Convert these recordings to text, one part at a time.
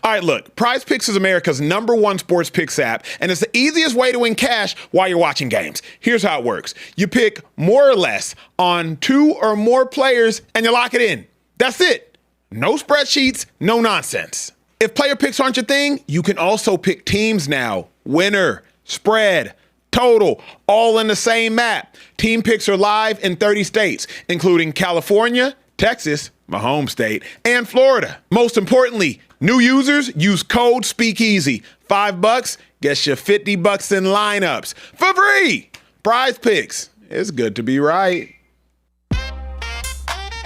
All right, look, PrizePicks is America's #1 sports picks app, and it's the easiest way to win cash while you're watching games. Here's how it works. You pick more or less on 2 or more players, and you lock it in. That's it. No spreadsheets, no nonsense. If player picks aren't your thing, you can also pick teams now. Winner, spread, total, all in the same app. Team picks are live in 30 states, including California, Texas, my home state, and Florida. Most importantly, new users use code Speakeasy. $5 gets you $50 in lineups for free. PrizePicks. It's good to be right.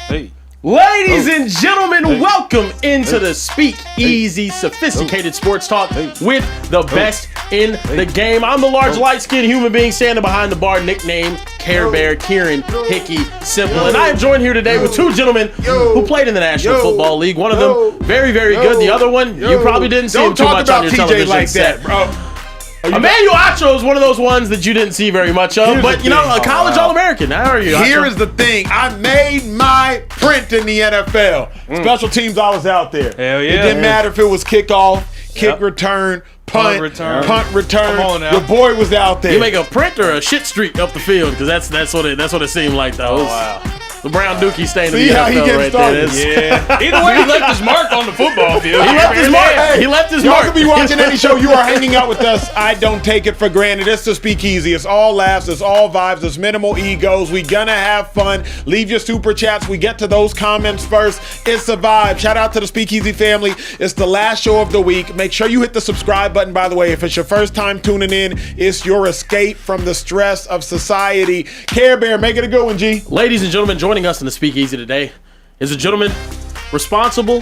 Hey. Ladies and gentlemen, welcome into the Speakeasy, sophisticated sports talk with the best in the game. I'm the large, light-skinned human being standing behind the bar, nicknamed Carebear, Kieran, Hickey, Simple. And I am joined here today with two gentlemen who played in the National Football League. One of them very, very good. The other one, you probably didn't see him too much on your television like set. That, bro. Emmanuel Acho is one of those ones that you didn't see very much of, but you know, a college All-American. How are you, Acho? Here is the thing. I made my print in the NFL. Special teams, I was out there. Hell yeah. It didn't matter if it was kickoff, kick return, punt return. Come on now. Your boy was out there. You make a print or a shit streak up the field, because that's what it seemed like, though. Oh, wow. The brown dookie stain of See the how he NFL getting right started. there. Yeah. Either way, he left his mark on the football field. He left his mark. Hey, He left his y'all mark. could be watching any show. You are hanging out with us. I don't take it for granted. It's the Speakeasy. It's all laughs. It's all vibes. It's minimal egos. We gonna have fun. Leave your super chats. We get to those comments first. It's a vibe. Shout out to the Speakeasy family. It's the last show of the week. Make sure you hit the subscribe button, by the way. If it's your first time tuning in, it's your escape from the stress of society. Care Bear, make it a good one, G. Ladies and gentlemen, joining us in the Speakeasy today is a gentleman responsible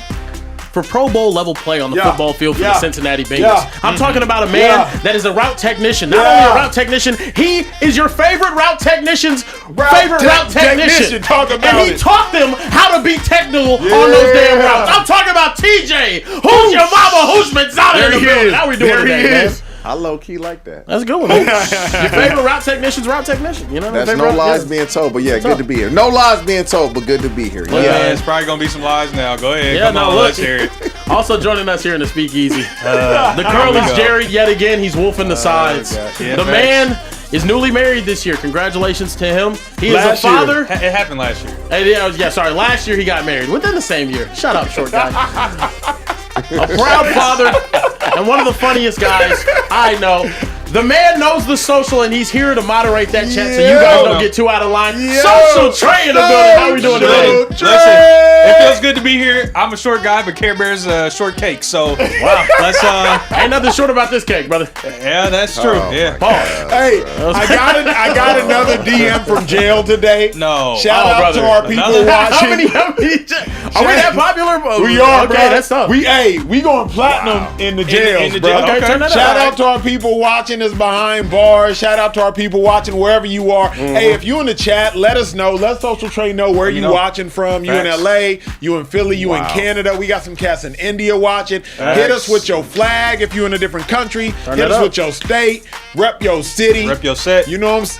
for Pro Bowl level play on the football field for the Cincinnati Bengals. I'm talking about a man that is a route technician. Not only a route technician, he is your favorite route technician's favorite route technician. Talk about and he it. taught them how to be technical on those damn routes. I'm talking about TJ. Who's your mama? Who's Manzana in the building? How we doing today, man? I low key like that. That's a good one, man. Your favorite route technician's route technician. You know, That's no lies being told, but yeah, good to be here. No lies being told, but good to be here. Yeah, it's probably gonna be some lies now. Go ahead. Yeah, Come on, let's hear it. Also joining us here in the Speakeasy, the Curly's Jared yet again. He's wolfing the sides. Yeah, the man is newly married this year. Congratulations to him. He is a father. It happened last year. Last year he got married. Within the same year. Shut up, short guy. A proud father and one of the funniest guys I know. The man knows the social, and he's here to moderate that chat so you guys don't get too out of line. Social Trey in the building. How are we doing today? Listen, it feels good to be here. I'm a short guy, but Care Bear's a short cake. So, wow, let's ain't nothing short about this cake, brother. Yeah, that's true. Yeah. Hey, I got another DM from jail today. No. Shout out to our people watching. How many? Are we that popular? We are, okay, bro. That's tough. We going platinum in the jails, in the bro. jail. Okay, turn that Shout out to our people watching us behind bars. Shout out to our people watching wherever you are. Hey, if you in the chat, let us know. Let Social Trey know where you watching from. You in LA, you in Philly, you in Canada. We got some cats in India watching. Hit us with your flag if you in a different country. Hit us with your state. Rep your city. Rep your set. You know what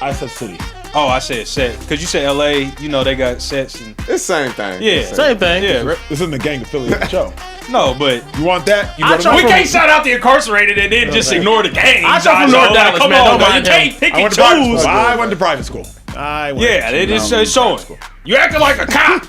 I said city. Oh, I said set. Because you said LA, you know they got sets. And It's the same thing. yeah. Same thing. Yeah. This isn't the gang affiliate show. No, but You want that? You I better try know. we can't shout out the incarcerated and then just ignore the gangs. I come from North Dallas, Come man. on, Don't man. You mind can't him. pick I and went to private choose. school. I went to private school. Yeah, it is showing. You acting like a cop.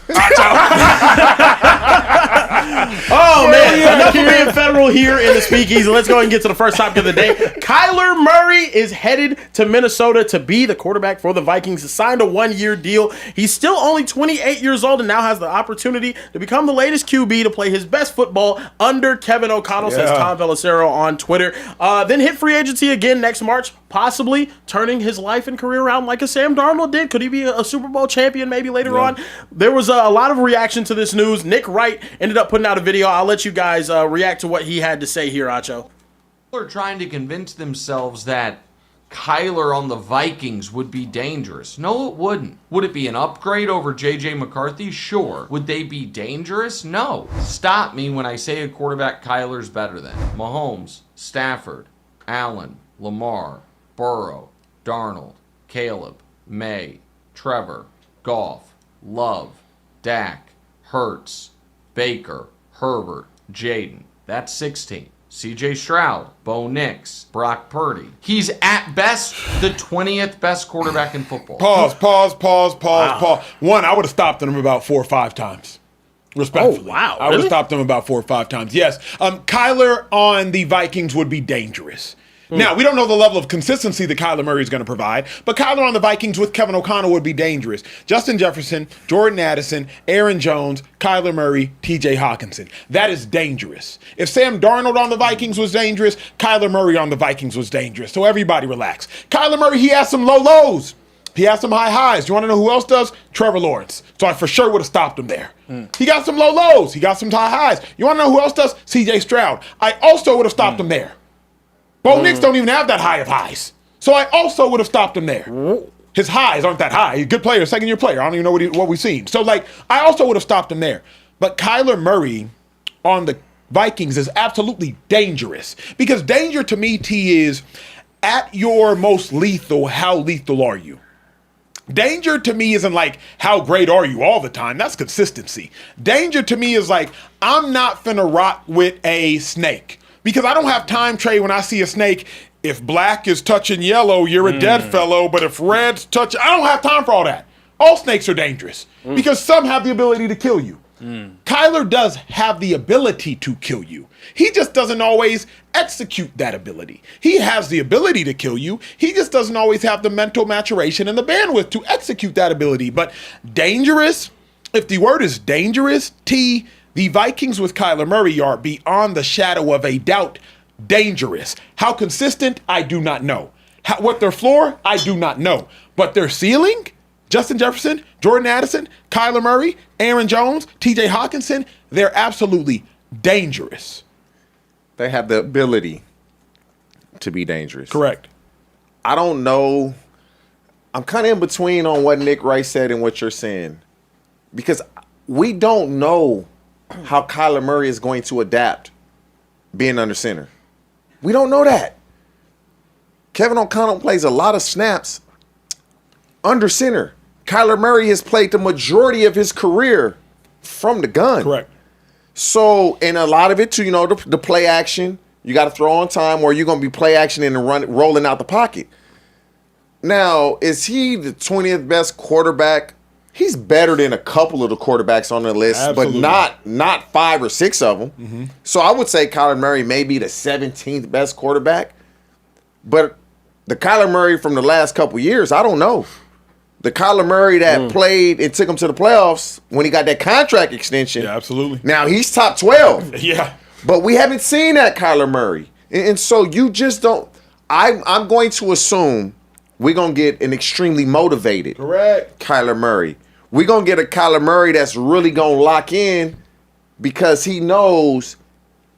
Oh, man. Enough of being federal here in the Speakeasy. Let's go ahead and get to the first topic of the day. Kyler Murray is headed to Minnesota to be the quarterback for the Vikings. He signed a 1-year deal. He's still only 28 years old and now has the opportunity to become the latest QB to play his best football under Kevin O'Connell, says Tom Pelissero on Twitter. Then hit free agency again next March, possibly turning his life and career around like a Sam Darnold did. Could he be a Super Bowl champion maybe later on? There was a lot of reaction to this news. Nick Wright ended up putting out a video. I'll let you guys react to what he had to say here, Acho. People are trying to convince themselves that Kyler on the Vikings would be dangerous. No, it wouldn't. Would it be an upgrade over J.J. McCarthy? Sure. Would they be dangerous? No. Stop me when I say a quarterback Kyler's better than Mahomes, Stafford, Allen, Lamar, Burrow, Darnold, Caleb, May, Trevor, Goff, Love, Dak, Hurts, Baker, Herbert, Jaden. That's 16. CJ Stroud, Bo Nix, Brock Purdy. He's at best the 20th best quarterback in football. Pause. One, I would have stopped him about 4 or 5 times. Respectfully. Oh, wow. I would have Really? stopped him about 4 or 5 times. Yes. Kyler on the Vikings would be dangerous. Now, we don't know the level of consistency that Kyler Murray is going to provide, but Kyler on the Vikings with Kevin O'Connell would be dangerous. Justin Jefferson, Jordan Addison, Aaron Jones, Kyler Murray, TJ Hawkinson. That is dangerous. If Sam Darnold on the Vikings was dangerous, Kyler Murray on the Vikings was dangerous. So everybody relax. Kyler Murray, he has some low lows. He has some high highs. You want to know who else does? Trevor Lawrence. So I for sure would have stopped him there. He got some low lows. He got some high highs. You want to know who else does? CJ Stroud. I also would have stopped him there. Bo Nix don't even have that high of highs. So I also would have stopped him there. His highs aren't that high. He's a good player, second-year player. I don't even know what we've seen. So, I also would have stopped him there. But Kyler Murray on the Vikings is absolutely dangerous. Because danger to me, T, is at your most lethal, how lethal are you? Danger to me isn't how great are you all the time. That's consistency. Danger to me is I'm not finna rock with a snake. Because I don't have time, Trey, when I see a snake, if black is touching yellow, you're a dead fellow. But if red's touching, I don't have time for all that. All snakes are dangerous because some have the ability to kill you. Kyler does have the ability to kill you. He just doesn't always execute that ability. He has the ability to kill you. He just doesn't always have the mental maturation and the bandwidth to execute that ability. But dangerous, if the word is dangerous, T, the Vikings with Kyler Murray are beyond the shadow of a doubt dangerous. How consistent, I do not know. What their floor, I do not know. But their ceiling, Justin Jefferson, Jordan Addison, Kyler Murray, Aaron Jones, TJ Hawkinson, they're absolutely dangerous. They have the ability to be dangerous. Correct. I don't know. I'm kind of in between on what Nick Wright said and what you're saying. Because we don't know how Kyler Murray is going to adapt being under center. We don't know that. Kevin O'Connell plays a lot of snaps under center. Kyler Murray has played the majority of his career from the gun. Correct. So, and a lot of it too, the play action, you got to throw on time or you're going to be play action and rolling out the pocket. Now, is he the 20th best quarterback? He's better than a couple of the quarterbacks on the list, Absolutely. but not 5 or 6 of them. So I would say Kyler Murray may be the 17th best quarterback. But the Kyler Murray from the last couple years, I don't know. The Kyler Murray that played and took him to the playoffs when he got that contract extension. Yeah, absolutely. Now he's top 12. Yeah. But we haven't seen that Kyler Murray. And so you just don't. I'm going to assume we're going to get an extremely motivated Correct. Kyler Murray. We're going to get a Kyler Murray that's really going to lock in because he knows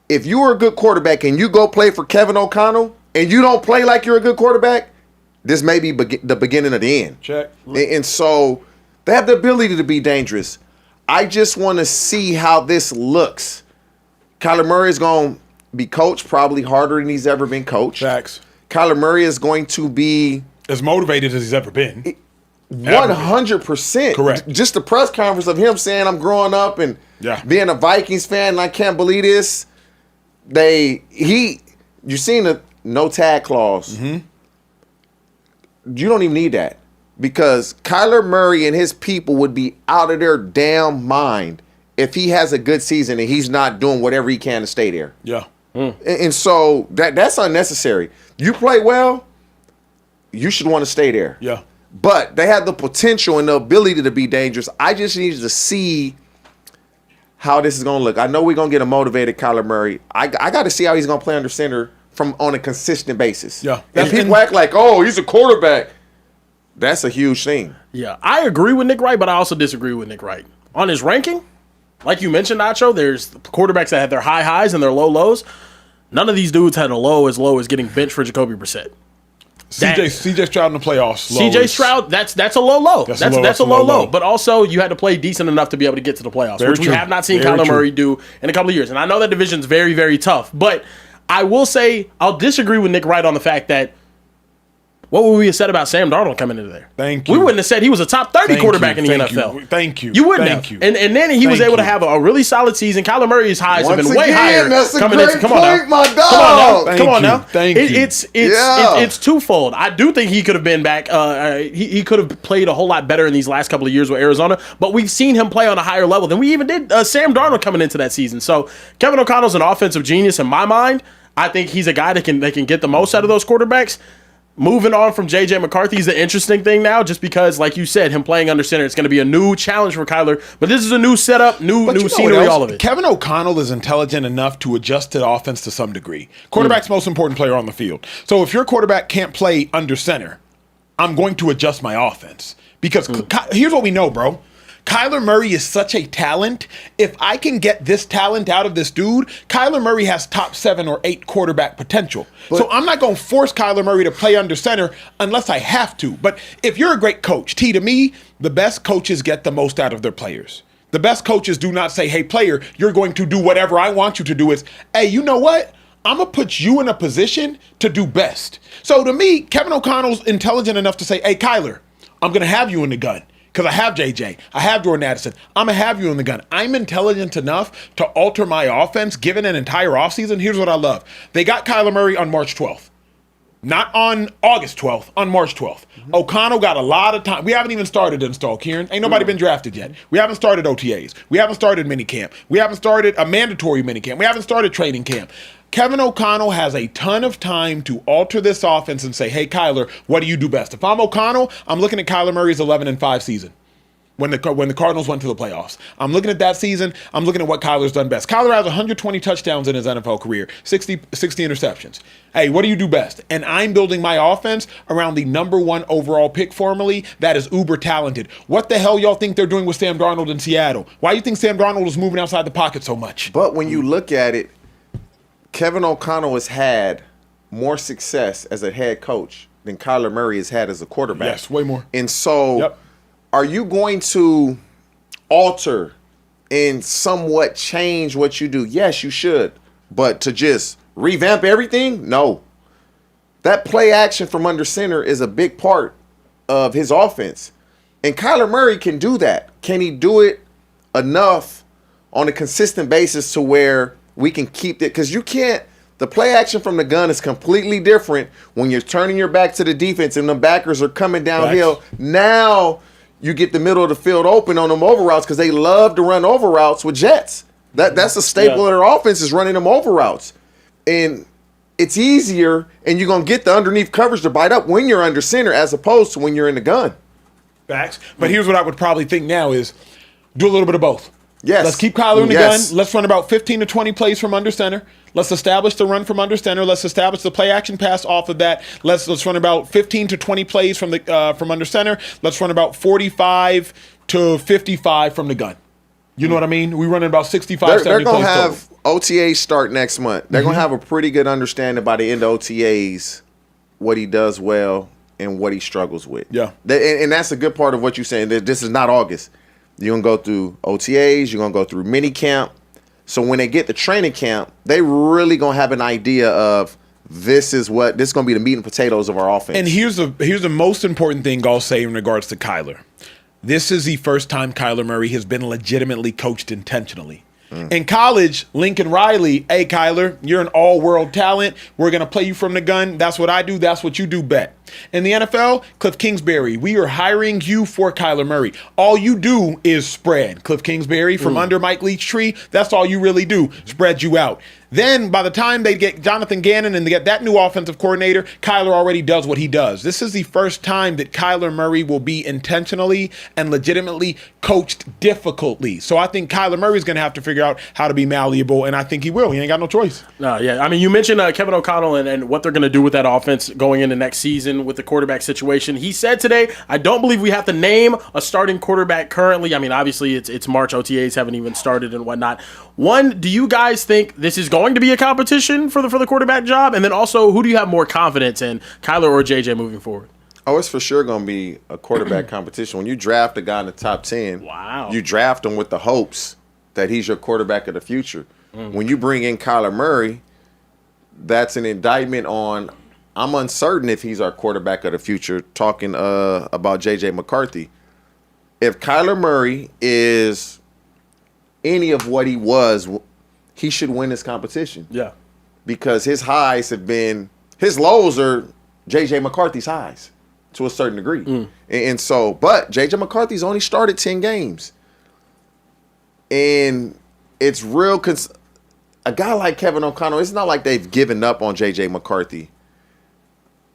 if you are a good quarterback and you go play for Kevin O'Connell and you don't play like you're a good quarterback, this may be the beginning of the end. Check. And so they have the ability to be dangerous. I just want to see how this looks. Kyler Murray is going to be coached probably harder than he's ever been coached. Facts. Kyler Murray is going to be As motivated as he's ever been. 100%. Correct. Just the press conference of him saying I'm growing up and being a Vikings fan and I can't believe this. You seen the no tag clause. You don't even need that because Kyler Murray and his people would be out of their damn mind if he has a good season and he's not doing whatever he can to stay there. Yeah. And so that's unnecessary. You play well, you should want to stay there. Yeah. But they have the potential and the ability to be dangerous. I just need to see how this is going to look. I know we're going to get a motivated Kyler Murray. I got to see how he's going to play under center on a consistent basis. Yeah. And people act like, oh, he's a quarterback. That's a huge thing. Yeah, I agree with Nick Wright, but I also disagree with Nick Wright. On his ranking, like you mentioned, Acho, there's quarterbacks that have their high highs and their low lows. None of these dudes had a low as getting benched for Jacoby Brissett. CJ Stroud in the playoffs. CJ Stroud, that's a low. That's a low. But also, you had to play decent enough to be able to get to the playoffs, which we have not seen Kyler Murray do in a couple of years. And I know that division's very, very tough. But I will say, I'll disagree with Nick Wright on the fact that what would we have said about Sam Darnold coming into there? Thank you. We wouldn't have said he was a top 30 quarterback in the NFL. Thank you. You wouldn't Thank have. you. And then he was able to have a really solid season. Kyler Murray's highs have been way higher. That's a coming great into, come on point, now. my dog. Come on now. Thank you. It's twofold. I do think he could have been back. He could have played a whole lot better in these last couple of years with Arizona, but we've seen him play on a higher level than we even did Sam Darnold coming into that season. So Kevin O'Connell's an offensive genius in my mind. I think he's a guy that can get the most out of those quarterbacks. Moving on from J.J. McCarthy is the interesting thing now, just because, like you said, him playing under center, it's going to be a new challenge for Kyler. But this is a new setup, new scenery, all of it. Kevin O'Connell is intelligent enough to adjust to the offense to some degree. Quarterback's most important player on the field. So if your quarterback can't play under center, I'm going to adjust my offense. Because here's what we know, bro. Kyler Murray is such a talent. If I can get this talent out of this dude, Kyler Murray has top 7 or 8 quarterback potential. So I'm not going to force Kyler Murray to play under center unless I have to. But if you're a great coach, to me, the best coaches get the most out of their players. The best coaches do not say, hey, player, you're going to do whatever I want you to do. It's, hey, you know what? I'm going to put you in a position to do best. So to me, Kevin O'Connell's intelligent enough to say, hey, Kyler, I'm going to have you in the gun. Because I have JJ, I have Jordan Addison, I'm going to have you in the gun. I'm intelligent enough to alter my offense given an entire offseason. Here's what I love. They got Kyler Murray on March 12th. Not on August 12th, on March 12th. O'Connell got a lot of time. We haven't even started to install, Kieran. Ain't nobody been drafted yet. We haven't started OTAs. We haven't started minicamp. We haven't started a mandatory minicamp. We haven't started training camp. Kevin O'Connell has a ton of time to alter this offense and say, hey, Kyler, what do you do best? If I'm O'Connell, I'm looking at Kyler Murray's 11-5 season when the Cardinals went to the playoffs. I'm looking at that season. I'm looking at what Kyler's done best. Kyler has 120 touchdowns in his NFL career, 60 interceptions. Hey, what do you do best? And I'm building my offense around the #1 overall pick formerly that is uber talented. What the hell y'all think they're doing with Sam Darnold in Seattle? Why do you think Sam Darnold is moving outside the pocket so much? But when you look at it, Kevin O'Connell has had more success as a head coach than Kyler Murray has had as a quarterback. Yes, way more. And so are you going to alter and somewhat change what you do? Yes, you should. But to just revamp everything? No. That play action from under center is a big part of his offense. And Kyler Murray can do that. Can he do it enough on a consistent basis to where we can keep it? Because you can't. The play action from the gun is completely different when you're turning your back to the defense and the backers are coming downhill. Now you get the middle of the field open on them over routes because they love to run over routes with jets. That's a staple of their offense is running them over routes. And it's easier, and you're going to get the underneath coverage to bite up when you're under center as opposed to when you're in the gun. Facts. But here's what I would probably think now is do a little bit of both. Yes. Let's keep Kyler in the gun. Let's run about 15 to 20 plays from under center. Let's establish the run from under center. Let's establish the play action pass off of that. Let's run about 15 to 20 plays from the from under center. Let's run about 45 to 55 from the gun. You know what I mean? We running about 65, 70 They're going to plays have OTAs start next month. They're going to have a pretty good understanding by the end of OTAs what he does well and what he struggles with. Yeah. And that's a good part of what you're saying. This is not August. You're going to go through OTAs. You're going to go through mini camp. So when they get to training camp, they really going to have an idea of this is going to be the meat and potatoes of our offense. And here's the most important thing I'll say in regards to Kyler. This is the first time Kyler Murray has been legitimately coached intentionally. In college, Lincoln Riley, hey, Kyler, you're an all-world talent. We're going to play you from the gun. That's what I do. That's what you do, bet. In the NFL, Cliff Kingsbury, we are hiring you for Kyler Murray. All you do is spread. Cliff Kingsbury from under Mike Leach's tree, that's all you really do, spread you out. Then by the time they get Jonathan Gannon and they get that new offensive coordinator, Kyler already does what he does. This is the first time that Kyler Murray will be intentionally and legitimately coached difficultly. So I think Kyler Murray is going to have to figure out how to be malleable, and I think he will. He ain't got no choice. Yeah. I mean, you mentioned Kevin O'Connell and what they're going to do with that offense going into next season with the quarterback situation. He said today, I don't believe we have to name a starting quarterback currently. I mean, obviously it's March. OTAs haven't even started and whatnot. One, do you guys think this is going to be a competition for the quarterback job? And then also, who do you have more confidence in, Kyler or JJ moving forward? Oh, it's for sure going to be a quarterback competition. When you draft a guy in the top 10, you draft him with the hopes that he's your quarterback of the future. When you bring in Kyler Murray, that's an indictment on I'm uncertain if he's our quarterback of the future. Talking about J.J. McCarthy. If Kyler Murray is any of what he was, he should win this competition. Yeah. Because his lows are J.J. McCarthy's highs to a certain degree. And so, but J.J. McCarthy's only started 10 games. And it's real, a guy like Kevin O'Connell, it's not like they've given up on J.J. McCarthy.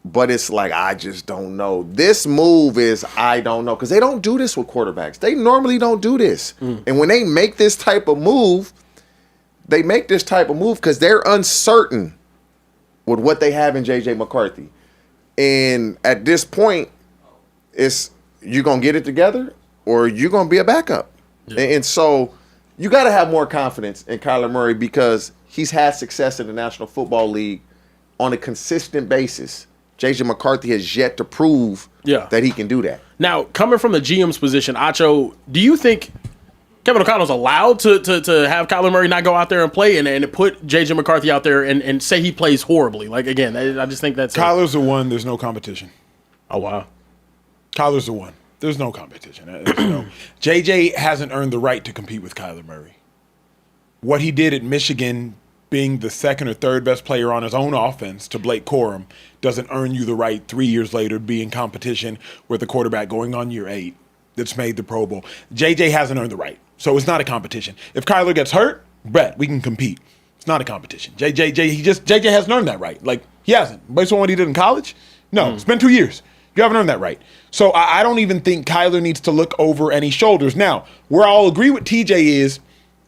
But it's like, I just don't know. This move is, I don't know. Because they don't do this with quarterbacks. They normally don't do this. And when they make this type of move, because they're uncertain with what they have in J.J. McCarthy. And at this point, it's you going to get it together or you're going to be a backup. Yeah. And so you got to have more confidence in Kyler Murray because he's had success in the National Football League on a consistent basis. J.J. McCarthy has yet to prove that he can do that. Now, coming from the GM's position, Acho, do you think Kevin O'Connell's allowed to have Kyler Murray not go out there and play and put J.J. McCarthy out there and say he plays horribly? Like, again, I just think that's... Kyler's the one. There's no competition. Oh, wow. Kyler's the one. There's no competition. J.J. hasn't earned the right to compete with Kyler Murray. What he did at Michigan, being the second or third best player on his own offense to Blake Corum, doesn't earn you the right 3 years later to be in competition with a quarterback going on year 8 that's made the Pro Bowl. J.J. hasn't earned the right. So it's not a competition. If Kyler gets hurt, bet we can compete. It's not a competition. JJ hasn't earned that right. Like, he hasn't. Based on what he did in college? No, It's been 2 years. You haven't earned that right. So I don't even think Kyler needs to look over any shoulders. Now, where I'll agree with TJ is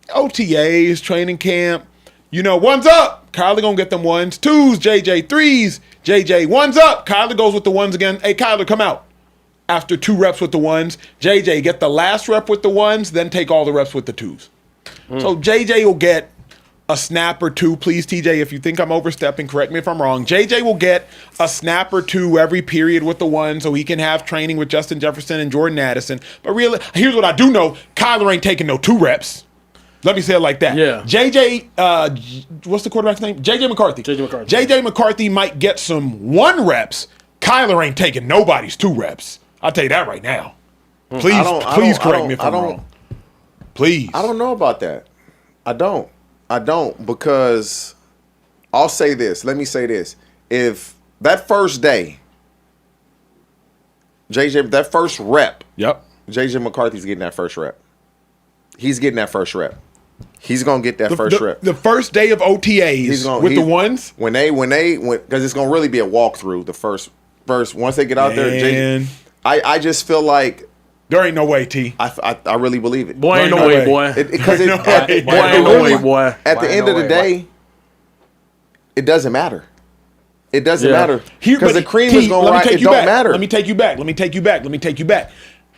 OTAs, training camp, ones up. Kyler gonna get them ones. Twos, JJ. Threes, JJ. Ones up. Kyler goes with the ones again. Hey, Kyler, come out. After 2 reps with the ones, JJ, get the last rep with the ones, then take all the reps with the twos. So JJ will get a snap or 2. Please, TJ, if you think I'm overstepping, correct me if I'm wrong. JJ will get a snap or 2 every period with the ones so he can have training with Justin Jefferson and Jordan Addison. But really, here's what I do know. Kyler ain't taking no 2 reps. Let me say it like that. Yeah. JJ, what's the quarterback's name? JJ McCarthy. JJ McCarthy might get some 1 reps. Kyler ain't taking nobody's 2 reps. I'll tell you that right now. Please correct me if I'm wrong. Please. I don't know about that. I don't because I'll say this. Let me say this. If that first day, that first rep, JJ McCarthy's getting that first rep. He's getting that first rep. He's gonna get that first rep. The first day of OTAs with the ones when because it's gonna really be a walkthrough. The first once they get out there, JJ, I just feel like there ain't no way, T. I really believe it. Boy, ain't no way, boy. At the end of the day, it doesn't matter. It doesn't matter because the cream is going right. It don't matter. Let me take you back.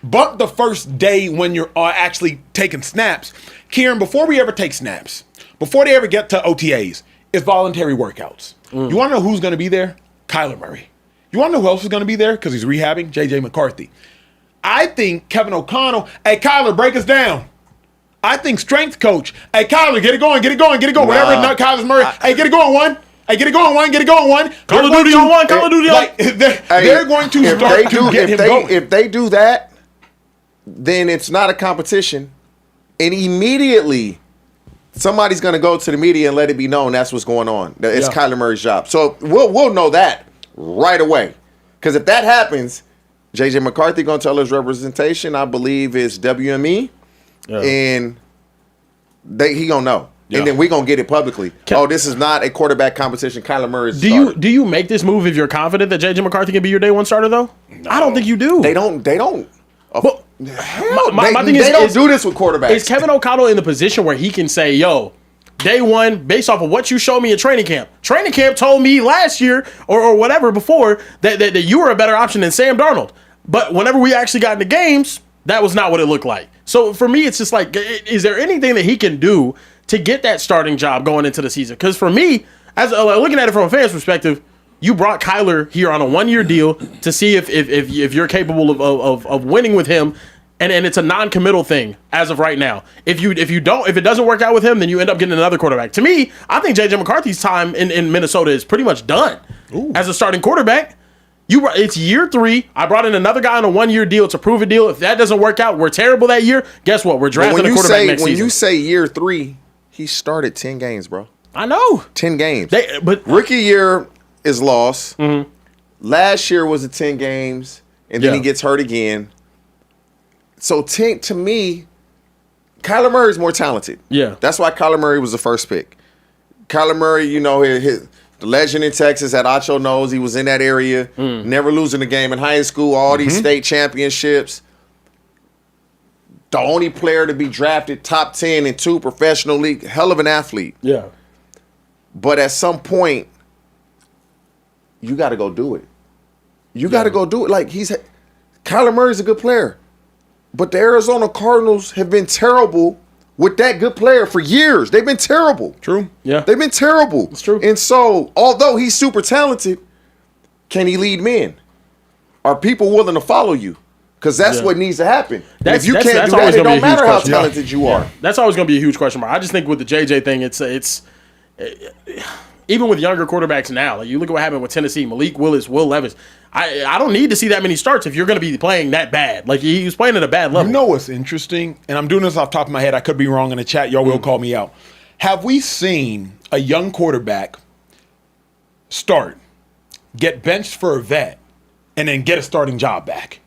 But the first day when you're actually taking snaps, Kieran, before we ever take snaps, before they ever get to OTAs, it's voluntary workouts. You want to know who's going to be there? Kyler Murray. You want to know who else is going to be there because he's rehabbing? J.J. McCarthy. I think Kevin O'Connell, hey, Kyler, break us down. I think strength coach, hey, Kyler, get it going. Whatever, not Kyler Murray. Hey, get it going, one. Call of Duty on one. They're going to start to get him going. If they do that, then it's not a competition. And immediately, somebody's going to go to the media and let it be known that's what's going on. It's Kyler Murray's job. So we'll know that right away. Because if that happens, J.J. McCarthy going to tell his representation, I believe, is WME. Yeah. And he going to know. Yeah. And then we going to get it publicly. This is not a quarterback competition. Kyler Murray's starter. Do you make this move if you're confident that J.J. McCarthy can be your day 1 starter, though? No. I don't think you do. They don't. But my thing they don't do this with quarterbacks. Is Kevin O'Connell in the position where he can say, day 1, based off of what you showed me in training camp told me last year or whatever before that you were a better option than Sam Darnold. But whenever we actually got into games, that was not what it looked like. So for me, it's just like, is there anything that he can do to get that starting job going into the season? Because for me, as looking at it from a fan's perspective, you brought Kyler here on a 1-year deal to see if you're capable of winning with him, and it's a non-committal thing as of right now. If it doesn't work out with him, then you end up getting another quarterback. To me, I think J.J. McCarthy's time in Minnesota is pretty much done. as a starting quarterback. It's year 3. I brought in another guy on a 1-year deal. It's a proven deal. If that doesn't work out, we're terrible that year. Guess what? We're drafting a quarterback next season. When you say year 3, he started 10 games, bro. I know. 10 games. But rookie year is lost. Mm-hmm. Last year was 10 games, and then he gets hurt again. So to me, Kyler Murray is more talented. Yeah. That's why Kyler Murray was the first pick. Kyler Murray, the legend in Texas that Acho knows, he was in that area, never losing a game in high school, all these state championships. The only player to be drafted top 10 in 2 professional league, hell of an athlete. Yeah. But at some point, you got to go do it. You got to go do it. Like Kyler Murray's a good player, but the Arizona Cardinals have been terrible with that good player for years. They've been terrible. True. Yeah. They've been terrible. It's true. And so, although he's super talented, can he lead men? Are people willing to follow you? Because that's what needs to happen. If you can't do that, it don't matter how talented you are. That's always going to be a huge question mark. I just think with the JJ thing, it's even with younger quarterbacks now. Like you look at what happened with Tennessee, Malik Willis, Will Levis. I don't need to see that many starts if you're going to be playing that bad. Like he was playing at a bad level. You know what's interesting? And I'm doing this off the top of my head. I could be wrong in the chat. Y'all will call me out. Have we seen a young quarterback start, get benched for a vet, and then get a starting job back?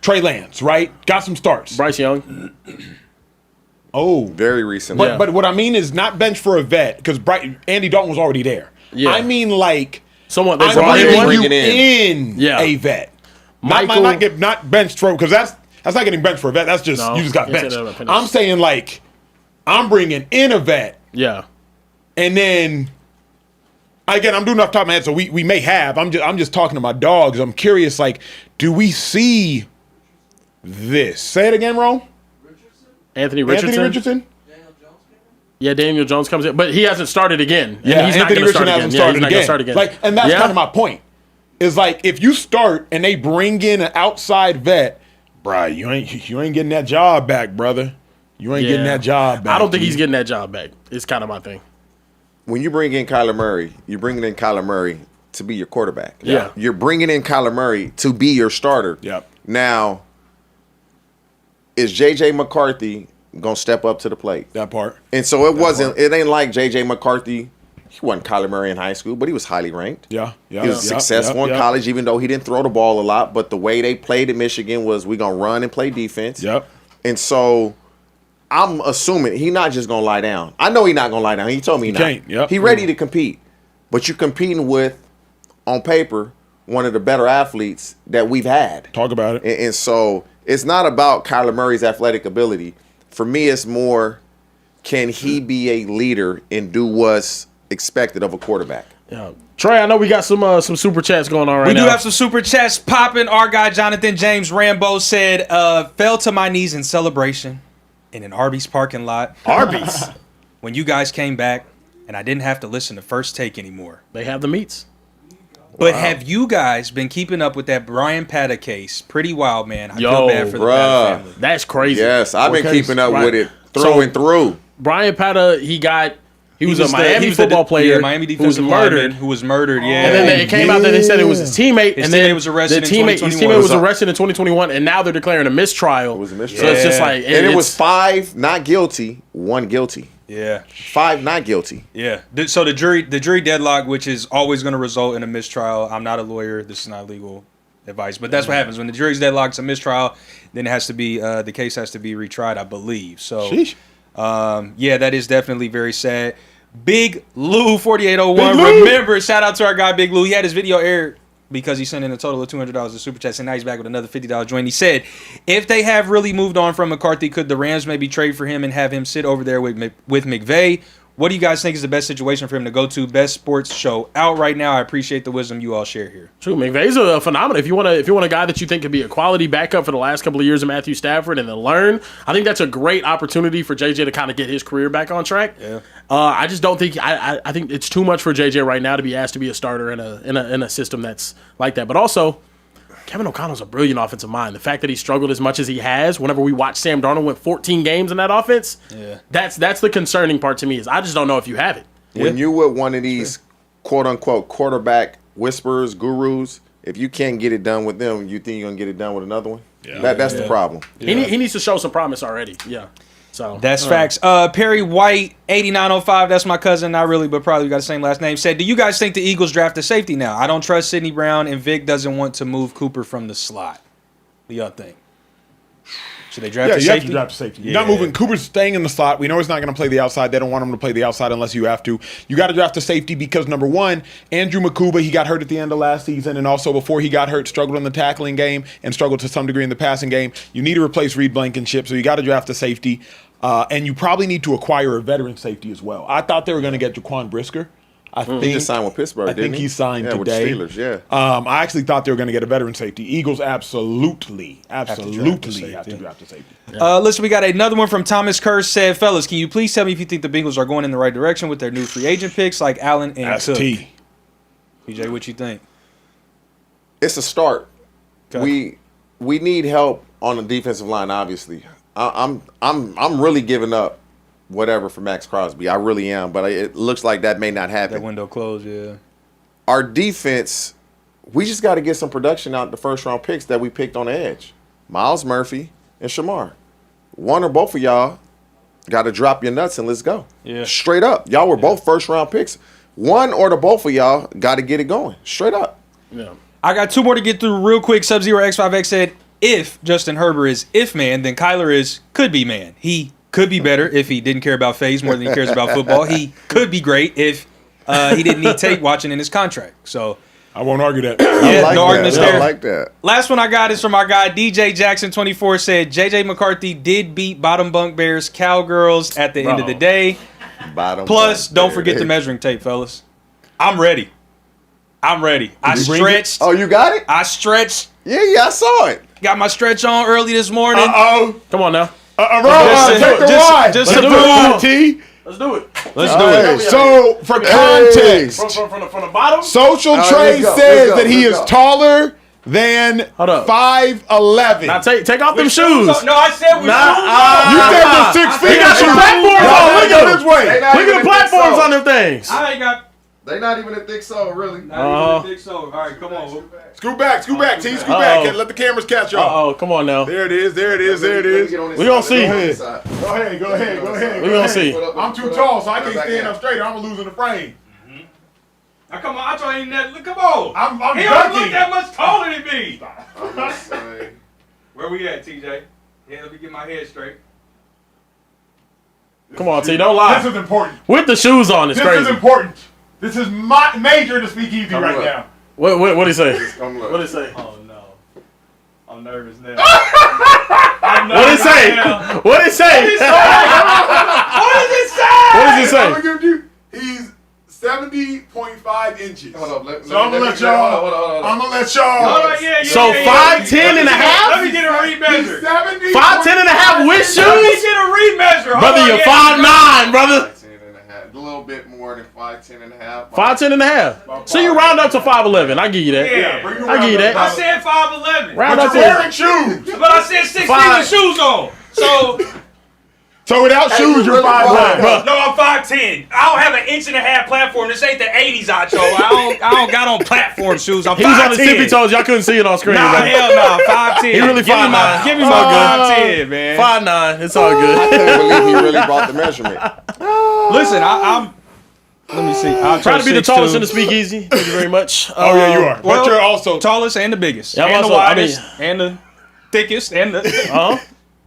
Trey Lance, right? Got some starts. Bryce Young. Oh. Very recently. But what I mean is not benched for a vet, because Andy Dalton was already there. Yeah. I mean like Someone they I'm brought bringing you in. in a vet. Not benched for, because that's not getting benched for a vet. That's just you just got benched. I'm saying like I'm bringing in a vet. Yeah. And then again, I'm doing off the top of my head, so we may have. I'm just talking to my dogs. I'm curious, like, do we see this? Say it again, Ron. Anthony Richardson. Yeah, Daniel Jones comes in, but he hasn't started again. Yeah, he's not going to start again. He's not gonna start again. Like, and that's kind of my point. Is like if you start and they bring in an outside vet, bruh, you ain't getting that job back, brother. You ain't getting that job back. I don't think he's getting that job back. It's kind of my thing. When you bring in Kyler Murray, you're bringing in Kyler Murray to be your quarterback. Yeah. You're bringing in Kyler Murray to be your starter. Yep. Now, is J.J. McCarthy going to step up to the plate? That part. And so it ain't like J.J. McCarthy. He wasn't Kyler Murray in high school, but he was highly ranked. Yeah. He was successful in college, even though he didn't throw the ball a lot. But the way they played at Michigan was we're going to run and play defense. Yep. And so I'm assuming he's not just going to lie down. I know he's not going to lie down. He told me not. Can't. Yep. He ready to compete. But you're competing with, on paper, one of the better athletes that we've had. Talk about it. And so it's not about Kyler Murray's athletic ability. For me, it's more, can he be a leader and do what's expected of a quarterback? Yeah. Trey, I know we got some super chats going on right now. We do have some super chats popping. Our guy Jonathan James Rambo said, fell to my knees in celebration in an Arby's parking lot. Arby's. When you guys came back and I didn't have to listen to First Take anymore. They have the meats. But have you guys been keeping up with that Brian Pata case? Pretty wild, man. I Yo, feel bad for the Pata family. That's crazy. Yes, I've been keeping up with it through and through. Brian Pata, he was a Miami football player. Yeah, Miami defensive lineman who was murdered. Yeah, and then it came out that they said it was his teammate. His and then teammate was arrested his in 2021. teammate was arrested in 2021, and now they're declaring a mistrial. It was a mistrial. So it's just like, and it was 5 not guilty, 1 guilty. Yeah, 5 not guilty. Yeah. So the jury deadlock, which is always going to result in a mistrial. I'm not a lawyer. This is not legal advice, but that's what happens when the jury's deadlocked. It's a mistrial. Then it has to be the case has to be retried, I believe. So, yeah, that is definitely very sad. Big Lou 4801. Remember, shout out to our guy Big Lou. He had his video aired because he sent in a total of $200 of super chats, and now he's back with another $50 join. He said, if they have really moved on from McCarthy, could the Rams maybe trade for him and have him sit over there with McVay? What do you guys think is the best situation for him to go to? Best sports show out right now. I appreciate the wisdom you all share here. True, McVay's a phenomenon. If you want a guy that you think could be a quality backup for the last couple of years of Matthew Stafford and then learn, I think that's a great opportunity for JJ to kind of get his career back on track. Yeah. I just don't think I think it's too much for JJ right now to be asked to be a starter in a system that's like that. But also, Kevin O'Connell's a brilliant offensive mind. The fact that he struggled as much as he has, whenever we watch Sam Darnold win 14 games in that offense, that's the concerning part to me. Is I just don't know if you have it. When you with one of these quote unquote quarterback whisperers, gurus. If you can't get it done with them, you think you're gonna get it done with another one? Yeah. That's the problem. He needs to show some promise already. Yeah. So That's facts. Perry White, 8905, that's my cousin, not really, but probably got the same last name, said, do you guys think the Eagles draft a safety now? I don't trust Sidney Brown, and Vic doesn't want to move Cooper from the slot. What do y'all think? Should they draft a You safety? have to draft a safety. You're not moving. Cooper's staying in the slot. We know he's not going to play the outside. They don't want him to play the outside unless you have to. You got to draft a safety because, number one, Andrew Makuba, he got hurt at the end of last season, and also before he got hurt, struggled in the tackling game and struggled to some degree in the passing game. You need to replace Reed Blankenship, so you got to draft a safety. And you probably need to acquire a veteran safety as well. I thought they were going to get Jaquan Brisker. I think He just signed with Pittsburgh, I didn't think he? he signed with the today. Steelers, yeah. I actually thought they were going to get a veteran safety. Eagles absolutely have to draft a safety. Listen, we got another one from Thomas Kerr said, fellas, can you please tell me if you think the Bengals are going in the right direction with their new free agent picks like Allen and That's Cook? T. PJ, what you think? It's a start. Okay. We need help on the defensive line, obviously. I'm really giving up whatever for Max Crosby. I really am, but it looks like that may not happen. That window closed, yeah. Our defense, we just got to get some production out the first round picks that we picked on the edge. Miles Murphy and Shamar. One or both of y'all got to drop your nuts and let's go. Yeah. Straight up. Y'all were both first round picks. One or the both of y'all got to get it going. Straight up. yeah. I got two more to get through real quick. Sub-Zero X5X said, if Justin Herbert is if man, then Kyler is could be man. He could be better if he didn't care about FaZe more than he cares about football. He could be great if he didn't need tape watching in his contract. So I won't argue that. yeah, like no that. arguments I there. like that. Last one I got is from our guy DJ Jackson 24 said JJ McCarthy did beat Bottom Bunk Bears Cowgirls at the end of the day. Bottom Plus, bunk don't there. forget the measuring tape, fellas. I'm ready. I you bring stretched. Oh, you got it? I stretched. Yeah, I saw it. Got my stretch on early this morning. Uh-oh. Come on now. Take the ride. just Let's to do it, prove- T. Let's do it. Let's do it. Hey. So, for context, From the bottom. Social right, Trade let's go, says let's go, that he let's is go. taller than Hold up. 5'11". Now take off them With shoes. on. No, I said with Nah, shoes on. You said the 6 feet. He got some platforms Y'all on. gotta Look go at this him. way. Look at the platforms on them things. I ain't got. They not even a thick sole, really. Not even a thick soul. All right, come on. Scoot back, T. Scoot back. Let the cameras catch y'all. Uh-oh, come on now. There it is. We gonna see. Go ahead. We gonna see. I'm too tall, so I can't stand up straight. I'm losing the frame. Now, come on, Acho ain't that. Come on. I'm He don't look ducking. that much taller than me. Where we at, TJ? Yeah, let me get my head straight. Come on, T. Don't lie. This is important. With the shoes on, it's This crazy. is important. This is major to Speakeasy right look. now. What did he say? Come look. What did he say? Oh no, I'm nervous now. What did he say? What did he say? What does it say? What does he say? I'm gonna give you. He's 70.5 inches. Hold up, So I'm gonna let y'all. I'm gonna let y'all. Hold on, yeah. So 5'10" and a half? Let me get a remeasure. 70. 5'10" and a half with Let me shoes? get a remeasure. Hold Brother, on, you're yeah. 5'9", brother. 5'10" and a half. A little bit more than 5'10" and a half. 5'10" and a half. So you round up to 5'11". I give you that. Yeah. Bring your I give you round that. I up. said 5'11", Round But up you're to wearing shoes. but I said 6 feet Five. with shoes on. So Without shoes, you're really 5'11". Bro. no, I'm 5'10". I don't have an 1.5 inch platform. This ain't the 80s, Acho. I don't got on platform shoes. I'm 5'10". He was on his tippy toes. Y'all couldn't see it on screen. Nah, man. hell no, 5'10". He really Give me my 5'9". Give me It's my all good. 5'10", man. 5'9". It's all I good. couldn't believe he really brought the measurement. Listen, I'm. Let me see. I'm Trying to be the tallest in the speakeasy. Thank you very much. Oh yeah, you are. well, But you're also. tallest and the biggest, Yeah, I'm and also- the widest, and the thickest, and the Huh?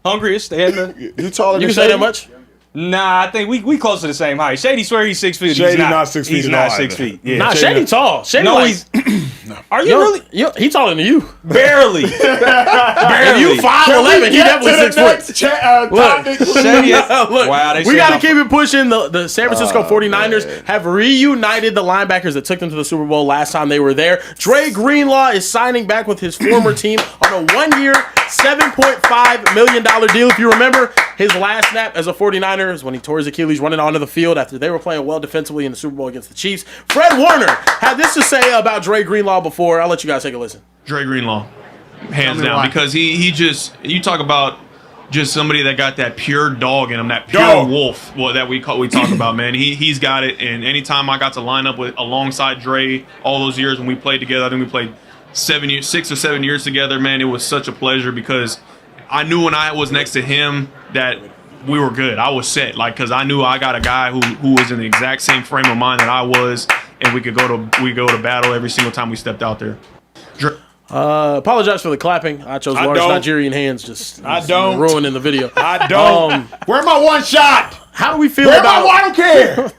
hungriest, and the. You taller than You can say Shady? that much? Nah, I think we close to the same height. Shady swear he's 6 feet. Shady he's not 6 feet He's at not all 6 either. feet. Yeah. Nah, Shady Shady not- tall. Shady No, like, he's. Are you really He taller than you. barely? If Barely. you 5'11", he definitely 6 foot. Topic. Shady is- Look, Wow, they we said got to how- keep it pushing. The San Francisco 49ers have reunited the linebackers that took them to the Super Bowl last time they were there. Dre Greenlaw is signing back with his former team on a 1-year, $7.5 million deal. If you remember, his last snap as a 49er is when he tore his Achilles running onto the field after they were playing well defensively in the Super Bowl against the Chiefs. Fred Warner had this to say about Dre Greenlaw before. I'll let you guys take a listen. Dre Greenlaw, hands down, because he just, you talk about just somebody that got that pure dog in him, that pure Dog. wolf that we talk about, man. He's got it. And anytime I got to line up alongside Dre all those years when we played together, I think we played 6 or 7 years together, man. It was such a pleasure because I knew when I was next to him that we were good. I was set, because I knew I got a guy who was in the exact same frame of mind that I was, and we go to battle every single time we stepped out there. Apologize for the clapping. Acho's large don't. Nigerian hands just ruining the video. I don't. Where my one shot? How do we feel Where about? my I don't care.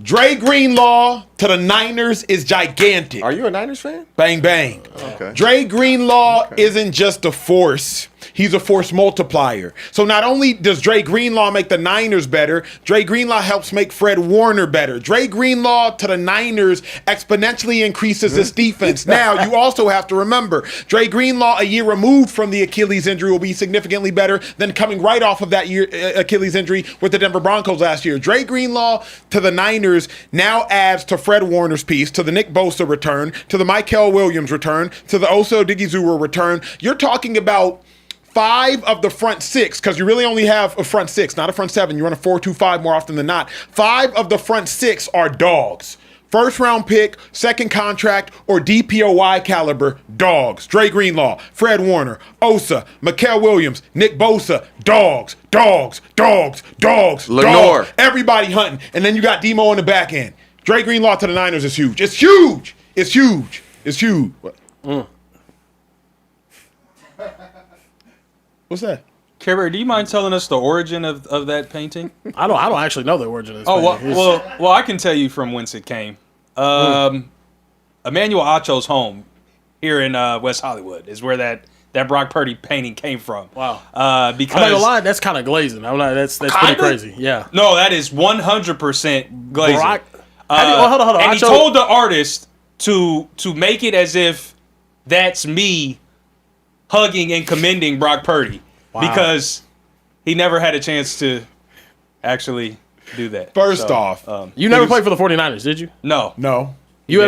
Dre Greenlaw to the Niners is gigantic. Are you a Niners fan? Bang, bang. Okay. Dre Greenlaw isn't just a force. He's a force multiplier. So not only does Dre Greenlaw make the Niners better, Dre Greenlaw helps make Fred Warner better. Dre Greenlaw to the Niners exponentially increases this defense. Now, you also have to remember, Dre Greenlaw, a year removed from the Achilles injury, will be significantly better than coming right off of that year Achilles injury with the Denver Broncos last year. Dre Greenlaw to the Niners now adds to Fred Warner's piece, to the Nick Bosa return, to the Michael Williams return, to the Oso Odigizua return. You're talking about 5 of the front 6, because you really only have a front 6, not a front 7. You run a 4-2-5 more often than not. 5 of the front 6 are dogs. First round pick, second contract, or DPOY caliber dogs. Dre Greenlaw, Fred Warner, Osa, Michael Williams, Nick Bosa, dogs. Lenore. Dogs. Everybody hunting. And then you got Demo on the back end. Dre Greenlaw to the Niners is huge. It's huge. It's huge. It's huge. What's that? Carebear, do you mind telling us the origin of that painting? I don't actually know the origin of this. Oh, painting. well, I can tell you from whence it came. Emmanuel Acho's home here in West Hollywood is where that Brock Purdy painting came from. Wow. Because I'm not gonna lie, that's kind of glazing. I'm not. That's pretty crazy. Yeah. No, that is 100% glazing. Brock, hold on. And he Acho- told the artist to make it as if that's me hugging and commending Brock Purdy because he never had a chance to actually do that. First off, You never played for the 49ers, did you? No. You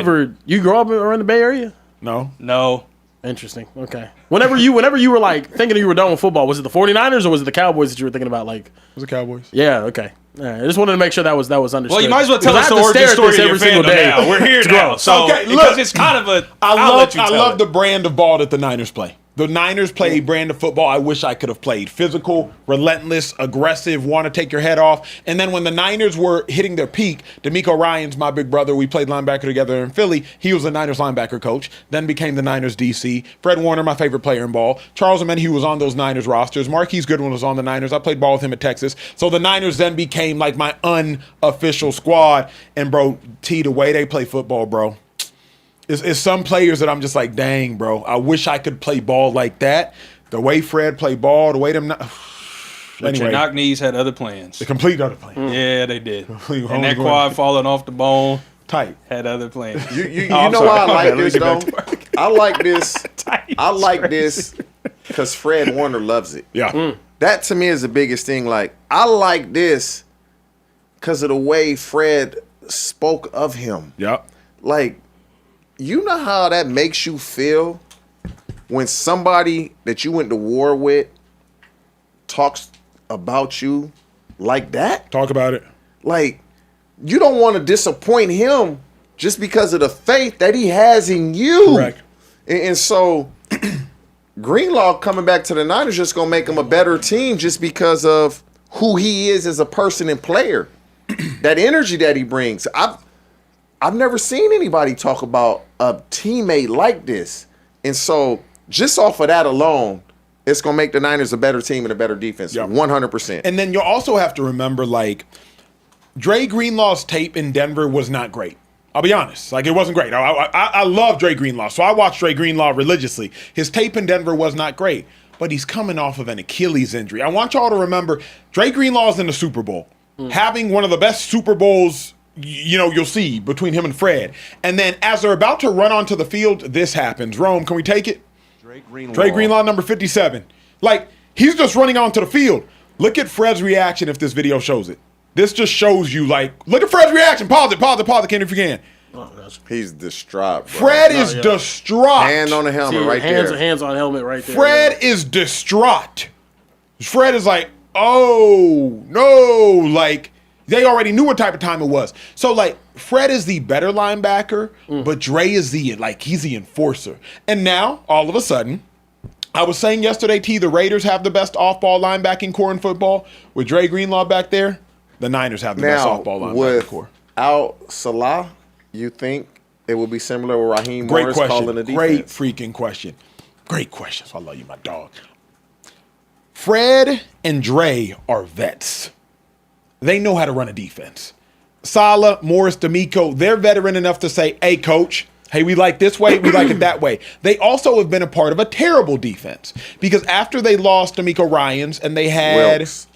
grew up around the Bay Area? No. Interesting. Okay. Whenever you were like thinking you were done with football, was it the 49ers or was it the Cowboys that you were thinking about? Like, It was the Cowboys. yeah. Okay. All right. I just wanted to make sure that was understood. Well, you might as well tell Because us I the have to origin stare at story this of your fandom now. We're here It's now. gross. So, Okay, because look, it's kind of a... I I'll love the brand of ball that the Niners play. The Niners play a brand of football I wish I could have played. Physical, relentless, aggressive, want to take your head off. And then when the Niners were hitting their peak, D'Amico Ryans, my big brother, we played linebacker together in Philly. He was the Niners linebacker coach, then became the Niners DC. Fred Warner, my favorite player in ball. Charles Ameni, who was on those Niners rosters. Marquise Goodwin was on the Niners. I played ball with him at Texas. So the Niners then became like my unofficial squad. And bro, T, the way they play football, bro. It's some players that I'm just like, dang, bro. I wish I could play ball like that. The way Fred played ball, the way them. But your knock knees had other plans. The complete other plan. Yeah, they did. Complete And that homegrown. quad falling off the bone Tight. had other plans. You I'm know sorry. why I like Okay, let me this get though? back to work. I like this. I like this because Fred Warner loves it. Yeah. That to me is the biggest thing. Like, I like this because of the way Fred spoke of him. Yep. Like, you know how that makes you feel when somebody that you went to war with talks about you like that? Talk about it. Like, you don't want to disappoint him just because of the faith that he has in you. Correct. And so Greenlaw coming back to the Niners just going to make him a better team just because of who he is as a person and player. That energy that he brings. I've never seen anybody talk about a teammate like this. And so just off of that alone, it's going to make the Niners a better team and a better defense. Yep. 100%. And then you'll also have to remember, like, Dre Greenlaw's tape in Denver was not great. I'll be honest. Like, it wasn't great. I love Dre Greenlaw, so I watched Dre Greenlaw religiously. His tape in Denver was not great, but he's coming off of an Achilles injury. I want y'all to remember, Dre Greenlaw's in the Super Bowl. Having one of the best Super Bowls you'll see between him and Fred. And then as they're about to run onto the field, this happens. Rome, can we take it? Dre Greenlaw, number 57. Like, he's just running onto the field. Look at Fred's reaction if this video shows it. This just shows you, like, look at Fred's reaction. Pause it, Ken, if you can. He's distraught, bro. Fred is distraught. Hand on the helmet right hands, there. Hands on helmet right there. Fred is distraught. Fred is like, oh, no. Like, they already knew what type of time it was. So, like, Fred is the better linebacker, but Dre is he's the enforcer. And now, all of a sudden, I was saying yesterday, the Raiders have the best off-ball linebacking core in football. With Dre Greenlaw back there, the Niners have the best off-ball linebacking core. Without Salah, you think it would be similar with Raheem Morris calling the defense? Great freaking question. Great question. I love you, my dog. Fred and Dre are vets. They know how to run a defense. Salah, Morris, D'Amico, they're veteran enough to say, hey, coach, hey, we like this way, we like it that way. They also have been a part of a terrible defense because after they lost D'Amico Ryans and they had Wilkes.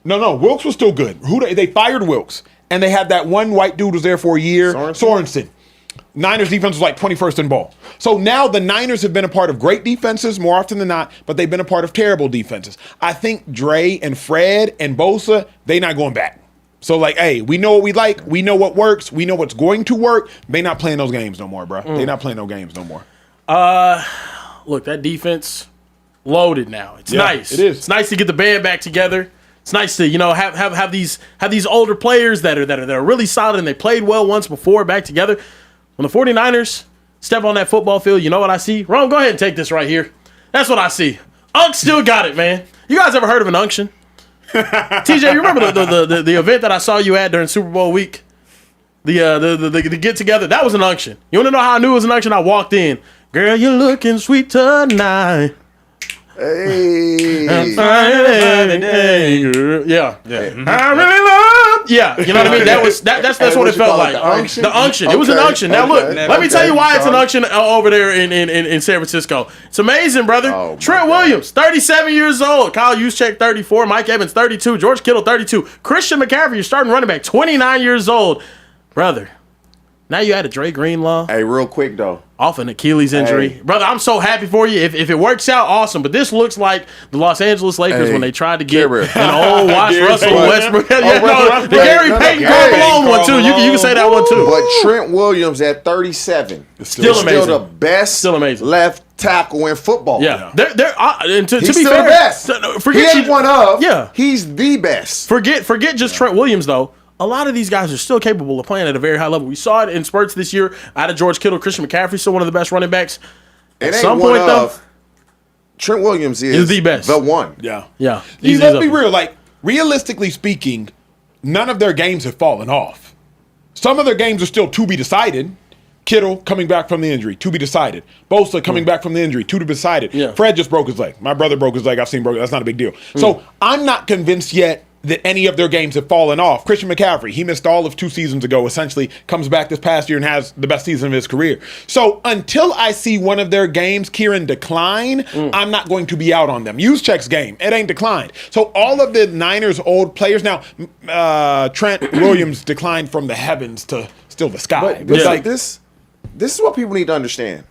No, Wilkes was still good. They fired Wilkes and they had that one white dude who was there for a year, Sorensen. Niners defense was like 21st in ball. So now the Niners have been a part of great defenses more often than not, but they've been a part of terrible defenses. I think Dre and Fred and Bosa, they not going back. So, like, hey, we know what we like. We know what works. We know what's going to work. They not playing those games no more, bro. They not playing those games no more. Look, that defense loaded now. It's nice. It is. It's nice to get the band back together. It's nice to have these older players that are really solid and they played well once before back together. When the 49ers step on that football field, you know what I see? Ron, go ahead and take this right here. That's what I see. Unc still got it, man. You guys ever heard of an unction? TJ, you remember the event that I saw you at during Super Bowl week? The get together? That was an unction. You want to know how I knew it was an unction? I walked in. Girl, you're looking sweet tonight. Hey. Yeah. I really love. Yeah, you know what I mean. That's what it felt like. The unction. It was an unction. Now look, let me tell you why it's an unction over there in San Francisco. It's amazing, brother. Oh, Trent Williams, 37 years old. Kyle Juszczyk, 34. Mike Evans, 32. George Kittle, 32. Christian McCaffrey, your starting running back, 29 years old, brother. Now you added Dre Greenlaw. Hey, real quick though. Off an Achilles injury. Hey. Brother, I'm so happy for you. If it works out, awesome. But this looks like the Los Angeles Lakers when they tried to get Carebear. an old Russell Westbrook. The Gary Payton Karl Malone one, too. You can say that one, too. But Trent Williams at 37 Still amazing. Still the best left tackle in football. Yeah. And to He's be still fair, the best. Forget he ain't one of. Yeah. He's the best. Forget just Trent Williams, though. A lot of these guys are still capable of playing at a very high level. We saw it in spurts this year out of George Kittle. Christian McCaffrey, still one of the best running backs. At some point, though, Trent Williams is the best. The one. Yeah. Let's be real. Like, realistically speaking, none of their games have fallen off. Some of their games are still to be decided. Kittle coming back from the injury, to be decided. Bosa coming back from the injury, to be decided. Yeah. Fred just broke his leg. My brother broke his leg. I've seen broken. That's not a big deal. So I'm not convinced yet that any of their games have fallen off. Christian McCaffrey, he missed all of 2 seasons ago, essentially comes back this past year and has the best season of his career. So until I see one of their games, Kieran, decline, I'm not going to be out on them. Juszczyk's game, it ain't declined. So all of the Niners' old players, now Trent Williams declined from the heavens to still the sky. But like this is what people need to understand.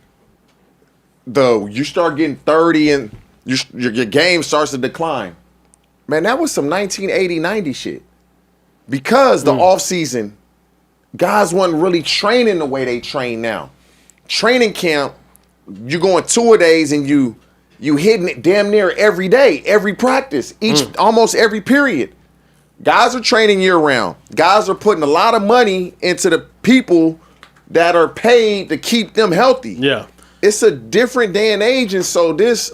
Though you start getting 30 and your game starts to decline. Man, that was some 1980-90 shit. Because the offseason, guys wasn't really training the way they train now. Training camp, you going 2-a-days and you hitting it damn near every day, every practice, almost every period. Guys are training year-round. Guys are putting a lot of money into the people that are paid to keep them healthy. Yeah. It's a different day and age, and so this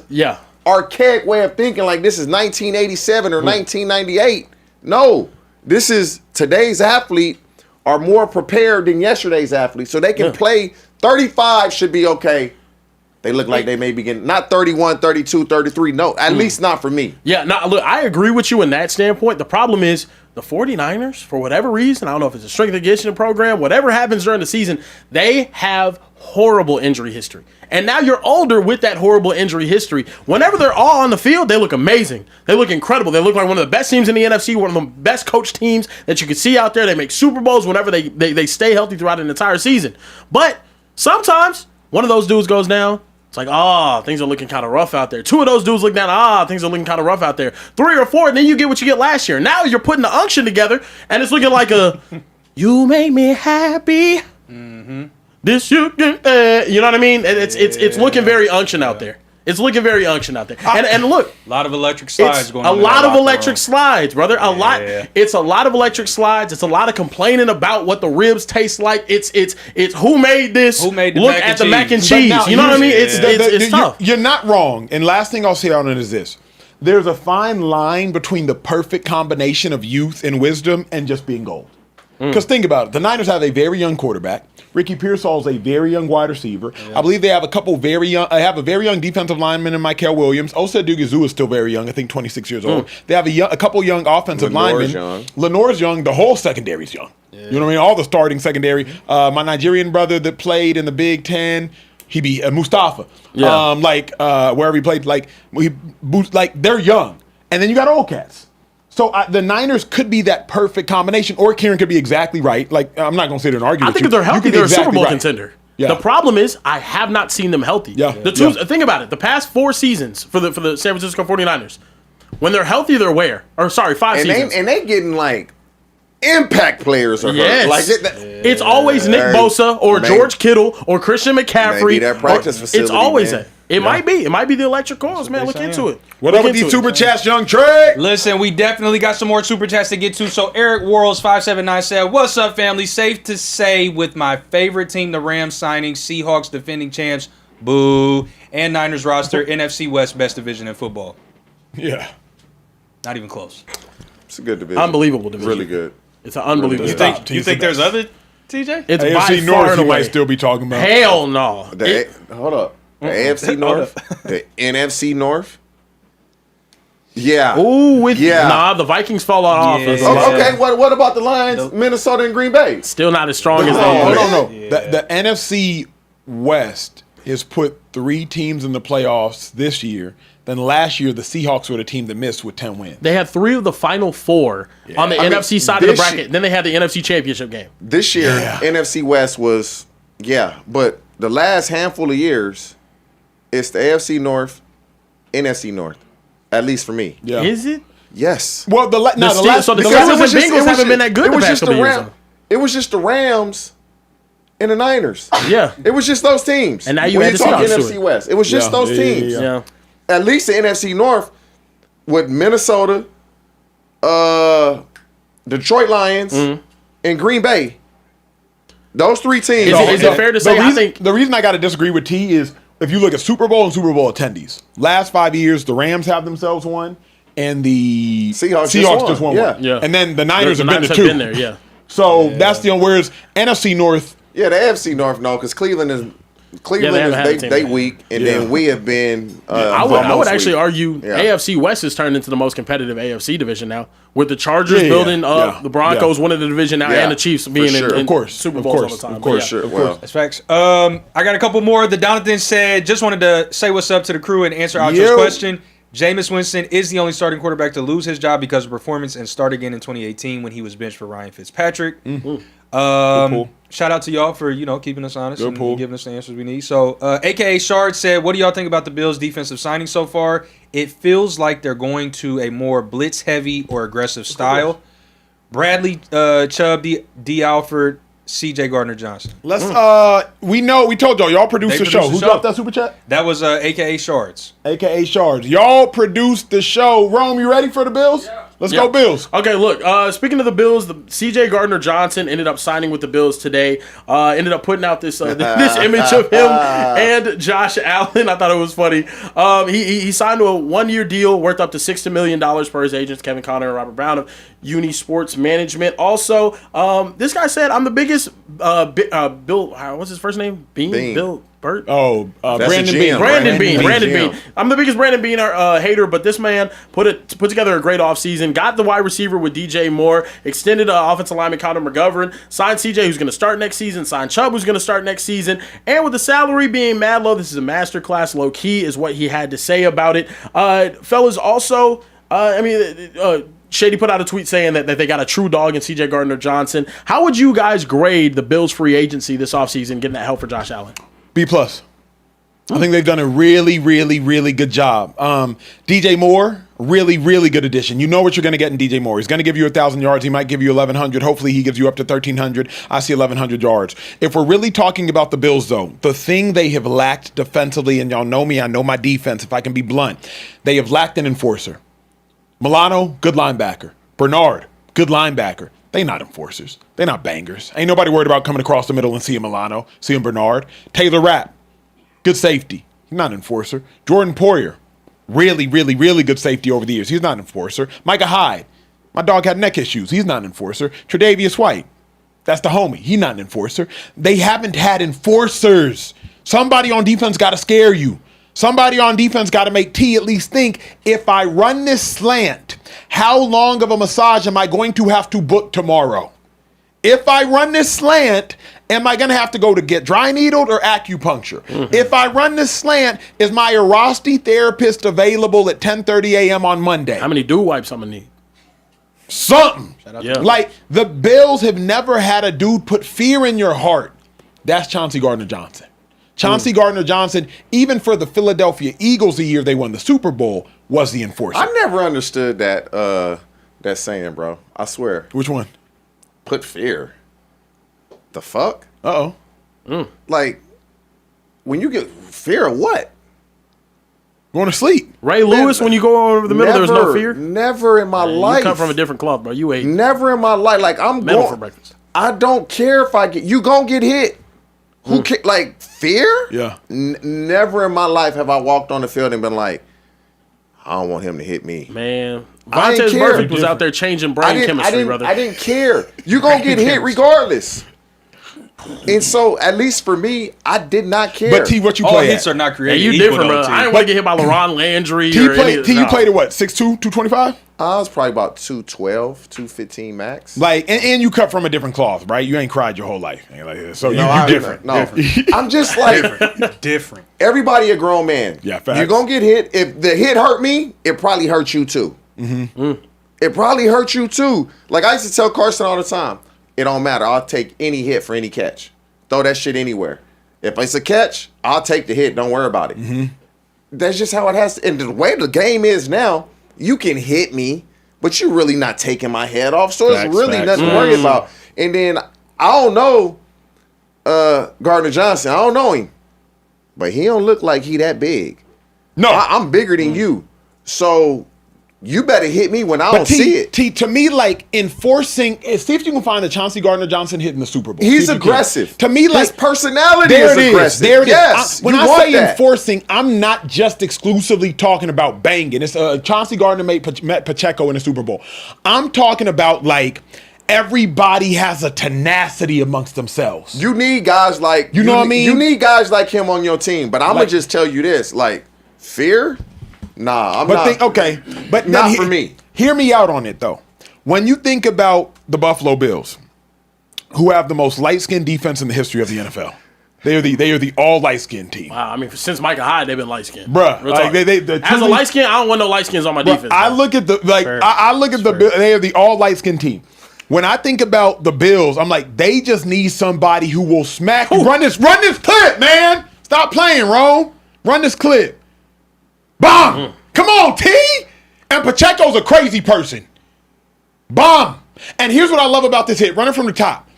archaic way of thinking like this is 1987 or 1998. No, this is today's athlete are more prepared than yesterday's athlete, so they can play. 35 should be okay. They look like they may be getting not 31, 32, 33. No, at least not for me. Yeah, look, I agree with you in that standpoint. The problem is the 49ers, for whatever reason, I don't know if it's a strength and conditioning program, whatever happens during the season, they have horrible injury history. And now you're older with that horrible injury history. Whenever they're all on the field, they look amazing. They look incredible. They look like one of the best teams in the NFC, one of the best coached teams that you can see out there. They make Super Bowls whenever they stay healthy throughout an entire season. But sometimes one of those dudes goes down. It's like, things are looking kind of rough out there. 2 of those dudes look down. Things are looking kind of rough out there. 3 or 4, and then you get what you get last year. Now you're putting the unction together, and it's looking like a, you make me happy. This you can, you know what I mean? It's looking very unction out there. It's looking very unction out there. And look, A lot of electric slides it's going a on. in lot that of locker electric room. slides, brother. Yeah. It's a lot of electric slides. It's a lot of complaining about what the ribs taste like. It's who made this? Who made the look mac and at the cheese? mac and But cheese? now, You know what I mean? here's- It's tough. You're not wrong. And last thing I'll say on it is this. There's a fine line between the perfect combination of youth and wisdom and just being gold. Because think about it. The Niners have a very young quarterback. Ricky Pearsall is a very young wide receiver. I believe they have a couple very young. I have a very young defensive lineman in Michael Williams. Osa Dugazu is still very young. I think 26 years old. They have a couple young offensive Lenore's linemen. young. Lenore's young. The whole secondary's young. You know what I mean? All the starting secondary. My Nigerian brother that played in the Big Ten. He be Mustafa. Yeah. Wherever he played, they're young, and then you got old cats. So the Niners could be that perfect combination, or Kieran could be exactly right. Like I'm not going to sit there and argue. I with think you. if they're You healthy, could be they're a Super exactly Bowl right. contender. Yeah. The problem is I have not seen them healthy. Yeah. Think about it. The past 4 seasons for the San Francisco 49ers, when they're healthy, they're where? Or sorry, 5 And seasons. they getting like impact players are Yes. hurt. Like It's always Nick Hey, Bosa or may- George Kittle or Christian McCaffrey. Maybe that practice It's facility, always man. that. It might be. It might be the electric calls, man. Look into it. What Look up with into these it. super chats, young Trey? Listen, we definitely got some more super chats to get to. So Eric Worrells 579 said, "What's up, family? Safe to say, with my favorite team, the Rams signing, Seahawks defending champs, boo, and Niners roster, NFC West best division in football. Yeah. Not even close. It's a good division. Unbelievable division. Really good. It's an unbelievable. You division. think- You think there's other, TJ? It's by AFC far North, and you away. might still be talking about. Hell no. Hold up. The AFC North, the NFC North. Yeah. The Vikings fall on Yeah. offense. Oh, okay. What about the Lions, Minnesota, and Green Bay? Still not as strong as No, they no, were. no. The NFC West has put 3 teams in the playoffs this year. Then last year, the Seahawks were the team that missed with 10 wins. They had 3 of the final 4 on the I mean, NFC side of the this bracket. year- Then they had the NFC Championship game. This year, Yeah. NFC West was, but the last handful of years, it's the AFC North, NFC North, at least for me. Yeah. Is it? Yes. Well, the last so the Because Steelers it was and just- Bengals it was haven't been that good It the was past just the couple years. Rams. It was just the Rams and the Niners. Yeah. It was just those teams. And now you when add you the talk Seahawks to NFC it. West, it was just Yeah. those Yeah, yeah, teams. yeah. Yeah. At least the NFC North with Minnesota, Detroit Lions, and Green Bay. Those 3 teams. Is it fair to say, the reason I got to disagree with T is if you look at Super Bowl and Super Bowl attendees, last 5 years, the Rams have themselves one, and the Seahawks just won yeah. one. Yeah. And then the Niners The have been Niners to have 2. been there, yeah. So that's the only. Whereas NFC North, Yeah, the AFC North, no, because Cleveland Yeah, they haven't had a is team they like weak, and Yeah. then we have been. I would almost actually weak. argue Yeah. AFC West has turned into the most competitive AFC division now, with the Chargers Yeah, yeah, building up, yeah, the Broncos yeah. winning the division now, Yeah, and the Chiefs for being sure. in Of course, Super of Bowls course, all the time. of But course, yeah. Sure. of Well, course. That's facts. I got a couple more. The Donathan said, just wanted to say what's up to the crew and answer Acho's Yo. question. Jameis Winston is the only starting quarterback to lose his job because of performance and start again in 2018 when he was benched for Ryan Fitzpatrick. Pool. Shout out to y'all for keeping us honest Good and pool. giving us the answers we need. So, AKA Shard said, "What do y'all think about the Bills' defensive signing so far? It feels like they're going to a more blitz heavy or aggressive style. Bradley, Chubb, D. Alford, C.J. Gardner Johnson. let's. We told y'all produced They the show. produced the Who show. dropped that super chat? That was AKA Shards. AKA Shards. Y'all produced the show. Rome, you ready for the Bills? Let's go Bills. Okay, look. Speaking of the Bills, the C.J. Gardner Johnson ended up signing with the Bills today. Ended up putting out this this image of him and Josh Allen. I thought it was funny. He signed to a 1-year deal worth up to $60 million per his agents, Kevin Conner and Robert Brown of Uni Sports Management. Also, this guy said, "I'm the biggest Bill. What's his first name? Bean. Bill Burt. Oh, That's Brandon a Bean. GM. Brandon Bean. Brandon Brandon Bean. Bean. I'm the biggest Brandon Bean hater, but this man put together a great offseason. Got the wide receiver with DJ Moore. Extended offensive lineman Connor McGovern. Signed CJ, who's going to start next season. Signed Chubb, who's going to start next season. And with the salary being mad low, this is a masterclass. Low key is what he had to say about it. Fellas, also, Shady put out a tweet saying that they got a true dog in C.J. Gardner Johnson. How would you guys grade the Bills' free agency this offseason, getting that help for Josh Allen? B+. I think they've done a really, really, really good job. DJ Moore, Really, really good addition. You know what you're going to get in DJ Moore. He's going to give you 1,000 yards. He might give you 1,100. Hopefully he gives you up to 1,300. I see 1,100 yards. If we're really talking about the Bills, though, the thing they have lacked defensively, and y'all know me, I know my defense, if I can be blunt, they have lacked an enforcer. Milano, good linebacker. Bernard, good linebacker. They not enforcers. They not bangers. Ain't nobody worried about coming across the middle and seeing Milano, seeing Bernard. Taylor Rapp, good safety. He's not an enforcer. Jordan Poyer, really, really, really good safety over the years. He's not an enforcer. Micah Hyde, my dog had neck issues. He's not an enforcer. Tre'Davious White, that's the homie. He's not an enforcer. They haven't had enforcers. Somebody on defense got to scare you. Somebody on defense got to make T at least think, if I run this slant, how long of a massage am I going to have to book tomorrow? If I run this slant, am I going to have to go to get dry needled or acupuncture? If I run this slant, is my Erosti therapist available at 10:30 a.m. on Monday? How many dew wipes I'm going to need? Something. Yeah. Like, the Bills have never had a dude put fear in your heart. That's Chauncey Gardner-Johnson. Chauncey Gardner-Johnson, even for the Philadelphia Eagles the year they won the Super Bowl, was the enforcer. I never understood that saying, bro. I swear. Which one? Put fear. The fuck? Uh-oh. Like, when you get fear of what? Going to sleep. Ray Lewis, when you go over the middle, there's no fear? Never in my life. You come from a different cloth, bro. You ate Never in my life. Like, I'm metal going for breakfast. I don't care if I get. You gonna get hit. Who like fear? Yeah. Never in my life have I walked on the field and been like, I don't want him to hit me. Man, I didn't Vontaze care. Burfict was out there changing brain chemistry, brother. I didn't care. You gonna get hit regardless. And so, at least for me, I did not care. But T, what you All play hits at? are not Yeah, created you equal, different, though, bro. T. I didn't want to get hit by LaRon Landry T, or any you played at what? 6'2", 225? I was probably about 212, 215 max. Like, and you cut from a different cloth, right? You ain't cried your whole life. So you different. No, I'm just like Different. everybody a grown man. Yeah, facts. You're gonna get hit. If the hit hurt me, it probably hurt you too. It probably hurt you too. Like I used to tell Carson all the time, it don't matter. I'll take any hit for any catch. Throw that shit anywhere. If it's a catch, I'll take the hit. Don't worry about it. That's just how it has to. And the way the game is now, you can hit me, but you're really not taking my head off. So Facts, it's really facts. nothing to worry about. And then I don't know Gardner Johnson. I don't know him, but he don't look like he that big. No. I'm bigger than you, so you better hit me when I don't see it. T, to me, like, enforcing, see if you can find a Chauncey Gardner-Johnson hit in the Super Bowl. He's See if you can. aggressive. To me, like, his personality there is it is. aggressive. There it is. Yes, When you I want say that. enforcing, I'm not just exclusively talking about banging. It's Chauncey Gardner met Pacheco in the Super Bowl. I'm talking about, like, everybody has a tenacity amongst themselves. You need guys like You know what I mean? You need guys like him on your team. But I'm Like- gonna just tell you this: like fear, nah, I'm not. But Not then for me. Hear me out on it though. When you think about the Buffalo Bills, who have the most light-skinned defense in the history of the NFL, they are the all light-skinned team. Wow, I mean, since Micah Hyde, they've been light skinned. Bruh, Real like talk. the As a truly- light skin, I don't want no light skins on my Bro, defense. I bro. look at the Fair. I look at the Bills. They are the all light skinned team. When I think about the Bills, I'm like, they just need somebody who will smack you. Run this clip, man. Stop playing, Rome. Run this clip. Bomb. Come on, T. And Pacheco's a crazy person. Bomb. And here's what I love about this hit, running from the top.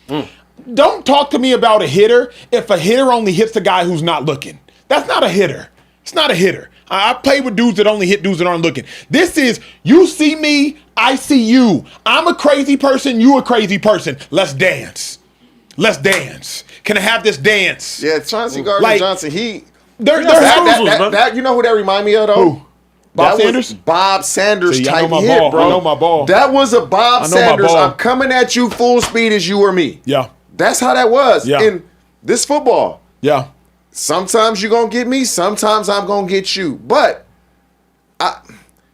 Don't talk to me about a hitter if a hitter only hits the guy who's not looking. That's not a hitter. It's not a hitter. I play with dudes that only hit dudes that aren't looking. This is, you see me, I see you. I'm a crazy person, you a crazy person. Let's dance. Let's dance. Can I have this dance? Yeah, Chauncey Gardner Like, Johnson. He They're that you know who that remind me of though? Who? Bob That Sanders? was Bob Sanders See, I know type my hit, ball. bro. I know my ball. That was a Bob I know my Sanders. ball. I'm coming at you full speed as you or me. Yeah. That's how that was Yeah. in this football. Yeah. Sometimes you're gonna get me, sometimes I'm gonna get you. But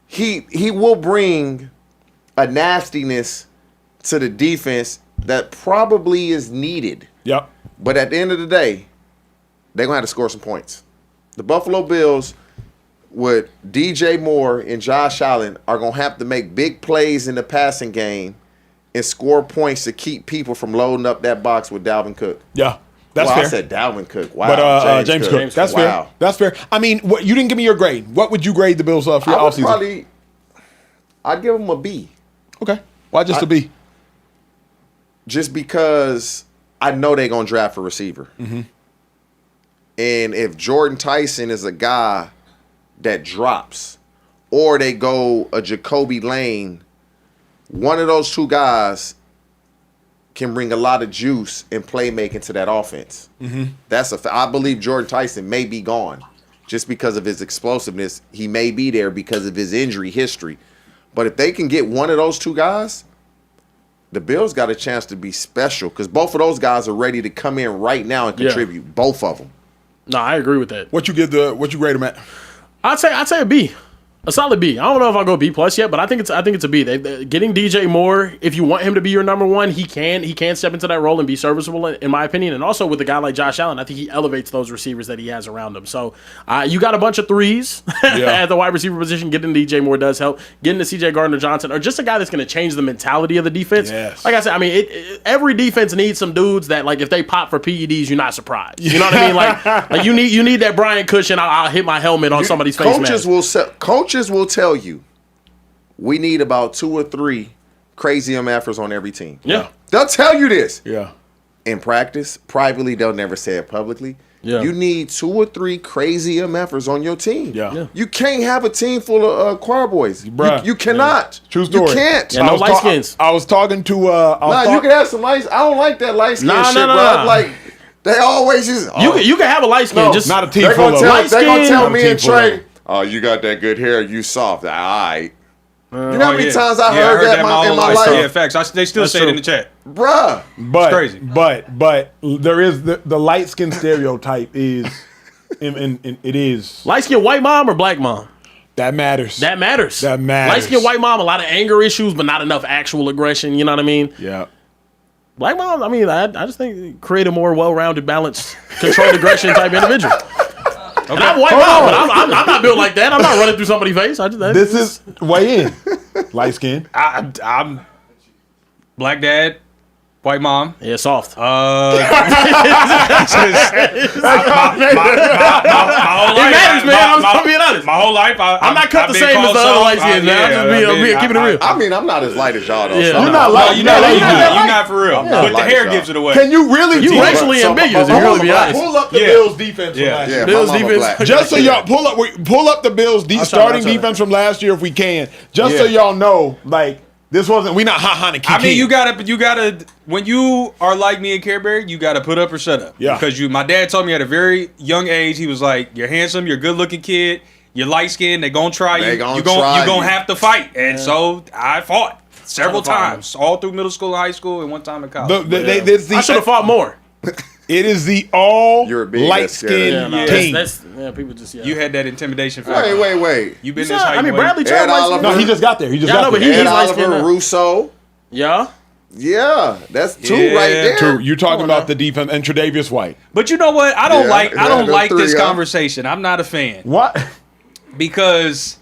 he will bring a nastiness to the defense that probably is needed. Yep. But at the end of the day, they're gonna have to score some points. The Buffalo Bills with DJ Moore and Josh Allen are gonna have to make big plays in the passing game and score points to keep people from loading up that box with Dalvin Cook. Yeah. That's Well, fair. I said Dalvin Cook. Wow. But James Cook. That's Wow. fair. That's fair. I mean, you didn't give me your grade. What would you grade the Bills for your I would offseason? probably I'd give him a B. Okay. Why just a B? Just because I know they're going to draft a receiver. Mm-hmm. And if Jordan Tyson is a guy that drops, or they go a Jacoby Lane, one of those two guys can bring a lot of juice and playmaking to that offense. Mm-hmm. I believe Jordan Tyson may be gone just because of his explosiveness. He may be there because of his injury history. But if they can get one of those two guys, the Bills got a chance to be special because both of those guys are ready to come in right now and contribute. Both of them. No, I agree with that. What you grade him at? I'd say a B. A solid B. I don't know if I'll go B plus yet, but I think it's a B. Getting DJ Moore, if you want him to be your number one, he can step into that role and be serviceable in my opinion. And also with a guy like Josh Allen, I think he elevates those receivers that he has around him. So you got a bunch of threes at the wide receiver position. Getting DJ Moore does help. Getting to CJ Gardner-Johnson or just a guy that's going to change the mentality of the defense. Yes. Like I said, I mean, every defense needs some dudes that like if they pop for PEDs, you're not surprised. You know what I mean? Like you need that Brian Cushion. I'll hit my helmet on somebody's face. Coaches will tell you. We need about 2 or 3 crazy MFers on every team. Yeah. They'll tell you this. Yeah. In practice, privately, they'll never say it publicly. Yeah. You need 2 or 3 crazy MFers on your team. Yeah. You can't have a team full of choir boys. Bruh. You cannot. True story. You can't. Yeah, no light skins. I was talking to You can have some light. I don't like that light skin shit, bro. Nah. Like they always just. You can have a light skin. Just not a team They're full gonna of tell light me skin. and Trey. Oh, you got that good hair. You soft. All right. You know how many yeah. times I Yeah, heard that in my whole life? Yeah, facts. They still say it in the chat. Bruh. But crazy. But there is the light skin stereotype is, and it is light skin white mom or black mom. that matters. That matters. matters. Light skin white mom, a lot of anger issues, but not enough actual aggression. You know what I mean? Yeah. Black mom, I mean, I just think create a more well-rounded, balanced, controlled aggression type individual. And I'm white mom, but I'm not built like that. I'm not running through somebody's face. This is weigh in. Light skin. I'm black dad, white mom. Yeah, soft. My whole It life, matters, man. I'm being honest. My whole life, I'm not cut the same as the other light skins, man. I'm just keeping it real. I mean, I'm not as light as y'all, though. Yeah. so You're not light. You're not light. not for real. not But the light hair as gives y'all. it away. Can you really You pull racially so- ambiguous, if hold you on, really be honest. pull up the Yeah. Bills defense from Yeah. last Yeah, year? Bills my mama defense. black. Just so y'all pull up the Bills starting try. defense from last year if we can. Just so Yeah. y'all know, like this wasn't we not ha and kiki. I mean, you gotta. When you are like me and Carebear, you gotta put up or shut up. Yeah. Because my dad told me at a very young age, he was like, "You're handsome, you're a good looking kid, you're light skinned. They gonna try you. They gonna you try gonna you." have to fight." And so I fought several Trying to fight times, all through middle school, high school, and one time in college. I should have fought more. It is the all You're big, light that's scary. skinned Yeah, team. That's people just You had that intimidation factor. Wait. You been Yeah, this height. I mean, boy. Bradley Ed Chubb light Oliver. skin. No, he just got there. He just Yeah, I got know, but there. he's Ed light-skinned Oliver, now. Russo. Yeah. Yeah, that's 2 Yeah, right there. Two. You're talking Come on about now. the defense and Tre'Davious White. But you know what? I don't Yeah, like them this three, huh? conversation. I'm not a fan What? because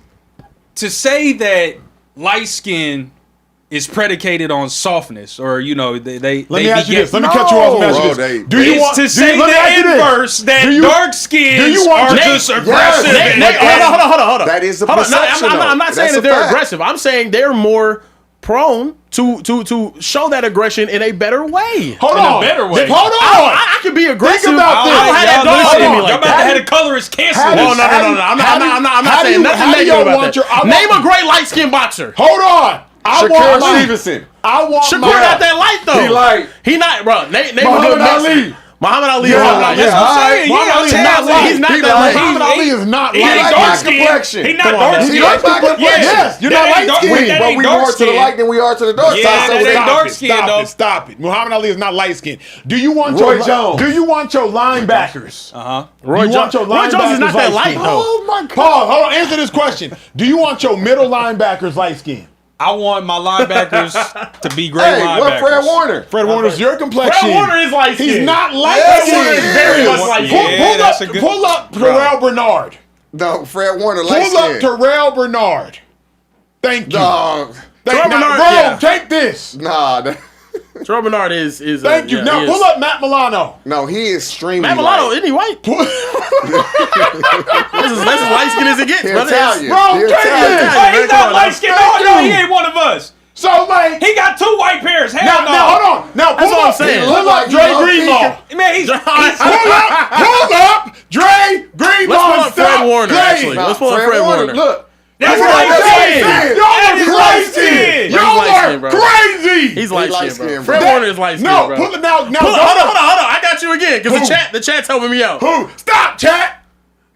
to say that light skin is predicated on softness, or Let me ask you this. Let me cut you No. off and ask you Bro, this. they- Do you It's want to say let me ask you the this. inverse that Do you- dark skins you want are Nate- just aggressive. Yes, and- Nate, hold on. That is the Hold on, perception. I'm not though. saying That's that a they're fact. aggressive. I'm saying they're more prone to show that aggression in a better way. Hold In a on. better way. Hold on. I can be aggressive. about this. I don't have that Y'all dog listen, in me y'all like about to that. have the colorist cancel How this. do- Oh, no. I'm not saying nothing negative about that. Name a great light skinned boxer. Hold on. I Shakur want my. Stevenson. I want Shakur my. not that light though. He light. He not, bro. Name a Muhammad good Mexican. Ali. Muhammad Ali. Yeah, is light. yeah, That's what I'm all saying. right. Muhammad Ali is not light. He's not He that light. light. Muhammad Ali is not He light. ain't like dark my skin. complexion. He not Come on, dark man. skin. He like my complexion. Yes, you're That not ain't light dark- skinned. that But ain't we dark more to the skin. light than we are to the dark Yeah, side. that So ain't they- dark skin, though. Stop it. Muhammad Ali is not light skinned. Do you want Roy your Jones. Do you want your linebackers? Roy Jones is not that light light-skinned? though. Oh my God. Paul, hold on. Answer this question. Do you want your middle linebackers light skinned? I want my linebackers to be great Hey, linebackers. what Fred Warner? Fred Warner's your complexion. Fred Warner is light skinned. He's not light Yes, skinned. he is. Very much light Yeah, skinned. that's a good- Pull up Terrell Bernard. No, Fred Warner light Pull up skin. Terrell Bernard. Thank you. Dog. Thank Terrell now, Bernard, bro, yeah. take this. Nah. Terrell Bernard is. Thank you. Now pull up Matt Milano. No, he is extremely Matt Milano, white. isn't he white? That's as light skin as it gets, He brother. Italian. Bro, He Kenny, Italian. Oh, he's not on, light skinned. No, he ain't one of us. So, like, He got 2 white pairs. Hell now, no. hold on. Now, That's pull what I'm up. saying. Pull up He Dre low-key Greenlaw. Man, he's Pull up Dre Greenlaw. Let's pull up and Fred stop Warner, playing. actually. Let's pull up Fred Warner. Look. that's That's what light I'm skin. saying. That Y'all is are light crazy. skin. Y'all He's light are skin, bro. crazy. He's light light skin, bro. skin, Fred bro. Warner is light skin, No, bro. pull it now. Hold on. I got you again because Who? the chat's helping me out. Who? Stop, chat.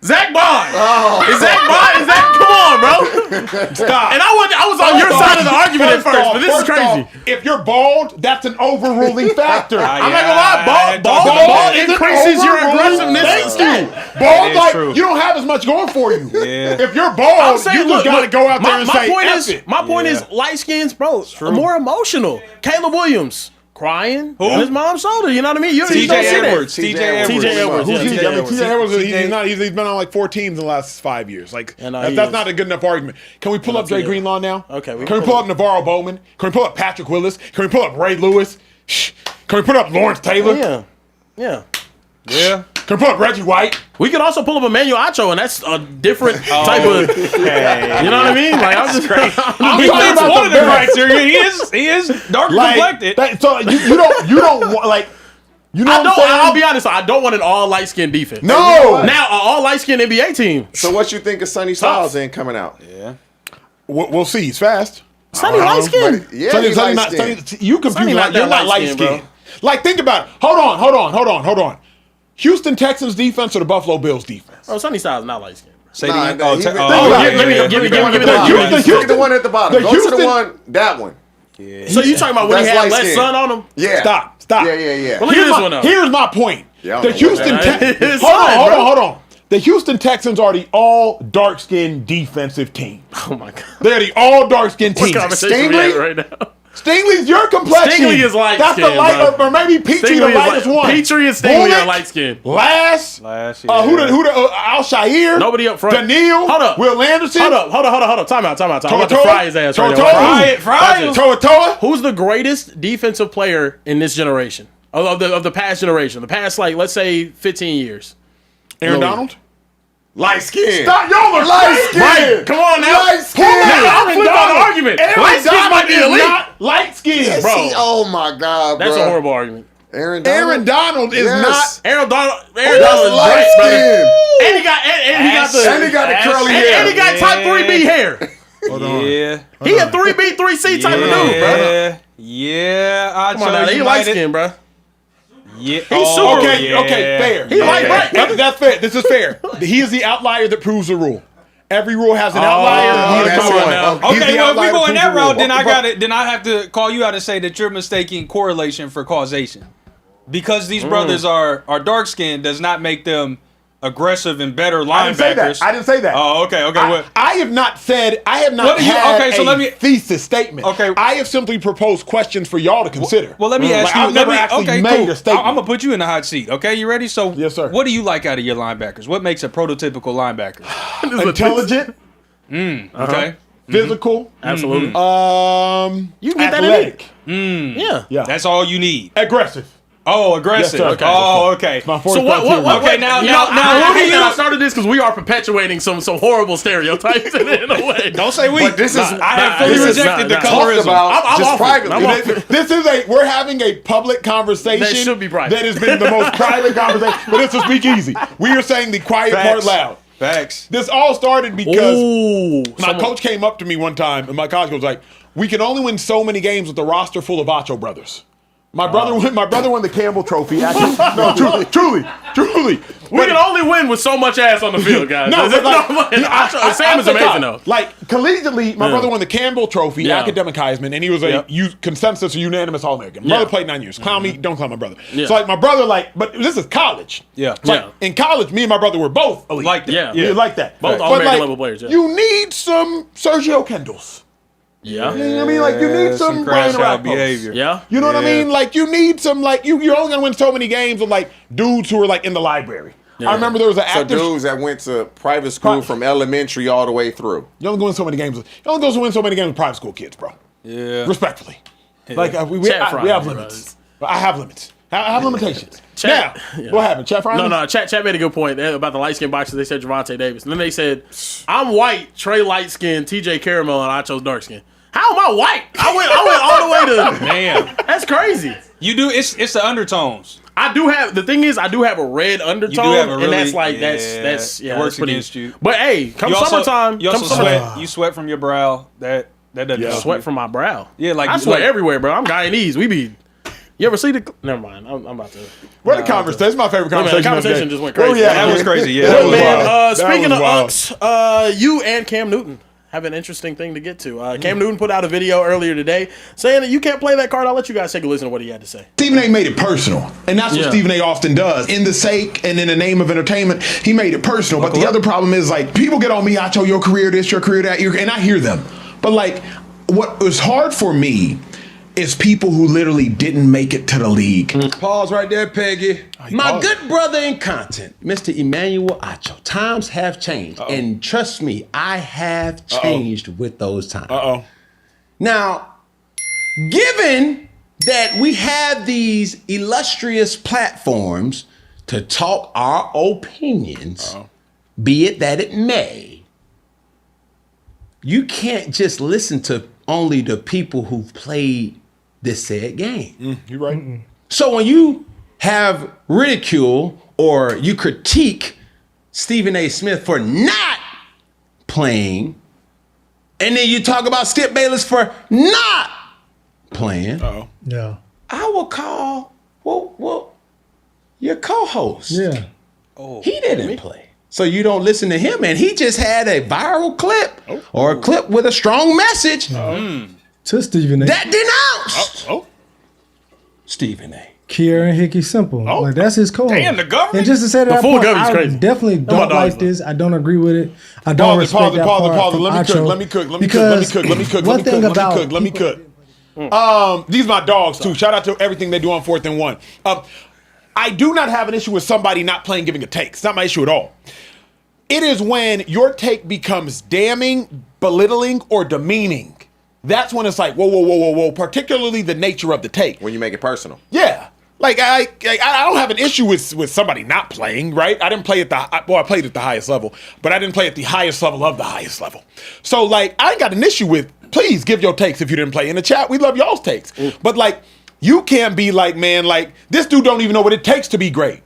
Zach Bond. Oh. Is Zach Bond? Is that? Come on, bro. Stop. And I was on your side of the argument at first, but this is crazy. If you're bald, that's an overruling factor. I'm not gonna lie, bald is an increases your overruling aggressiveness. factor. Bald, is like, true. you don't have as much going for you. Yeah. If you're I'm bald, saying, you just gotta go out there and say, F it. My point is, light skins, bro, are more emotional. Caleb Williams crying on his mom's shoulder. You know what I mean? You don't see TJ that. Edwards. TJ TJ Edwards. TJ Edwards. Who's he? Yeah, I mean, TJ Edwards, TJ he's been on like 4 teams in the last 5 years. Like, And, that's he not is. a good enough argument. Can we pull up Dre TJ. Greenlaw now? Okay, we Can we pull pull up Navarro Bowman? Can we pull up Patrick Willis? Can we pull up Ray Lewis? Shh. Can we put up Lawrence Taylor? Yeah. Yeah. Can we pull up Reggie White? We could also pull up Emmanuel Acho, and that's a different type of. You know what I mean? Like I'm just crazy. I'm He talking fits about one of the the very- criteria. He is darker complected. So you don't want, like, you know what I'm saying? I'll be honest. I don't want an all light skinned defense. No. Now an all light skinned NBA team. So what you think of Sonny Styles ain't coming out? Yeah. We'll see. He's fast. Sonny light skinned. Yeah, Sonny, he's Sonny light not, skinned. Sonny, you confuse Sonny like, not that you're not light light-skinned, skinned. Like, think about it. Hold on. Houston Texans defense or the Buffalo Bills defense? Oh, Sonny Styles not light skinned. Say Nah, it again. he- Give think about me, it. Give me the one the at the bottom. Houston- Look at the one at the bottom. the Go to Houston- the one, that one. So you talking about when he That's had less light-skinned. sun on him? Yeah. Stop. Yeah. Well, look at this one though. Here's my point. Yeah, I The don't know what Houston that is. Texans. It's fine, bro. Hold on. The Houston Texans are the all dark-skinned defensive team. Oh my god. They're the all dark-skinned team. What conversation we Stingley? at right now? Stingley's your complexion. Stingley is light That's the skinned, light, bro. or maybe Petrie the Stingley is lightest one. Petrie and Stingley Bullock, are light skinned. Last, Last, who the Al-Shire? Nobody up front. Daniil. Hold up. Will Anderson. Hold up. Time out. I'm about to Toa-Toa? fry his ass right Toa-Toa? now. Fry him. Toa. Who's the greatest defensive player in this generation? Of the past generation? The past, like, let's say 15 years. Aaron No. Donald. Light skin. Stop, y'all are Light light skin. skinned. Come on now. Light skin. Now, I'm flipping on the argument. Light skin might be elite. not light skinned, Bro. See, oh my God, bro. That's a horrible argument. Aaron Donald. Aaron Donald is Yes. Aaron Donald That's is light great, brother. skin. And he got And he got the curly hair. and he got type 3B hair. Yeah. He a 3B, 3C type of dude, bro. Yeah. Yeah. Come on now, he light skinned, bro. Yeah. He's super- Okay, fair. He light bright, brother. That's fair. This is fair. He is the outlier that proves the rule. Every rule has an outlier. He is that's the right. one. Now. He's Okay, the well, if we outlier go that in proves that the route, rule. then I got it. Then I have to call you out and say that you're mistaking correlation for causation. Because these brothers are dark skinned does not make them aggressive and better I didn't say linebackers. that. I didn't say that. Oh, okay. What? I have not said. I have not What do you- had okay, so a let me- thesis statement. Okay. I have simply proposed questions for y'all to consider. Well, let me ask Like, you. I've never actually okay, made cool. a statement. I'm gonna put you in the hot seat. Okay, you ready? So, Yes, sir. What do you like out of your linebackers? What makes a prototypical linebacker? Intelligent, Okay, Mm-hmm. physical, Absolutely. you can get that in athletic, Yeah. that's all you need. aggressive. Oh, aggressive. Yes, sir. Oh, okay. My fourth So what? criteria. Okay, now, I who do hate that you? I started this because we are perpetuating some horrible stereotypes in a way. Don't say we. But this is- I have fully this is rejected the not- Talked colorism. about I'm just off it. privately. I'm off it. This is we're having a public conversation That should be private. that has been the most private conversation, but it's a speakeasy. We are saying the quiet part loud. Facts. This all started because Ooh, my coach came up to me one time, and my college coach was like, "We can only win so many games with a roster full of Acho brothers." My brother won the Campbell Trophy. Actually, no, truly. we can only win with so much ass on the field, guys. No, but like, Sam is amazing though. Like collegiately, my Yeah. brother won the Campbell Trophy, Yeah. academic Heisman, and he was a consensus unanimous All-American. My brother played 9 years. Clown me, don't clown my brother. Yeah. So like my brother, but this is college. Yeah. It's like, Yeah. in college, me and my brother were both elite. Like that. Yeah. Yeah, like that. Both But, All-American level players, yeah. You need some Sergio Kendalls. Yeah. You know what I mean? Like you need some Brian crash out Rathos. behavior. Yeah. You know what I Yeah. mean? Like you need some you're only gonna win so many games with like dudes who are like in the library. Yeah. I remember there was an So active. dudes that went to private school from elementary all the way through. You only go win so many games. You only go win so many games with private school kids, bro. Yeah. Respectfully. Like we have limits. I have limits. I have limitations. Chat, now, what happened? Chat Friday? No. Chat made a good point about the light skin boxers. They said Javonte Davis. And then they said, I'm white, Trey light skin, TJ Caramel, and Acho's dark skin. How am I white? I went all the way to Man. That's crazy. You do it's the undertones. I do have a red undertone, have a really, and that's like it works pretty, against you. But hey, summertime, you also sweat. You sweat from your brow. That doesn't help sweat you. from my brow. Yeah, like I sweat everywhere, bro. I'm Guyanese. We be. You ever see the? Never mind. I'm about to. What a conversation! That's my favorite conversation. The conversation just went crazy. Oh, yeah, that was crazy. Yeah, that that was was wild. wild. Speaking of wild. Unks, you and Cam Newton have an interesting thing to get to. Cam Newton put out a video earlier today saying that you can't play that card. I'll let you guys take a listen to what he had to say. Stephen A. made it personal, and that's what Stephen A. often does. In the sake and in the name of entertainment, he made it personal. But the other problem is, like, people get on me, Acho, your career this, your career that, and I hear them. But, like, what was hard for me is people who literally didn't make it to the league. Pause right there, Peggy. My good brother in content, Mr. Emmanuel Acho. Times have changed. And trust me, I have changed with those times. Now, given that we have these illustrious platforms to talk our opinions, be it that it may, you can't just listen to only the people who've played this said game. You're right. So when you have ridicule or you critique Stephen A. Smith for not playing, and then you talk about Skip Bayless for not playing, Yeah. I will call your co-host. Yeah. He didn't play. So you don't listen to him, and he just had a viral clip or a clip with a strong message To Stephen A. that denounced Stephen A. Kieran Hickey Simple. Like, that's his co-host. Damn, the government. And just to say that, full government's crazy. definitely don't like this. I don't agree with it. I don't respect that part from Acho. Let me cook. These are my dogs too. Shout out to everything they do on 4th and 1. I do not have an issue with somebody not playing, giving a take. It's not my issue at all. It is when your take becomes damning, belittling, or demeaning. That's when it's like, whoa. Particularly the nature of the take. When you make it personal. Yeah. Like, I don't have an issue with somebody not playing, right? I didn't play at I played at the highest level, but I didn't play at the highest level of the highest level. So, like, I ain't got an issue with, please give your takes if you didn't play. In the chat, we love y'all's takes. But, like, you can't be like, man, like, this dude don't even know what it takes to be great.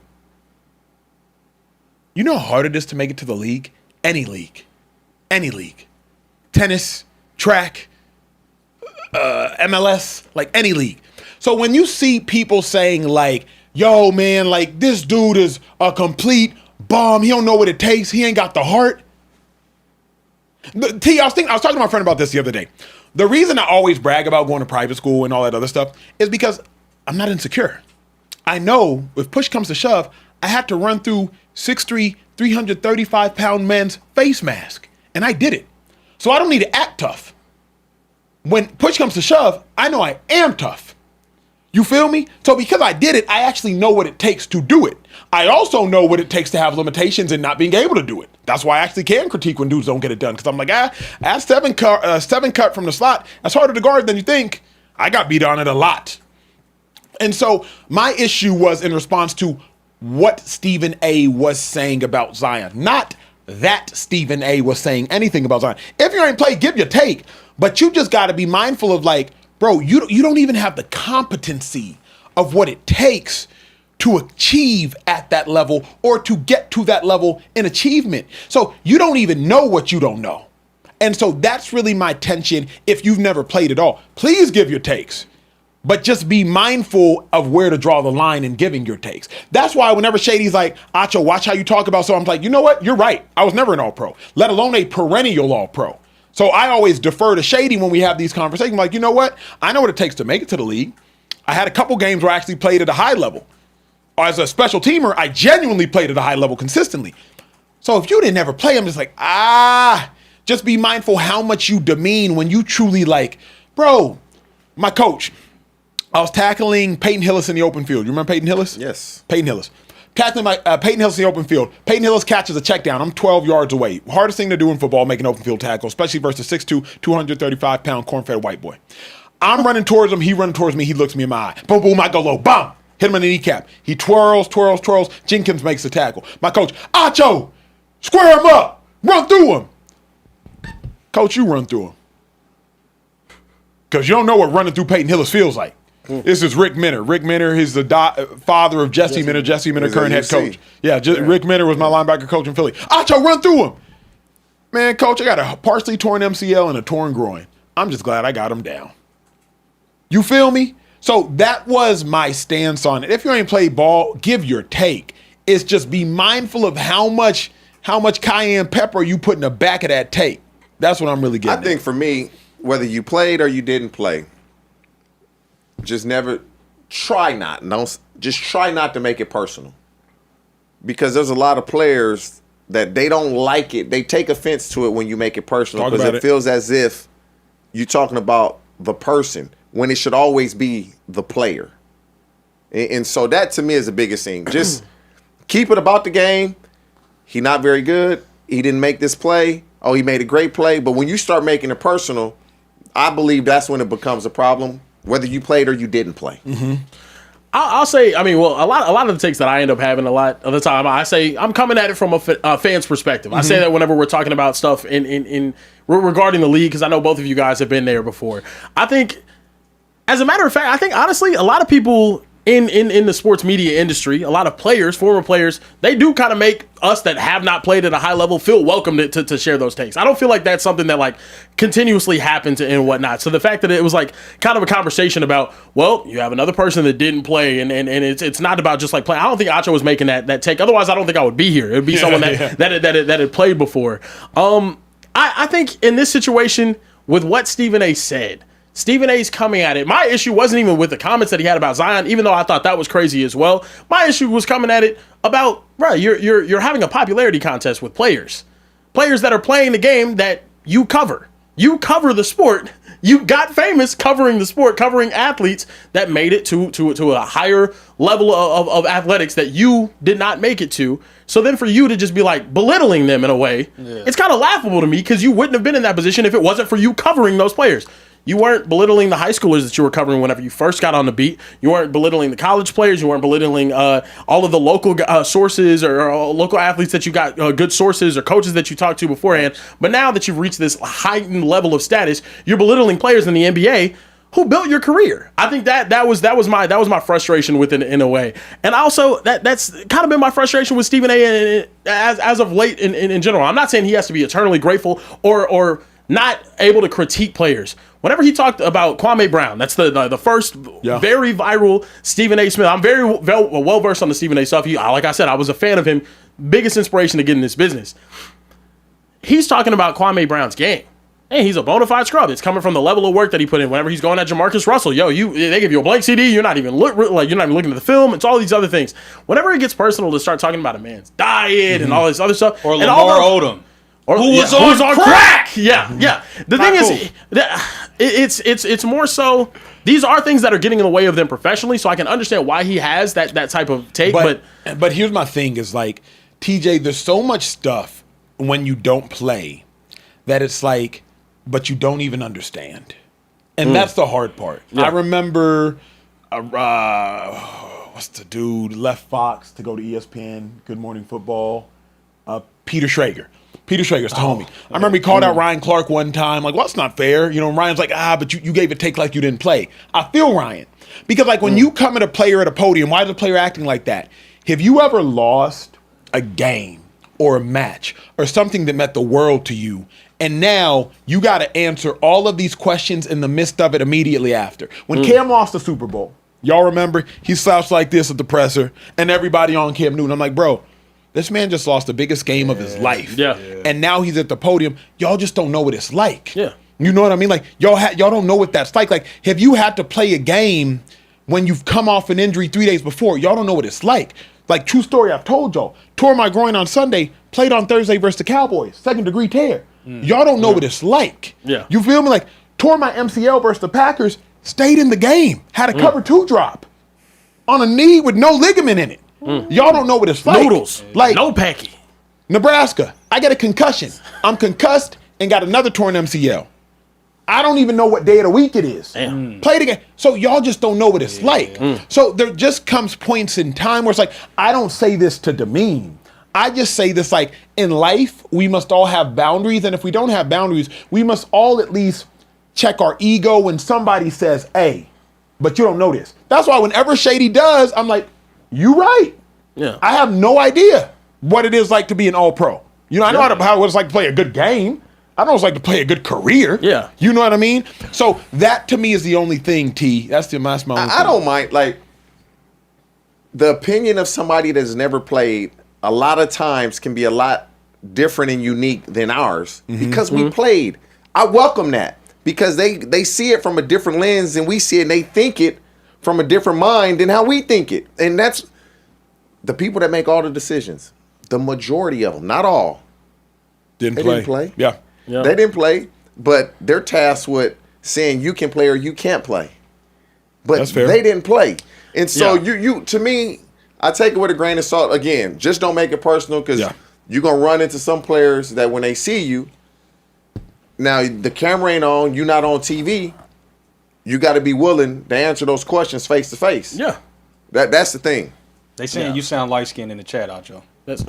You know how hard it is to make it to the league? Any league. Any league. Tennis, track, MLS, like any league. So when you see people saying like, yo, man, like this dude is a complete bum. He don't know what it takes. He ain't got the heart. I was talking to my friend about this the other day. The reason I always brag about going to private school and all that other stuff is because I'm not insecure. I know if push comes to shove, I had to run through 6'3", 335-pound men's face mask. And I did it. So I don't need to act tough. When push comes to shove, I know I am tough. You feel me? So because I did it, I actually know what it takes to do it. I also know what it takes to have limitations and not being able to do it. That's why I actually can critique when dudes don't get it done. Because I'm like, that seven cut from the slot, that's harder to guard than you think. I got beat on it a lot. And so my issue was in response to what Stephen A. was saying about Zion. Not that Stephen A. was saying anything about Zion. If you ain't played, give your take. But you just got to be mindful of like, bro, you don't even have the competency of what it takes to achieve at that level or to get to that level in achievement. So you don't even know what you don't know. And so that's really my tension if you've never played at all. Please give your takes, but just be mindful of where to draw the line in giving your takes. That's why whenever Shady's like, Acho, watch how you talk about something, I'm like, you know what? You're right. I was never an all-pro, let alone a perennial all-pro. So I always defer to Shady when we have these conversations. I'm like, you know what? I know what it takes to make it to the league. I had a couple games where I actually played at a high level. As a special teamer, I genuinely played at a high level consistently. So if you didn't ever play, I'm just like, just be mindful how much you demean when you truly like, bro, my coach, I was tackling Peyton Hillis in the open field. You remember Peyton Hillis? Yes. Peyton Hillis. Tackling Peyton Hillis in the open field. Peyton Hillis catches a check down. I'm 12 yards away. Hardest thing to do in football, make an open field tackle, especially versus 6'2", 235-pound corn-fed white boy. I'm running towards him. He running towards me. He looks me in my eye. Boom, boom. I go low. Bam. Hit him in the kneecap. He twirls. Jenkins makes the tackle. My coach, Acho, square him up. Run through him. Coach, you run through him. Because you don't know what running through Peyton Hillis feels like. This is Rick Minner. Rick Minner is the father of Jesse Minner. Jesse Minner, current head coach. Yeah, Rick Minner was my linebacker coach in Philly. Acho, run through him. Man, coach, I got a partially torn MCL and a torn groin. I'm just glad I got him down. You feel me? So that was my stance on it. If you ain't played ball, give your take. It's just be mindful of how much cayenne pepper you put in the back of that take. That's what I'm really getting I think for me, whether you played or you didn't play, just never try not to make it personal. Because there's a lot of players that they don't like it. They take offense to it when you make it personal because it feels as if you're talking about the person when it should always be the player. And so that to me is the biggest thing. Just keep it about the game. He not very good. He didn't make this play. Oh, he made a great play. But when you start making it personal, I believe that's when it becomes a problem, whether you played or you didn't play. Mm-hmm. I'll say, a lot of the takes that I end up having a lot of the time, I say I'm coming at it from a fan's perspective. I say that whenever we're talking about stuff in regarding the league, because I know both of you guys have been there before. I think, as a matter of fact, honestly, a lot of people in the sports media industry, a lot of players, former players, they do kind of make us that have not played at a high level feel welcome to share those takes. I don't feel like that's something that like continuously happens and whatnot. So the fact that it was like kind of a conversation about, well, you have another person that didn't play and it's not about just like playing. I don't think Acho was making that take. Otherwise, I don't think I would be here. It would be someone that had played before. I think in this situation with what Stephen A said, Stephen A's coming at it. My issue wasn't even with the comments that he had about Zion, even though I thought that was crazy as well. My issue was coming at it about, bro, you're having a popularity contest with players that are playing the game that you cover. You cover the sport. You got famous covering the sport, covering athletes that made it to a higher level of athletics that you did not make it to. So then for you to just be like belittling them in a way, it's kind of laughable to me because you wouldn't have been in that position if it wasn't for you covering those players. You weren't belittling the high schoolers that you were covering whenever you first got on the beat. You weren't belittling the college players. You weren't belittling all of the local sources or local athletes that you got good sources or coaches that you talked to beforehand. But now that you've reached this heightened level of status, you're belittling players in the NBA who built your career. I think that was my frustration with it in a way. And also that's kind of been my frustration with Stephen A. as of late in general. I'm not saying he has to be eternally grateful or not able to critique players. Whenever he talked about Kwame Brown, that's the first very viral Stephen A. Smith. I'm very well versed on the Stephen A. stuff. Like I said, I was a fan of him. Biggest inspiration to get in this business. He's talking about Kwame Brown's game. Hey, he's a bona fide scrub. It's coming from the level of work that he put in. Whenever he's going at Jamarcus Russell, they give you a blank CD. You're not even looking at the film. It's all these other things. Whenever it gets personal to start talking about a man's diet and all this other stuff, or Lamar Odom. Who was on crack? Yeah. The thing is, it's more so. These are things that are getting in the way of them professionally. So I can understand why he has that type of take. But here's my thing: is like TJ. There's so much stuff when you don't play that it's like, but you don't even understand, and that's the hard part. Yeah. I remember, what's the dude left Fox to go to ESPN? Good Morning Football. Peter Schrager. Peter Schrager's the homie. I remember he called out Ryan Clark one time, like, well, that's not fair. Ryan's like, but you gave a take like you didn't play. I feel Ryan. Because, like, when you come at a player at a podium, why is the player acting like that? Have you ever lost a game or a match or something that meant the world to you, and now you got to answer all of these questions in the midst of it immediately after? When Cam lost the Super Bowl, y'all remember? He slouched like this at the presser, and everybody on Cam Newton. I'm like, bro, this man just lost the biggest game of his life. Yeah. And now he's at the podium. Y'all just don't know what it's like. Yeah. You know what I mean? Like, y'all don't know what that's like. Like, have you had to play a game when you've come off an injury 3 days before? Y'all don't know what it's like. Like, true story I've told y'all. Tore my groin on Sunday, played on Thursday versus the Cowboys. 2nd-degree tear. Y'all don't know what it's like. Yeah. You feel me? Like, tore my MCL versus the Packers, stayed in the game, had a cover 2 drop on a knee with no ligament in it. Y'all don't know what it's like. Noodles. Like, no packy. Nebraska, I got a concussion. I'm concussed and got another torn MCL. I don't even know what day of the week it is. Play the game. So y'all just don't know what it's like. So there just comes points in time where it's like, I don't say this to demean. I just say this like, in life, we must all have boundaries. And if we don't have boundaries, we must all at least check our ego when somebody says, hey, but you don't know this. That's why whenever Shady does, I'm like, you right. Yeah. I have no idea what it is like to be an all-pro. You know, I know how it's like to play a good game. I know what it's like to play a good career. Yeah. You know what I mean? So that to me is the only thing, T. That's my only thing. I don't mind, like, the opinion of somebody that's never played a lot of times can be a lot different and unique than ours because we played. I welcome that because they see it from a different lens than we see it, and they think it from a different mind than how we think it. And that's the people that make all the decisions. The majority of them, not all. Didn't play. Yeah. They didn't play, but they're tasked with saying you can play or you can't play. But That's fair. they didn't play. And so you to me, I take it with a grain of salt. Again, just don't make it personal because you're going to run into some players that when they see you, now the camera ain't on, you're not on TV, you got to be willing to answer those questions face to face. Yeah. That's the thing. They saying you sound light skinned in the chat, Acho. That's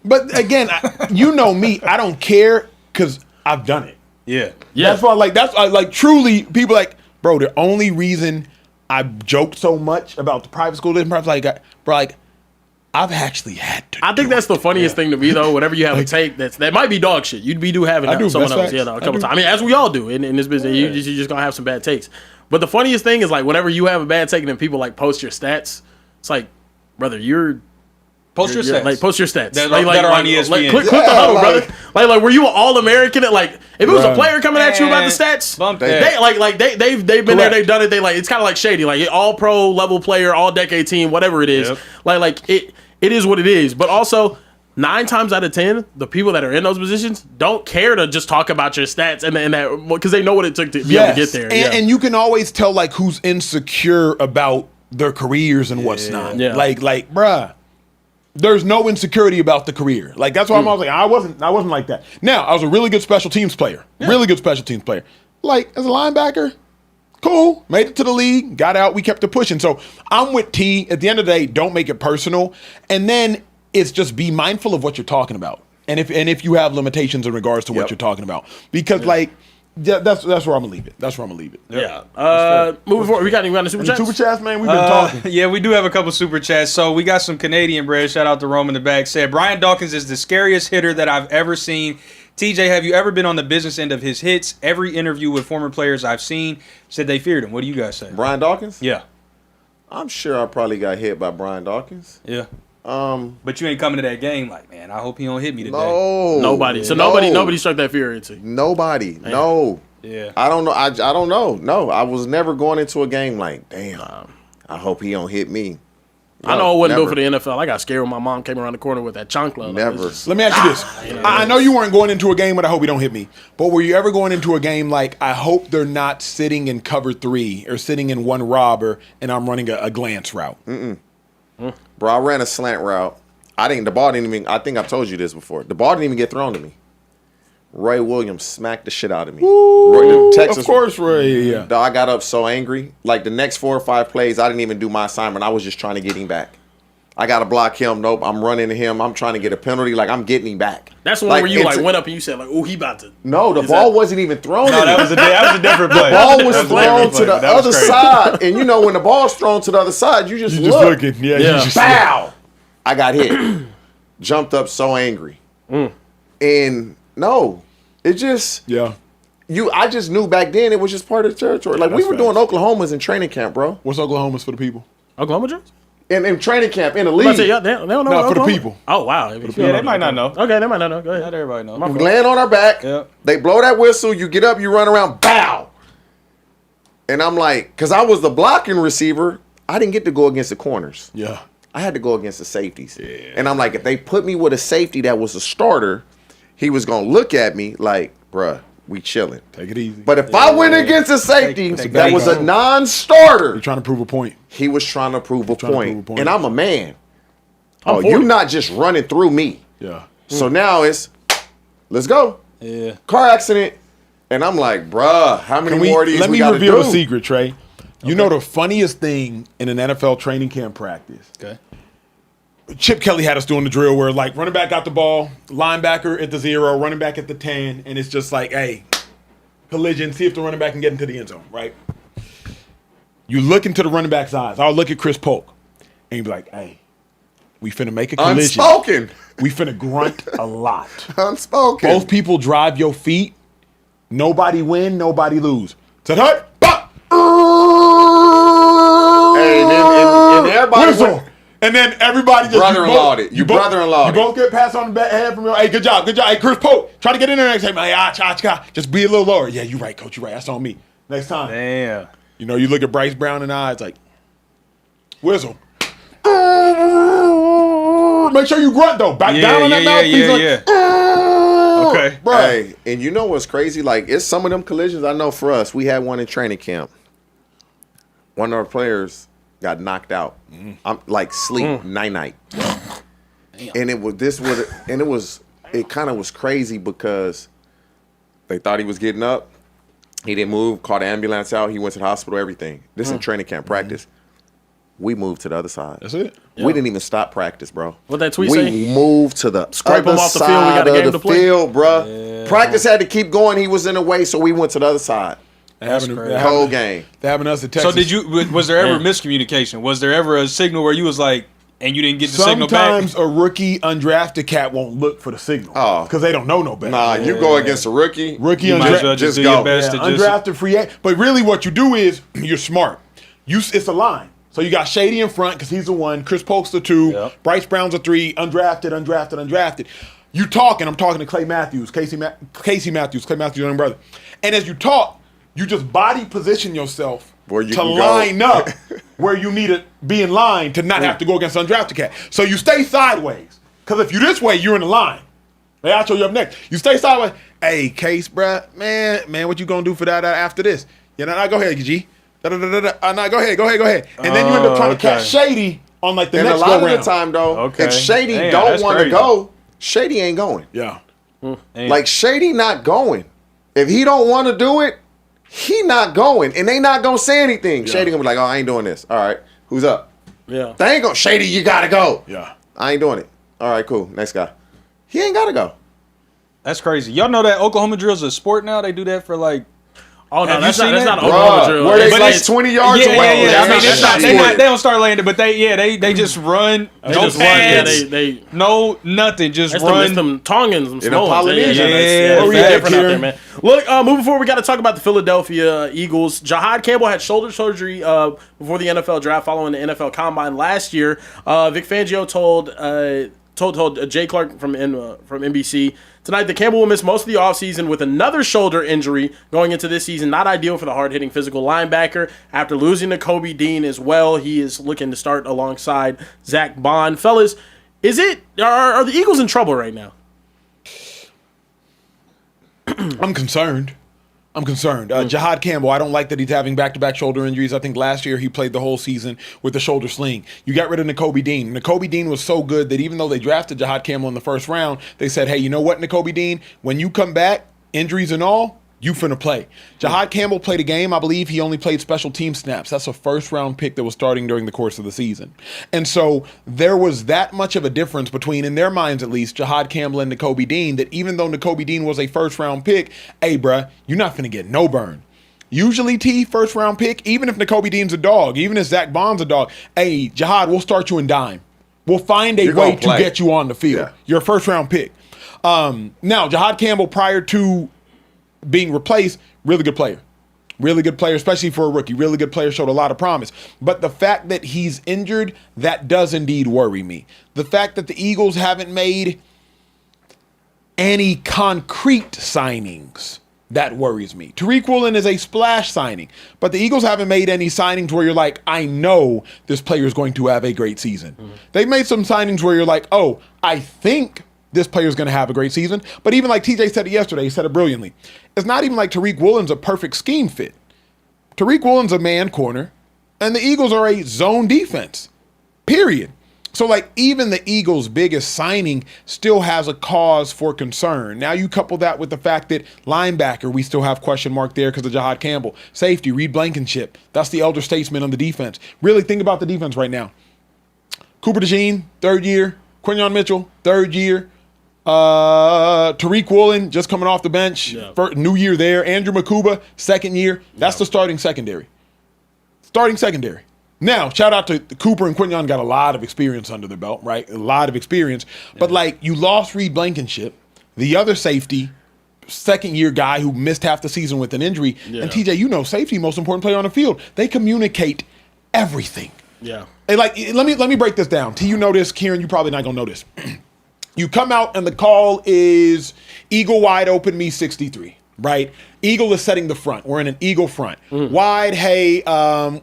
But again, you know me, I don't care because I've done it. Yeah. That's why, like, truly, people like, bro, the only reason I joked so much about the private school, I've actually had to. I think that's the funniest thing to me, though. Whenever you have a take that might be dog shit, you'd be having someone else, a couple times. I mean, as we all do in this business, you're just gonna have some bad takes. But the funniest thing is like whenever you have a bad take and then people like post your stats, it's like, brother, Post your stats. Like, post your stats. That are on ESPN. Like, click the huddle, brother. Like, were you an All-American? Like, if it was a player coming at you about the stats, they've been there, they've done it. It's kind of like Shady, like All-Pro level player, All-Decade team, whatever it is. Yep. Like it is what it is. But also, 9 times out of 10, the people that are in those positions don't care to just talk about your stats and that because they know what it took to be able to get there. And you can always tell like who's insecure about their careers and what's not. Yeah. Like, bruh. There's no insecurity about the career. Like that's why I was like, I wasn't like that. Now I was a really good special teams player. Really good special teams player. Like as a linebacker, cool. Made it to the league, got out. We kept it pushing. So I'm with T. At the end of the day, don't make it personal. And then it's just be mindful of what you're talking about. And if you have limitations in regards to what you're talking about, because that's where I'm gonna leave it. That's where I'm gonna leave it. Yeah. Moving forward, we got the super chats. Super chats, man. We've been talking. Yeah, we do have a couple super chats. So we got some Canadian bread. Shout out to Rome in the back. Said Brian Dawkins is the scariest hitter that I've ever seen. TJ, have you ever been on the business end of his hits? Every interview with former players I've seen said they feared him. What do you guys say? Brian Dawkins? Yeah. I'm sure I probably got hit by Brian Dawkins. Yeah. But you ain't coming to that game like, man, I hope he don't hit me today. No. Nobody. So nobody struck that fear into you. Nobody. Man. No. Yeah. I don't know. I don't know. No. I was never going into a game like, damn, I hope he don't hit me. No, I know I wouldn't do it for the NFL. I got scared when my mom came around the corner with that chancla. Never. Let me ask you this. I know you weren't going into a game, but I hope he don't hit me. But were you ever going into a game like, I hope they're not sitting in cover 3 or sitting in one robber and I'm running a glance route? Bro, I ran a slant route. I think I've told you this before. The ball didn't even get thrown to me. Roy Williams smacked the shit out of me. Of course, Roy. Yeah. I got up so angry. Like the next 4 or 5 plays, I didn't even do my assignment. I was just trying to get him back. I got to block him. Nope. I'm running to him. I'm trying to get a penalty. Like I'm getting him back. That's the one where you went up and you said like, "Oh, he about to." No, the ball wasn't even thrown. No, that was a different play. The ball was thrown to the other side, and you know when the ball's thrown to the other side, you just look. Looking. Yeah. Bow. I got hit. Jumped up so angry. And no, it just I just knew back then it was just part of the territory. Like we were doing Oklahomas in training camp, bro. What's Oklahoma's for the people? Oklahoma Jones? In training camp, in the league. They don't know No, for the people. Oh, wow. They might not know. Okay, they might not know. Go ahead. Not everybody knows. We land on our back. Yep. They blow that whistle. You get up, you run around, bow. And I'm like, because I was the blocking receiver, I didn't get to go against the corners. Yeah. I had to go against the safeties. Yeah. And I'm like, if they put me with a safety that was a starter, he was going to look at me like, bruh, we chilling. Take it easy. But if I went against a safety that was a non-starter, you're trying to prove a point. He was trying to prove a point. And I'm a man. I'm you're not just running through me. Yeah. So now it's, let's go. Yeah. Car accident. And I'm like, bruh, how many more of these Let we me gotta reveal do? a secret, Trey. You know the funniest thing in an NFL training camp practice? Okay. Chip Kelly had us doing the drill where, like, running back got the ball, linebacker at the 0, running back at the 10, and it's just like, hey, collision, see if the running back can get into the end zone, right? You look into the running back's eyes. I'll look at Chris Polk, and you be like, hey, we finna make a collision. Unspoken. We finna grunt a lot. Unspoken. Both people drive your feet. Nobody win, nobody lose. Said, hey, bop! Hey, and everybody Whistle. went, And then everybody just Brother-in-lawed it. You brother-in-lawed You both get passed on the back head from your. Hey, good job. Hey, Chris Polk, try to get in there next time. Hey, just be a little lower. Yeah, you're right, coach. You're right. That's on me. Next time. Damn. You know, you look at Bryce Brown in the eyes like, whistle. Make sure you grunt though. Back down on that mouthpiece. Okay. Bro. Hey, and you know what's crazy? Like, it's some of them collisions. I know for us, we had one in training camp. One of our players got knocked out. I'm like sleep night. And it kind of was crazy because they thought he was getting up. He didn't move, called the ambulance out. He went to the hospital, everything. This in training camp practice. We moved to the other side. That's it. We didn't even stop practice, bro. What'd that tweet we say? moved to the Scrape other him off the field. We side got a game of to the play. field, bro. Practice had to keep going. He was in the way, so we went to the other side. The Whole game. They having us at Texas. So was there ever miscommunication? Was there ever a signal where you was like, and you didn't get the signal back? Sometimes a rookie undrafted cat won't look for the signal. Oh. Because they don't know no better. Nah, you go against a rookie. Rookie You might as well undrafted. just do go. your best Yeah, to just. undrafted free agent. But really what you do is you're smart. It's a line. So you got Shady in front because he's the 1. Chris Polk's the 2. Yep. Bryce Brown's a 3. Undrafted. You talking. I'm talking to Clay Matthews. Casey Matthews. Clay Matthews' young brother. And as you talk, you just body position yourself Where you to can go. line up where you need to be in line to not have to go against undrafted cat. So you stay sideways. Because if you're this way, you're in the line. Hey, I'll show you up next. You stay sideways. Hey, Case, bruh, man, what you gonna do for that after this? You know, go ahead, G. No, go ahead. And then you end up trying to catch Shady on like the And a next lot go of the round. time, though, Okay. if Shady Damn, don't that's want to crazy. go, Shady ain't going. Yeah. Like, Shady not going. If he don't want to do it, he not going. And they not going to say anything. Shady going to be like, oh, I ain't doing this. All right. Who's up? Yeah. They ain't going, Shady, you got to go. Yeah. I ain't doing it. All right, cool. Next guy. He ain't got to go. That's crazy. Y'all know that Oklahoma drill is a sport now. They do that for like. Oh no, Have that's you not seen that? Oklahoma drill. Where they It's- like it's- 20 yards Yeah, away. yeah. I mean, That's it's not not, they sport. don't start landing, but they just run. They No just run. Yeah, pads. they No, nothing. Just That's run. them Tongans, them In a Samoans. Polynesian. Yeah, Yeah, it's yeah, different out Kieran. there, man. Look, moving forward, we got to talk about the Philadelphia Eagles. Jahad Campbell had shoulder surgery before the NFL draft, following the NFL Combine last year. Vic Fangio told Jay Clark from NBC tonight that Campbell will miss most of the offseason with another shoulder injury going into this season. Not ideal for the hard-hitting physical linebacker. After losing to Kobe Dean as well, he is looking to start alongside Zach Bond. Fellas, are the Eagles in trouble right now? I'm concerned. Jahad Campbell, I don't like that he's having back-to-back shoulder injuries. I think last year he played the whole season with the shoulder sling. You got rid of Nakobe Dean. Nakobe Dean was so good that even though they drafted Jahad Campbell in the first round, they said, hey, you know what, Nakobe Dean? When you come back, injuries and all, you finna play. Jahad Campbell played a game. I believe he only played special team snaps. That's a first-round pick that was starting during the course of the season. And so there was that much of a difference between, in their minds at least, Jahad Campbell and Nakobe Dean, that even though Nakobe Dean was a first-round pick, hey, bruh, you're not finna get no burn. Usually, first-round pick, even if Nakobe Dean's a dog, even if Zach Bond's a dog, hey, Jahad, we'll start you in dime. We'll find a You're way gonna to play. get you on the field. Yeah. You're a first-round pick. Now, Jahad Campbell, prior to being replaced, really good player. Really good player, especially for a rookie. Really good player, showed a lot of promise. But the fact that he's injured, that does indeed worry me. The fact that the Eagles haven't made any concrete signings, that worries me. Tariq Woolen is a splash signing, but the Eagles haven't made any signings where you're like, I know this player is going to have a great season. They've made some signings where you're like, oh, I think this player's going to have a great season. But even like TJ said it yesterday, he said it brilliantly. It's not even like Tariq Woolen's a perfect scheme fit. Tariq Woolen's a man corner, and the Eagles are a zone defense, period. So, like, even the Eagles' biggest signing still has a cause for concern. Now you couple that with the fact that linebacker, we still have question mark there because of Jahad Campbell. Safety, Reed Blankenship. That's the elder statesman on the defense. Really think about the defense right now. Cooper DeJean, 3rd year. Quinyon Mitchell, 3rd year. Tariq Woolen, just coming off the bench. New year there. Andrew Makuba, 2nd year. That's the starting secondary. Now, shout out to Cooper and Quinyon, got a lot of experience under their belt, right? A lot of experience. But, like, you lost Reed Blankenship, the other safety, 2nd-year guy who missed half the season with an injury. Yeah. And, TJ, you know, safety, most important player on the field. They communicate everything. Yeah. And, like, let me break this down. T, you know this. Kieran, you probably not going to know this. You come out and the call is Eagle wide open, me 63, right? Eagle is setting the front. We're in an Eagle front. Wide, hey,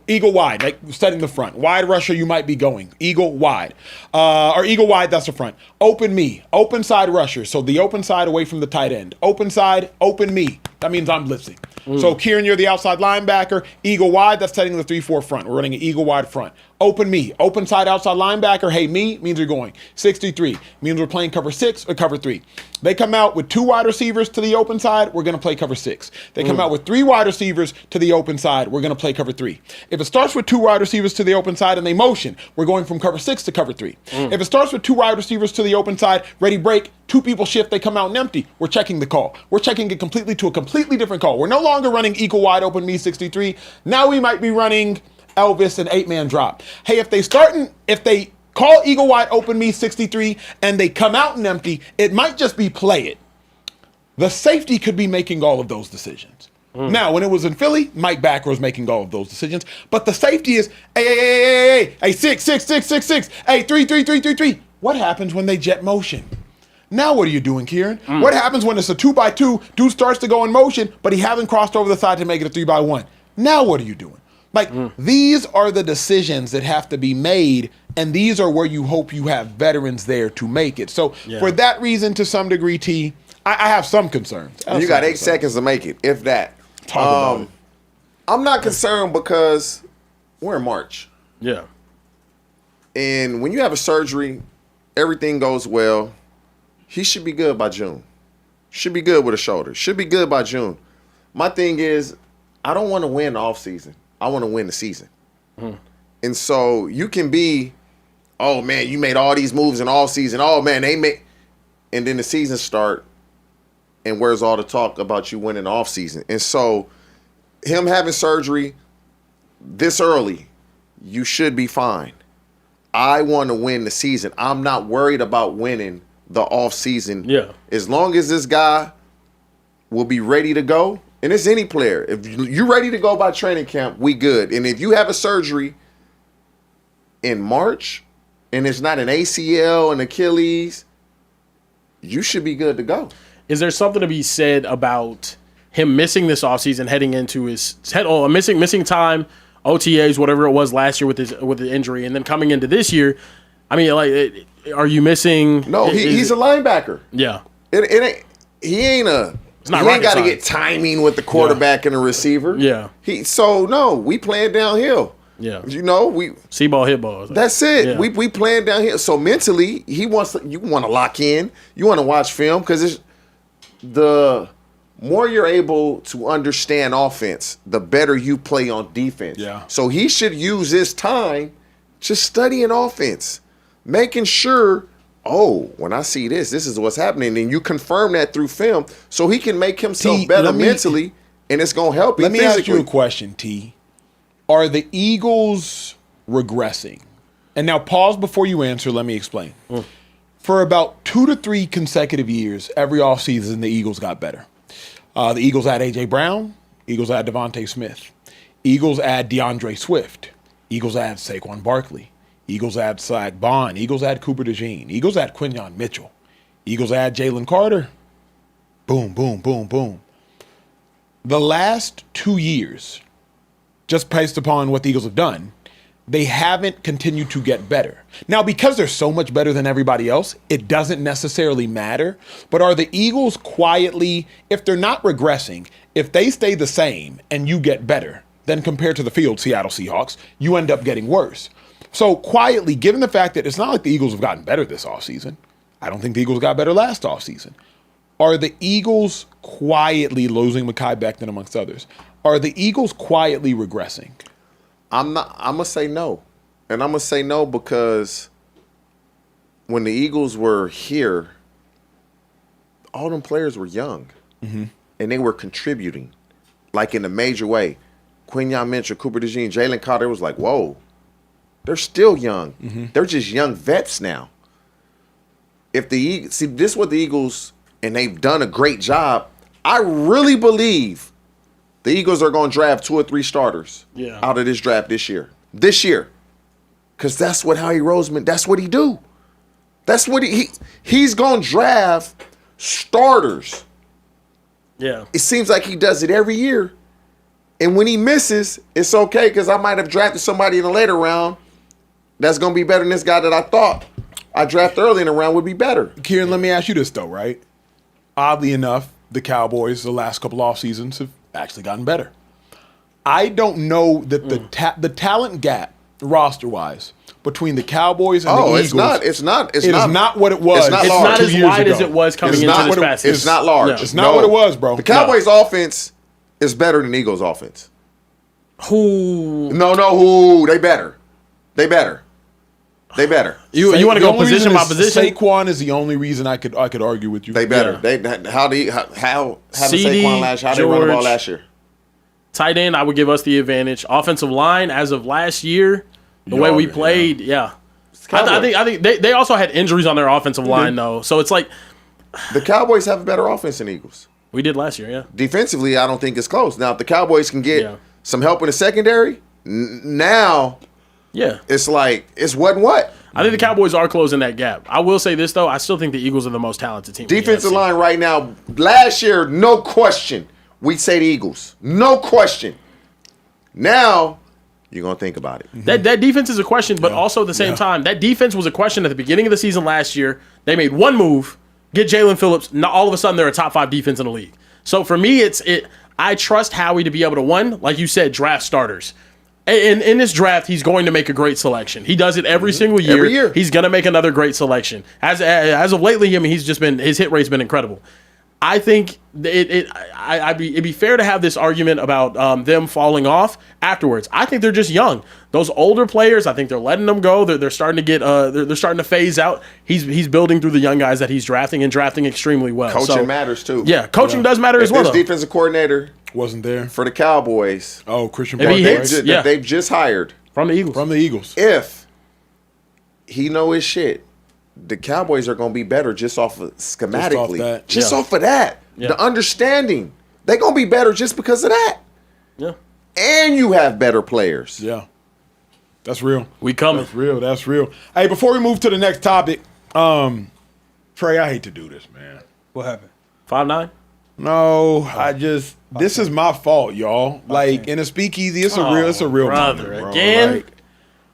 Eagle wide, like setting the front. Wide rusher, you might be going. Eagle wide. Or Eagle wide, that's the front. Open me. Open side rusher. So the open side away from the tight end. Open side, open me. That means I'm blitzing. So Kieran, you're the outside linebacker. Eagle wide, that's setting the 3-4 front. We're running an Eagle wide front. Open me. Open side outside linebacker. Hey, me means you're going. 63 means we're playing cover 6 or cover 3. They come out with 2 wide receivers to the open side. We're going to play cover 6. They come out with 3 wide receivers to the open side. We're going to play cover 3. If it starts with 2 wide receivers to the open side and they motion, we're going from cover 6 to cover 3. If it starts with 2 wide receivers to the open side, ready break, 2 people shift, they come out and empty. We're checking the call. We're checking it completely to a completely different call. We're no longer running equal wide open me 63. Now we might be running Elvis and 8-man drop. Hey, if they call eagle wide open me 63 and they come out and empty, it might just be play it. The safety could be making all of those decisions. Now, when it was in Philly, Mike Backer was making all of those decisions. But the safety is, hey, 6, hey, 3. What happens when they jet motion? Now what are you doing, Kieran? What happens when it's a 2x2, dude starts to go in motion, but he hasn't crossed over the side to make it a 3x1? Now what are you doing? Like, these are the decisions that have to be made, and these are where you hope you have veterans there to make it. So for that reason, to some degree, T, I have some concerns. You got 8 seconds to make it, if that. Talk about it. I'm not concerned because we're in March. Yeah. And when you have a surgery, everything goes well. He should be good by June. Should be good with a shoulder. Should be good by June. My thing is, I don't want to win the offseason. I want to win the season. And so you can be, oh, man, you made all these moves in all season. Oh, man, they made. And then the season start, and where's all the talk about you winning the offseason? And so him having surgery this early, you should be fine. I want to win the season. I'm not worried about winning the offseason. Yeah. As long as this guy will be ready to go, and it's any player. If you're ready to go by training camp, we good. And if you have a surgery in March and it's not an ACL, an Achilles, you should be good to go. Is there something to be said about him missing this offseason, heading into his missing time, OTAs, whatever it was last year with the injury, and then coming into this year? I mean, like, are you missing? No, he's a linebacker. Yeah, he ain't got to get timing with the quarterback and the receiver. Yeah, we playing downhill. Yeah, you know, we see ball, hit ball. That's it. Yeah. We playing downhill. So mentally, you want to lock in. You want to watch film because it's the more you're able to understand offense, the better you play on defense. Yeah. So he should use his time just studying offense, making sure, when I see this is what's happening. And you confirm that through film so he can make himself better mentally, and it's going to help him Let me physically. ask you a question, T. Are the Eagles regressing? And now pause before you answer. Let me explain. For about 2 to 3 consecutive years, every offseason, the Eagles got better. The Eagles had A.J. Brown. Eagles had Devontae Smith. Eagles had DeAndre Swift. Eagles had Saquon Barkley. Eagles had Zach Bond. Eagles had Cooper DeJean. Eagles had Quinyon Mitchell. Eagles had Jalen Carter. Boom, boom, boom, boom. The last 2 years, just based upon what the Eagles have done, they haven't continued to get better. Now, because they're so much better than everybody else, it doesn't necessarily matter. But are the Eagles quietly, if they're not regressing, if they stay the same and you get better, then compared to the field, Seattle Seahawks, you end up getting worse. So quietly, given the fact that it's not like the Eagles have gotten better this offseason, I don't think the Eagles got better last offseason. Are the Eagles quietly losing Makai Becton amongst others? Are the Eagles quietly regressing? I'm gonna say no. And I'm gonna say no because when the Eagles were here, all them players were young. And they were contributing, like in a major way. Quinyon Mitchell, Cooper DeJean, Jalen Carter was like, whoa, they're still young. They're just young vets now. If the see, this is what the Eagles, and they've done a great job. I really believe the Eagles are going to draft 2 or 3 starters out of this draft this year. This year. Because that's what Howie Roseman, that's what he do. That's what he's going to draft starters. Yeah. It seems like he does it every year. And when he misses, it's okay because I might have drafted somebody in a later round that's going to be better than this guy that I thought I drafted early in the round would be better. Kieran, let me ask you this, though, right? Oddly enough, the Cowboys the last couple off seasons have actually gotten better. I don't know that the talent gap, roster-wise, between the Cowboys and the Eagles. It's not what it was. It's not It's large. not as 2 years wide as ago. it was coming It's into not this what past it's not large. No. It's not what it was, bro. The Cowboys' offense is better than the Eagles' offense. Who? No, they better. They better. You want to go position by position? Saquon is the only reason I could argue with you. They better. Yeah. How having CD, Saquon last year? How they run the ball George. last year? Tight end, I would give us the advantage. Offensive line, as of last year, the way we played, I think they also had injuries on their offensive line though, so it's like The Cowboys have a better offense than Eagles. we did last year. Yeah, Defensively, I don't think it's close. Now, if the Cowboys can get Yeah. some help in the secondary, now yeah. it's like it's what and what. I think the Cowboys are closing that gap. I will say this though, I still think the Eagles are the most talented team. in the Defensive NFC. line right now, last year, no question, we'd say the Eagles. No question. Now, you're going to think about it. That defense is a question, but also at the same time, that defense was a question at the beginning of the season last year. They made one move, get Jalen Phillips. Now all of a sudden they're a top 5 defense in the league. So for me, I trust Howie to be able to, one, like you said, draft starters. In this draft, he's going to make a great selection. He does it every single year. Every year. He's going to make another great selection. As of lately, I mean, his hit rate's been incredible. I think it'd be fair to have this argument about them falling off afterwards. I think they're just young. Those older players, I think they're letting them go. They're starting to get they're starting to phase out. He's building through the young guys that he's drafting and drafting extremely well. Coaching matters too. Yeah, coaching does matter as well. This though. defensive coordinator Wasn't there? for the Cowboys Oh, Christian If Parker. he hits, right? yeah. that they've just hired, From the Eagles. From the Eagles. if he know his shit, the Cowboys are going to be better just off of schematically. that. Just Yeah. off of that. Yeah. The understanding. They're going to be better just because of that. Yeah, And you have better players. Yeah. That's real. we coming. That's real. That's real. Hey, before we move to the next topic, Trey, I hate to do this, man. What happened? 5'9". No, this is my fault, y'all. Like in a speakeasy, it's a real brother, moment, bro. again? Like,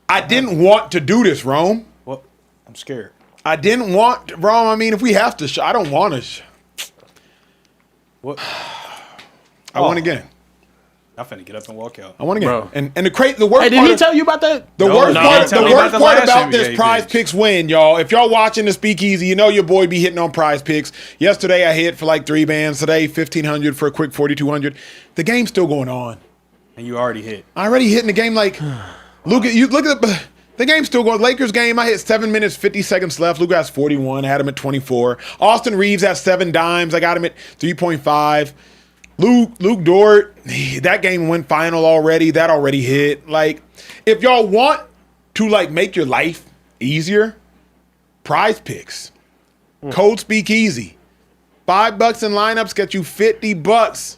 I didn't want to do this, Rome. What? I'm scared. I didn't want, Rome. I mean, if we have to, I don't want to. What? I won again. I'm finna get up and walk out. I won again. Bro. And the worst Hey, did part he of- tell you about that? The No, worst no, part, he tell the me worst about the part last about this NBA prize picks. picks win, y'all. If y'all watching the Speakeasy, you know your boy be hitting on prize picks. Yesterday I hit for like 3 bands. Today 1,500 for a quick 4,200. The game's still going on. And you already hit. I already hit in the game like Luka. You look at the game's still going. Lakers game. I hit 7 minutes 50 seconds left. Luka has 41. I had him at 24. Austin Reeves has 7 dimes. I got him at 3.5. Luke Dort, that game went final already. That already hit. Like, if y'all want to like make your life easier, prize picks. Code Speakeasy. $5 in lineups get you $50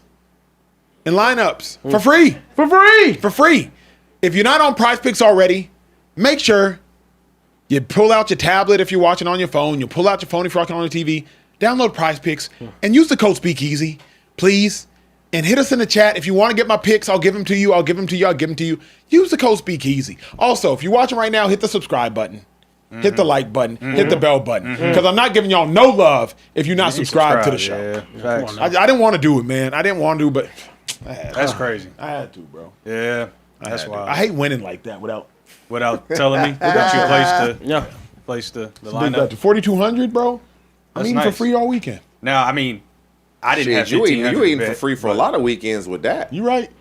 in lineups for free. For free. For free. If you're not on prize picks already, make sure you pull out your tablet if you're watching on your phone. You pull out your phone if you're watching on your TV. Download prize picks and use the code Speakeasy. Please, and hit us in the chat. If you want to get my picks, I'll give them to you. I'll give them to you. I'll give them to you. Use the code Speakeasy. Also, if you're watching right now, hit the subscribe button. Hit the like button. Hit the bell button. Because I'm not giving y'all no love if you're not subscribed to the show. Yeah, facts. I didn't want to do it, man. I didn't want to, but That's crazy. I had to, bro. Yeah, that's wild. I hate winning like that without without telling me that you placed the lineup. 4,200, bro. I'm That's eating for nice. free all weekend. Now, I mean, I didn't have Shit, you eating 1,500 for free for a lot of weekends with that. You right.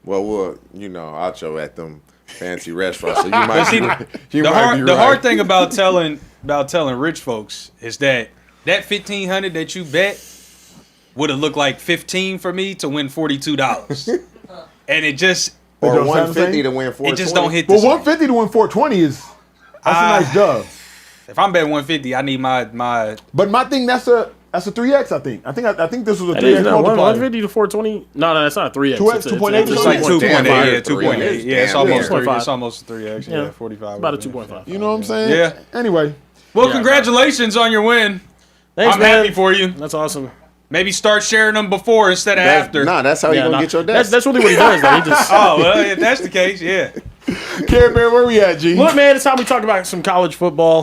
Well, you know, Acho at them fancy restaurants, so you might See, be, the hard thing about telling rich folks is that 1,500 that you bet would have looked like 15 for me to win $42, and it just or It don't sound 150 the to win 420. it just don't hit. The Well, same. 150 to win 420 is that's a nice dub. If I'm betting 150, I need my. But my thing, that's a 3x. I think this was a That is 3x not multiplier. 150 to 420. No, that's not 3x. 2x, It's 2.8. It's like 2.8. Yeah, 2.8. It's Yeah, it's damn almost near. 3. It's almost 3x. Yeah, Yeah. 45. about a 2.5. You know what I'm saying? Yeah. Anyway, Well, Yeah, congratulations on your win. Thanks, I'm man. happy for you. That's awesome. Maybe start sharing them before instead of after. That's how you gonna get your desk. That's really what he does, though. He just. Oh, well, if that's the case, yeah. Carebear, where we at, G? Look, man, it's time we talk about some college football.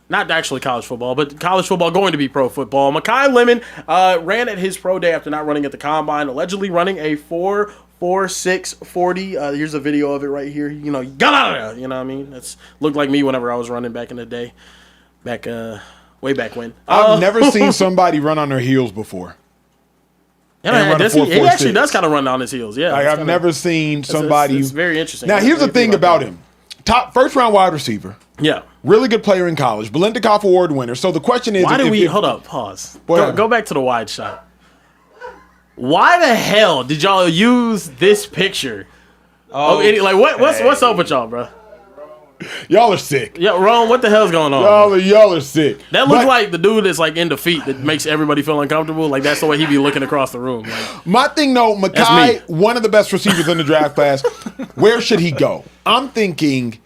Not actually college football, but college football going to be pro football. Makai Lemon ran at his pro day after not running at the combine, allegedly running a 4.46 40. Here's a video of it right here. You know, got out of there. You know what I mean? That's looked like me whenever I was running back in the day. Way back when. I've never seen somebody run on their heels before. Yeah, and run a he 4.46. actually does kind of run on his heels. Yeah, Like, it's I've kinda- never seen it's- somebody. It's very interesting. Now, here's the Think thing about him: top first round wide receiver, Yeah. really good player in college, Biletnikoff Award winner. So the question is, Why did we if- hold up? Pause. What? Go back to the wide shot. Why the hell did y'all use this picture? What's up with y'all, bro? Y'all are sick. Yeah, Rome, what the hell's going on? Y'all are sick. That looks But like the dude that's like in defeat that makes everybody feel uncomfortable. Like that's the way he be looking across the room. Like, my thing, though, That's Makai, one of the best receivers in the draft class. Where should he go? I'm thinking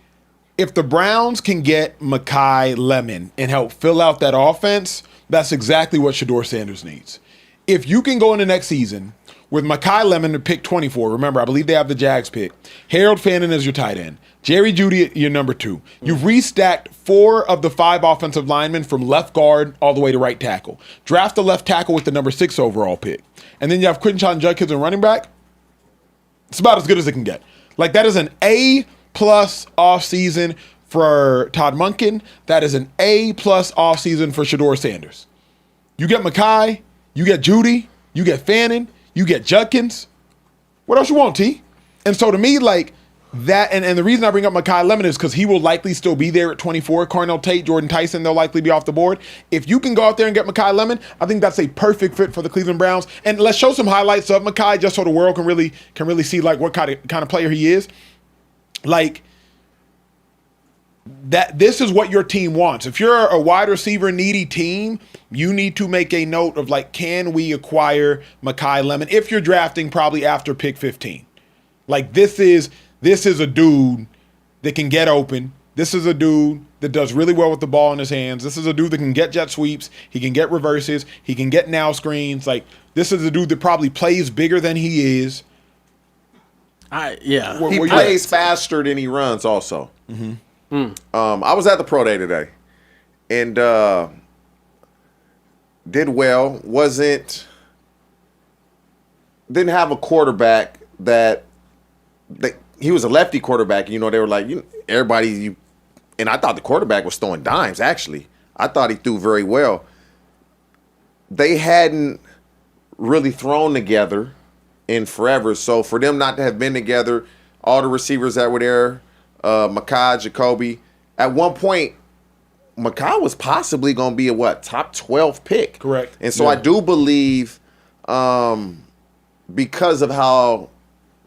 if the Browns can get Makai Lemon and help fill out that offense, that's exactly what Shedeur Sanders needs. If you can go in the next season with Makai Lemon to pick 24, remember, I believe they have the Jags pick. Harold Fannin is your tight end. Jerry Jeudy at your number 2. You've restacked 4 of the 5 offensive linemen from left guard all the way to right tackle. Draft the left tackle with the number 6 overall pick. And then you have Quinton Judkins and running back. It's about as good as it can get. Like, that is an A+ offseason for Todd Monken. That is an A+ offseason for Shedeur Sanders. You get Makai, you get Jeudy, you get Fannin, you get Judkins. What else you want, T? And so to me, like, that, and the reason I bring up Makai Lemon is because he will likely still be there at 24. Cornell Tate, Jordan Tyson, they'll likely be off the board. If you can go out there and get Makai Lemon, I think that's a perfect fit for the Cleveland Browns. And let's show some highlights of Makai just so the world can really see like what kind of player he is. Like, that this is what your team wants. If you're a wide receiver needy team, you need to make a note of like, can we acquire Makai Lemon if you're drafting probably after pick 15? Like, this is a dude that can get open. This is a dude that does really well with the ball in his hands. This is a dude that can get jet sweeps. He can get reverses. He can get now screens. Like, this is a dude that probably plays bigger than he is. He plays faster than he runs also. I was at the pro day today and did well. Didn't have a quarterback that he was a lefty quarterback. You know, they were like, and I thought the quarterback was throwing dimes, actually. I thought he threw very well. They hadn't really thrown together in forever. So for them not to have been together, all the receivers that were there, Makai, Jacoby, at one point, Makai was possibly going to be a top 12 pick. Correct. And so I do believe because of how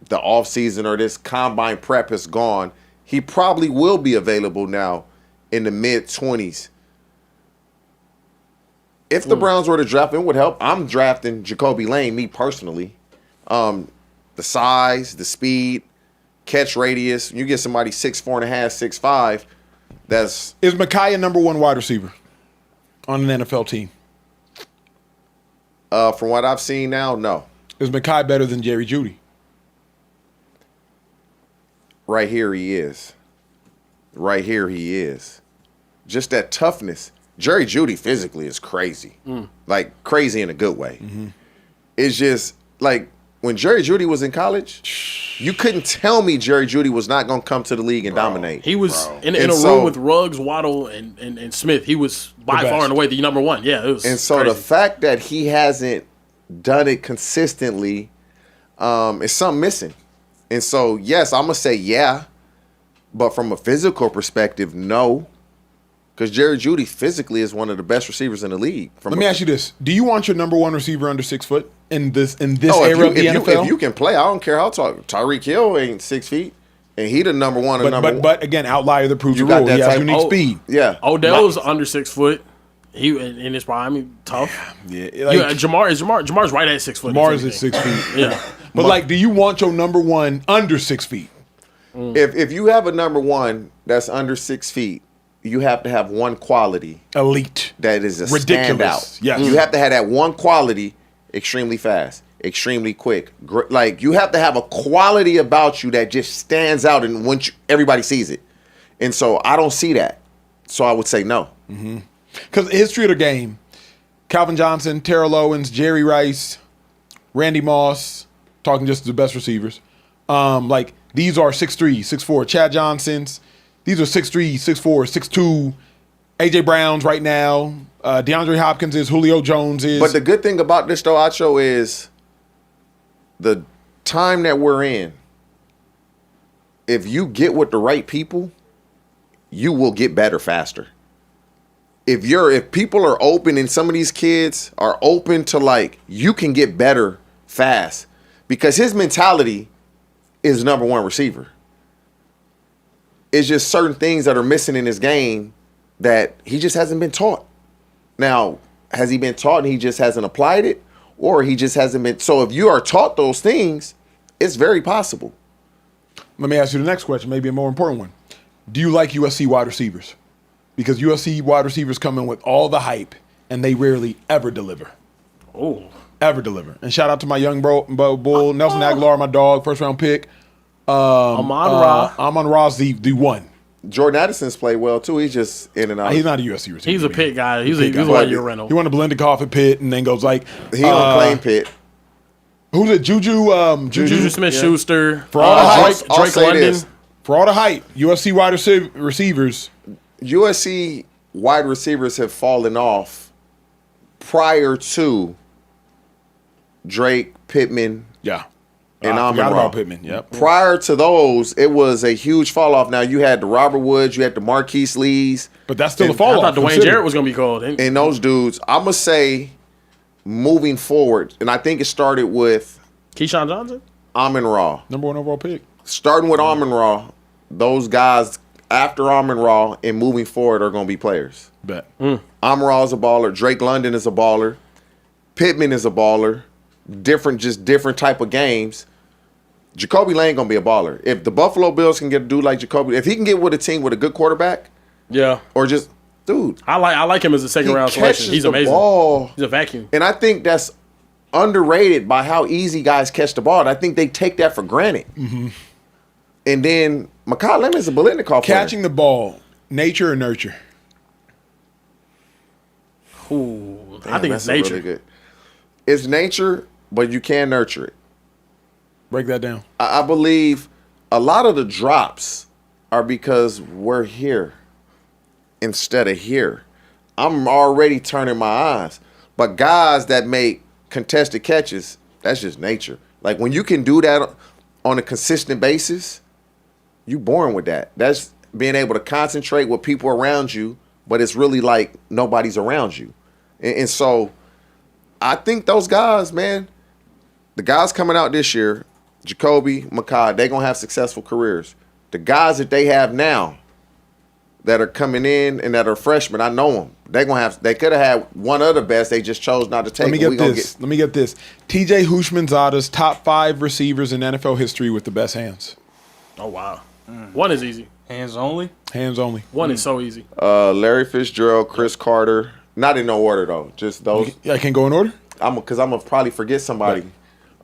the offseason or this combine prep has gone, he probably will be available now in the mid-20s. If the Browns were to draft him, it would help. I'm drafting Jacoby Lane, me personally. The size, the speed, catch radius. You get somebody 6'4.5", 6'5", that's... Is Makai a number 1 wide receiver on an NFL team? From what I've seen now, no. Is Makai better than Jerry Jeudy? Right here he is. Right here he is. Just that toughness. Jerry Jeudy physically is crazy. Like, crazy in a good way. It's just, like, when Jerry Jeudy was in college, you couldn't tell me Jerry Jeudy was not going to come to the league and dominate. He was in a room with Ruggs, Waddle, and Smith. He was by far and away the number one. Yeah, it was. And so crazy. the fact that he hasn't done it consistently is something missing. And so, yes, I'm going to say yeah. But from a physical perspective, no. Because Jerry Jeudy physically is one of the best receivers in the league. Let me ask you this: do you want your number one receiver under 6 foot in this era of the NFL? If you can play, I don't care how tall. Tyreek Hill ain't 6 feet, and he the number one. But again, outlier that proves the rule. He has unique speed. Yeah, Odell's under 6 foot. He in his prime, tough. Yeah, Jamar's right at 6 foot. Jamar's at 6 feet. Yeah, but do you want your number one under 6 feet? If you have a number one that's under 6 feet, you have to have one quality. Elite. That is a ridiculous. standout. Yes. You have to have that one quality, extremely fast, extremely quick. Like, you have to have a quality about you that just stands out and once everybody sees it. And so I don't see that. So I would say no. Because the history of the game, Calvin Johnson, Terrell Owens, Jerry Rice, Randy Moss, talking just the best receivers. These are 6'3", 6'4". Chad Johnsons, these are 6'3", 6'4", 6'2". A.J. Brown's right now. DeAndre Hopkins is. Julio Jones is. But the good thing about this, though, Acho, is the time that we're in, if you get with the right people, you will get better faster. If people are open and some of these kids are open to, you can get better fast. Because his mentality is number one receiver. It's just certain things that are missing in his game that he just hasn't been taught. Now, has he been taught and he just hasn't applied it? Or he just hasn't been... So if you are taught those things, it's very possible. Let me ask you the next question, maybe a more important one. Do you like USC wide receivers? Because USC wide receivers come in with all the hype, and they rarely ever deliver. Oh. Ever deliver. And shout out to my young bull, Nelson Aguilar, my dog, first-round pick. Amon Ra's the one. Jordan Addison's played well, too. He's just in and out. He's not a USC receiver. He's a Pitt guy. He's a 1-year rental. He won a blended cough at Pitt and then goes He don't claim Pitt. Who's it? Juju Smith-Schuster. For all the hype, Drake London. For all the hype, USC wide receivers. USC wide receivers have fallen off prior to Drake, Pittman, and I forgot Amon-Ra. about Pittman. Yep. Prior to those, it was a huge fall off. Now you had the Robert Woods, you had the Marquise Lees, but that's still a fall off. I thought Dwayne Jarrett was going to be called. And those dudes, I'm gonna say, moving forward, and I think it started with Keyshawn Johnson, Amon-Ra, number one overall pick. Starting with Amon-Ra, those guys after Amon-Ra and moving forward are going to be players. Bet. Amon-Ra is a baller. Drake London is a baller. Pittman is a baller. Different type of games. Jacoby Lane going to be a baller. If the Buffalo Bills can get a dude like Jacoby, if he can get with a team with a good quarterback, or just dude, I like him as a second round selection. He's amazing. Ball. He's a vacuum, and I think that's underrated by how easy guys catch the ball. And I think they take that for granted. And then Makai Lemon's a Biletnikoff catching the ball, nature or nurture? Ooh, I think it's nature. Really good. It's nature, but you can nurture it. Break that down. I believe a lot of the drops are because we're here instead of here. I'm already turning my eyes. But guys that make contested catches, that's just nature. Like when you can do that on a consistent basis, you born with that. That's being able to concentrate with people around you, but it's really like nobody's around you. And so I think those guys, man, the guys coming out this year, Jacoby, Makai, they're going to have successful careers. The guys that they have now that are coming in and that are freshmen, I know them. They could have had one of the best. They just chose not to take. Let me get this. TJ Houshmandzadeh's top 5 receivers in NFL history with the best hands. Oh, wow. One is easy. Hands only? Hands only. One is so easy. Larry Fitzgerald, Chris Carter. Not in no order, though. Just those. I can't go in order? Because I'm going to probably forget somebody.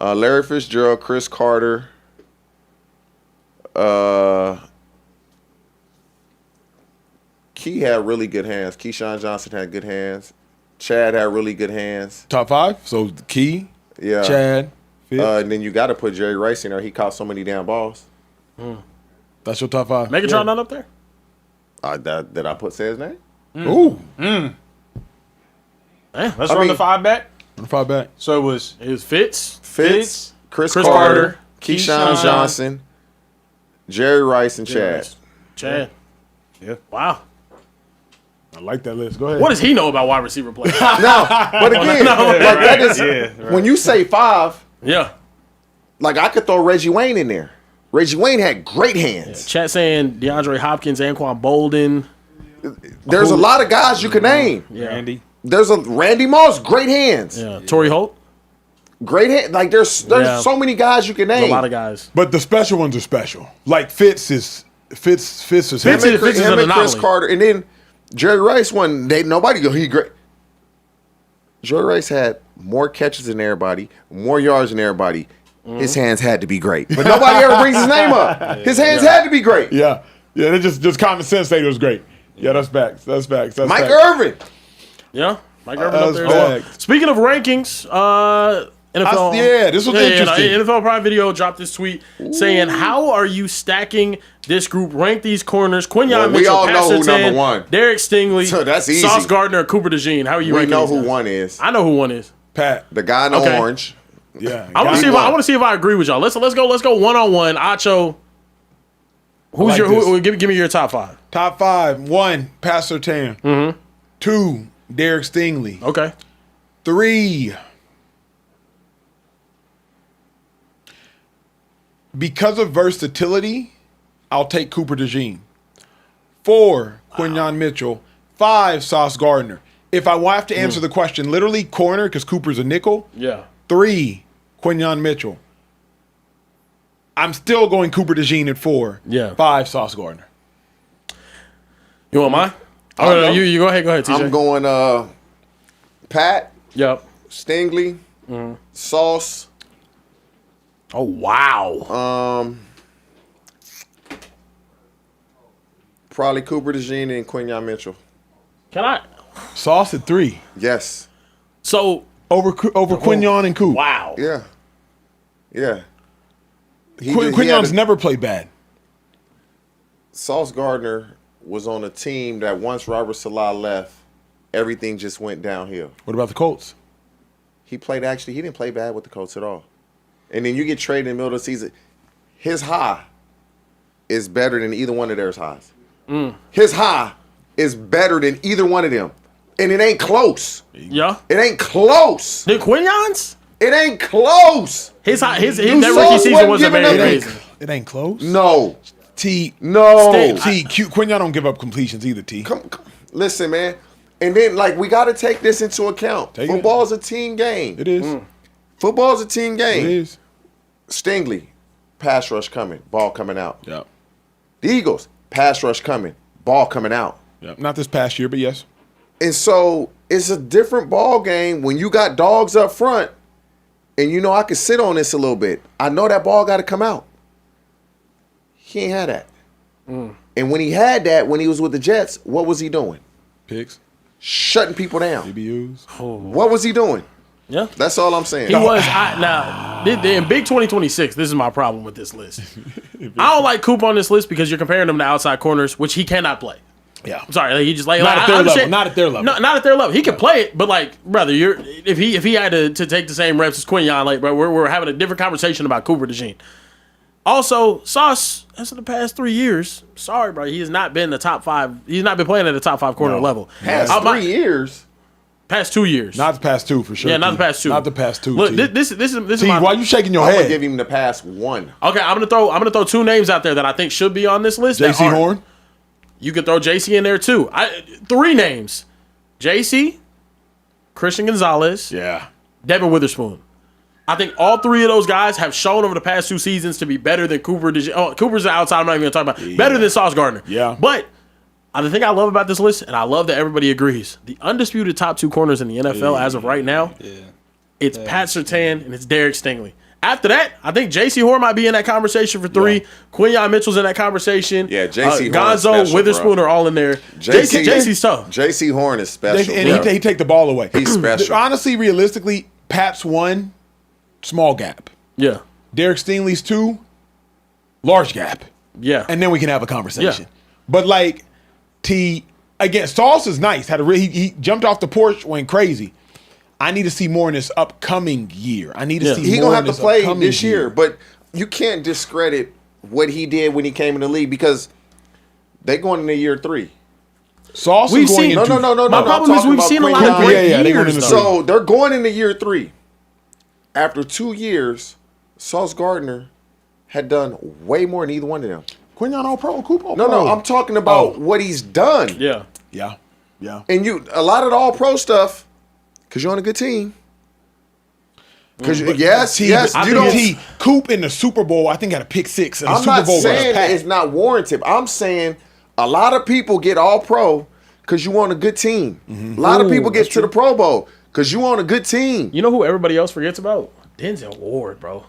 Larry Fitzgerald, Chris Carter. Key had really good hands. Keyshawn Johnson had good hands. Chad had really good hands. Top 5? So Key, yeah. Chad, And then you got to put Jerry Rice in there. He caught so many damn balls. That's your top 5. Megatron not up there? Did I say his name? Ooh. Let's run the 5 back. On the 5 back. So it was Fitz, Chris Carter, Carter, Keyshawn Keyshawn Johnson, Jerry Rice, and Chad. Chad. Yeah. Wow. I like that list. Go ahead. What does he know about wide receiver play? No, but again, like that is when you say 5. Yeah. Like I could throw Reggie Wayne in there. Reggie Wayne had great hands. Chat saying DeAndre Hopkins, Anquan Bolden. There's a lot of guys you can name. Yeah. Randy. There's a Randy Moss, great hands. Yeah. Torrey Holt. Great hand. Like there's so many guys you can name. There's a lot of guys. But the special ones are special. Like Fitz is Fitz Him is and an Chris anomaly. Carter, and then Jerry Rice. Nobody go. He great. Jerry Rice had more catches than everybody, more yards than everybody. His hands had to be great, but nobody ever brings his name up. His hands had to be great. Yeah. Yeah, they just common sense say it was great. Yeah, that's facts. That's facts. That's Mike facts. Irvin. Yeah. Mike Irvin up there as That's well. facts. Speaking of rankings, NFL. This was interesting. NFL Prime Video dropped this tweet saying, "How are you stacking this group? Rank these corners: Quinyon Well, we Mitchell, all know who Pasterton, number 1. Derek Stingley, So that's easy. Sauce Gardner, Cooper DeJean. How are you We ranking? know these who guys? 1 is. I know who 1 is. Pat. The guy in Okay. orange. Yeah. I want to see if I agree with y'all. Let's go 1-on-1. Acho. Who's like this. give me your top 5? Top 5. 1, Pastor Tam. 2, Derek Stingley. Okay. 3, because of versatility, I'll take Cooper DeJean. 4, Quinyon Mitchell. 5, Sauce Gardner. If I have to answer the question, literally corner, because Cooper's a nickel. Yeah. 3, Quinyon Mitchell. I'm still going Cooper DeJean at 4. Yeah. 5, Sauce Gardner. You want mine? go. You go ahead, TJ. I'm going Pat, Yep. Stingley, Sauce. Oh wow. Probably Cooper DeJean and Quinyon Mitchell. Can I? Sauce at 3. Yes. So Over Quinyon and Coop. wow. Yeah. Yeah. Quinyon's never played bad. Sauce Gardner was on a team that once Robert Salah left, everything just went downhill. What about the Colts? He didn't play bad with the Colts at all. And then you get traded in the middle of the season. His high is better than either one of theirs highs. His high is better than either one of them. And it ain't close. Yeah. It ain't close. The Quinyon's? It ain't close. His that Sauce rookie season wasn't wasn't giving very them- amazing. It ain't close. No. No. Stay- Quinyon don't give up completions either, T. Come, listen, man. And then, we got to take this into account. Take it. Football's a team game. It is. Football's a team game. It is. Stingley, pass rush coming, ball coming out. Yeah. The Eagles, pass rush coming, ball coming out. Yeah. Not this past year, but yes. And so it's a different ball game when you got dogs up front. And I can sit on this a little bit. I know that ball got to come out. He ain't had that. And when he had that, when he was with the Jets, what was he doing? Picks, Shutting people down. DBUs. What was he doing? Yeah. That's all I'm saying. He was. In Big 2026, this is my problem with this list. I don't like Coop on this list because you're comparing him to outside corners, which he cannot play. Yeah. I'm sorry. He just not at their level. Not at their level. Not at their level. He can play it, but brother, if he had to take the same reps as Quinyon, bro, we're having a different conversation about Cooper DeJean. Also, Sauce, as of the past 3 years, sorry, bro, he has not been the top 5. He's not been playing at the top 5 corner level. Past 3 years. Past 2 years. Not the past 2 for sure. Yeah, not T. the past 2. Not the past 2. Look, T. this is T, my. why you shaking your I'm going head? to give him the past 1. Okay, I'm gonna throw 2 names out there that I think should be on this list. JC Horn. You could throw JC in there too. 3 names: JC, Christian Gonzalez, Yeah. Devin Witherspoon. I think all 3 of those guys have shown over the past 2 seasons to be better than Cooper. Cooper's outside. I'm not even gonna talk about better than Sauce Gardner. Yeah. But the thing I love about this list, and I love that everybody agrees, the undisputed top 2 corners in the NFL as of right now, it's Pat Surtain and it's Derek Stingley. After that, I think J.C. Horn might be in that conversation for 3. Yeah. Quinyon Mitchell's in that conversation. Yeah, J.C. Horn Gonzo, special, Witherspoon bro. are all in there. J.C.'s tough. J.C. Horn is special. And he take the ball away. He's special. Honestly, realistically, Pat's 1, small gap. Yeah. Derek Stingley's 2, large gap. Yeah. And then we can have a conversation. Yeah. But like again, Sauce is nice. He jumped off the porch, went crazy. I need to see more in this upcoming year. I need to see He more gonna in have to this play upcoming this year, but you can't discredit what he did when he came in the league because they going into year 3. Sauce We've is going seen- into No. My problem is we've seen a lot of Quinyon. great Yeah, they're going years. into though. So they're going into year 3. After 2 years, Sauce Gardner had done way more than either one of them. Quinyon All-Pro, Coop All-Pro. No, I'm talking about what he's done. Yeah. Yeah. And a lot of the All-Pro stuff, because you're on a good team. Because yes, you don't. Coop in the Super Bowl, I think, got a pick 6. And the I'm Super not Bowl saying was it's not warranted. I'm saying a lot of people get All-Pro because you on a good team. A lot of people get to the Pro Bowl because you on a good team. You know who everybody else forgets about? Denzel Ward, bro.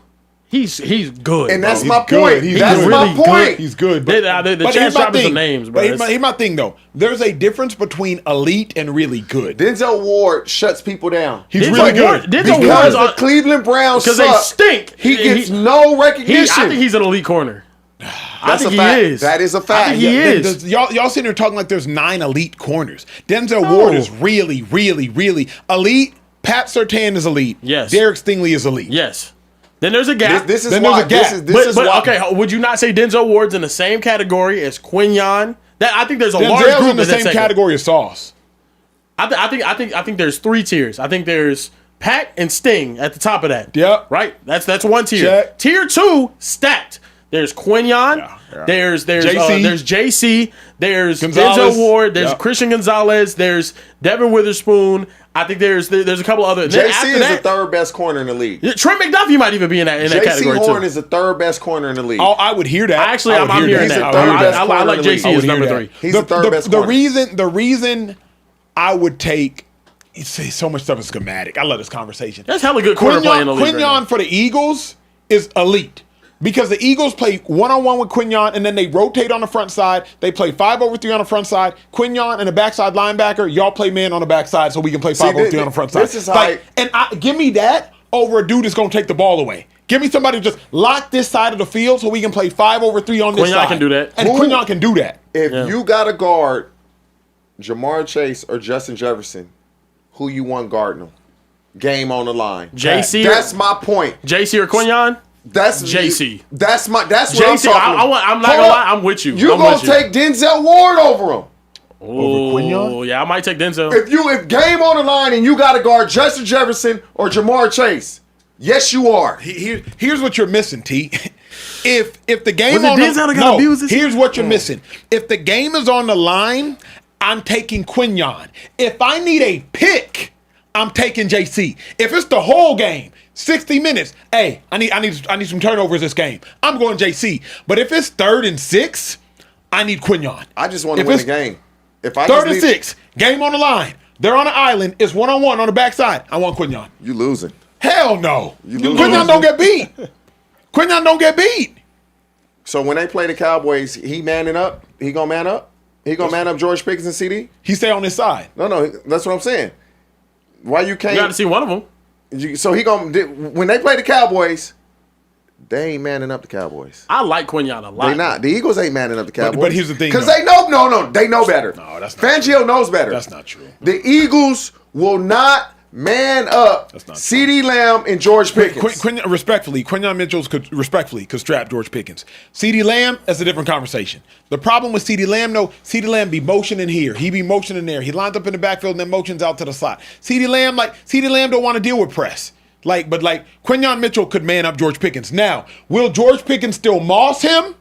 He's good, And bro. that's my point. He's That's really my point. He's good. The but chat here's my shop is the thing. names, bro. But here's my thing, though. There's a difference between elite and really good. Denzel Ward shuts people down. He's Denzel really Ward- good. Denzel Because Ward's the Cleveland Browns because they suck. stink. He gets no recognition. I think he's an elite corner. I That's think a fact. he is. That is a fact. I think he is. Y'all sitting there talking like there's 9 elite corners. Denzel Ward is really, really, really elite. Pat Surtain is elite. Yes. Derek Stingley is elite. Yes. Then there's a gap. This is Then why. there's a gap. This is why. okay, would you not say Denzel Ward's in the same category as Quinyon? I think there's a large Denzel's group in the same second. category as Sauce. I think there's 3 tiers. I think there's Pat and Sting at the top of that. Yep. Right? That's one tier. Check. Tier 2, stacked. There's Quinyon. Yeah. There's JC. there's JC. There's Gonzalez. Denzel Ward. There's Yep. Christian Gonzalez. There's Devin Witherspoon. I think there's a couple other. Then JC after is that, the 3rd best corner in the league. Trent McDuffie might even be in that JC category Horn too. is the 3rd best corner in the league. Oh, I would hear that. Actually, I would I'm hearing He's that. the third best I corner like in the league. JC as number 3. He's the 3rd best corner. The reason I would take. You say so much stuff is schematic. I love this conversation. That's hella good corner play in the league. Quinyon for the Eagles is elite. Because the Eagles play one-on-one with Quinyon, and then they rotate on the front side. They play 5-over-3 on the front side. Quinyon and the backside linebacker, y'all play man on the backside so we can play 5-over-3 on the front side. This is how give me that over a dude that's going to take the ball away. Give me somebody who just lock this side of the field so we can play 5-over-3 on this Quinyon side. can do that. And Quinyon can do that. If you got to guard Jamar Chase or Justin Jefferson, who you want guarding them? Game on the line. JC. That's my point. JC or Quinyon? That's JC. That's what I'm JC, talking about. I'm not gonna lie. I'm with you. You I'm gonna with you. take Denzel Ward over him? Oh, Quinyon? yeah, I might take Denzel. If game on the line and you got to guard Justin Jefferson or Jamar Chase, yes, you are. Here's what you're missing, T. If the game Was it on Denzel that got abused this here's year? what you're missing. If the game is on the line, I'm taking Quinyon. If I need a pick, I'm taking JC. If it's the whole game, 60 minutes, hey, I need some turnovers this game, I'm going JC. But if it's 3rd and 6, I need Quinyon. I just want to win the game. If I 3rd and 6, game on the line, they're on the island, it's 1-on-1 on the backside, I want Quinyon. You losing. Hell no. losing. Quinyon don't get beat. Quinyon don't get beat. So when they play the Cowboys, he manning up? He gonna man up? He gonna man up George Pickens and CD? He stay on his side. No, that's what I'm saying. Why you can't? You got to see one of them. So he gonna when they play the Cowboys, they ain't manning up the Cowboys. I like Quinyon a lot. They not. The Eagles ain't manning up the Cowboys. But here's the thing, because though. they know. They know better. No, that's not Fangio knows better. That's not true. The Eagles will not man up That's not CeeDee Lamb and George Pickens. Quinyon Mitchell could strap George Pickens. CeeDee Lamb, that's a different conversation. The problem with CeeDee Lamb, though, CeeDee Lamb be motioning here. He be motioning there. He lines up in the backfield and then motions out to the slot. CeeDee Lamb don't want to deal with press. But Quinyon Mitchell could man up George Pickens. Now, will George Pickens still moss him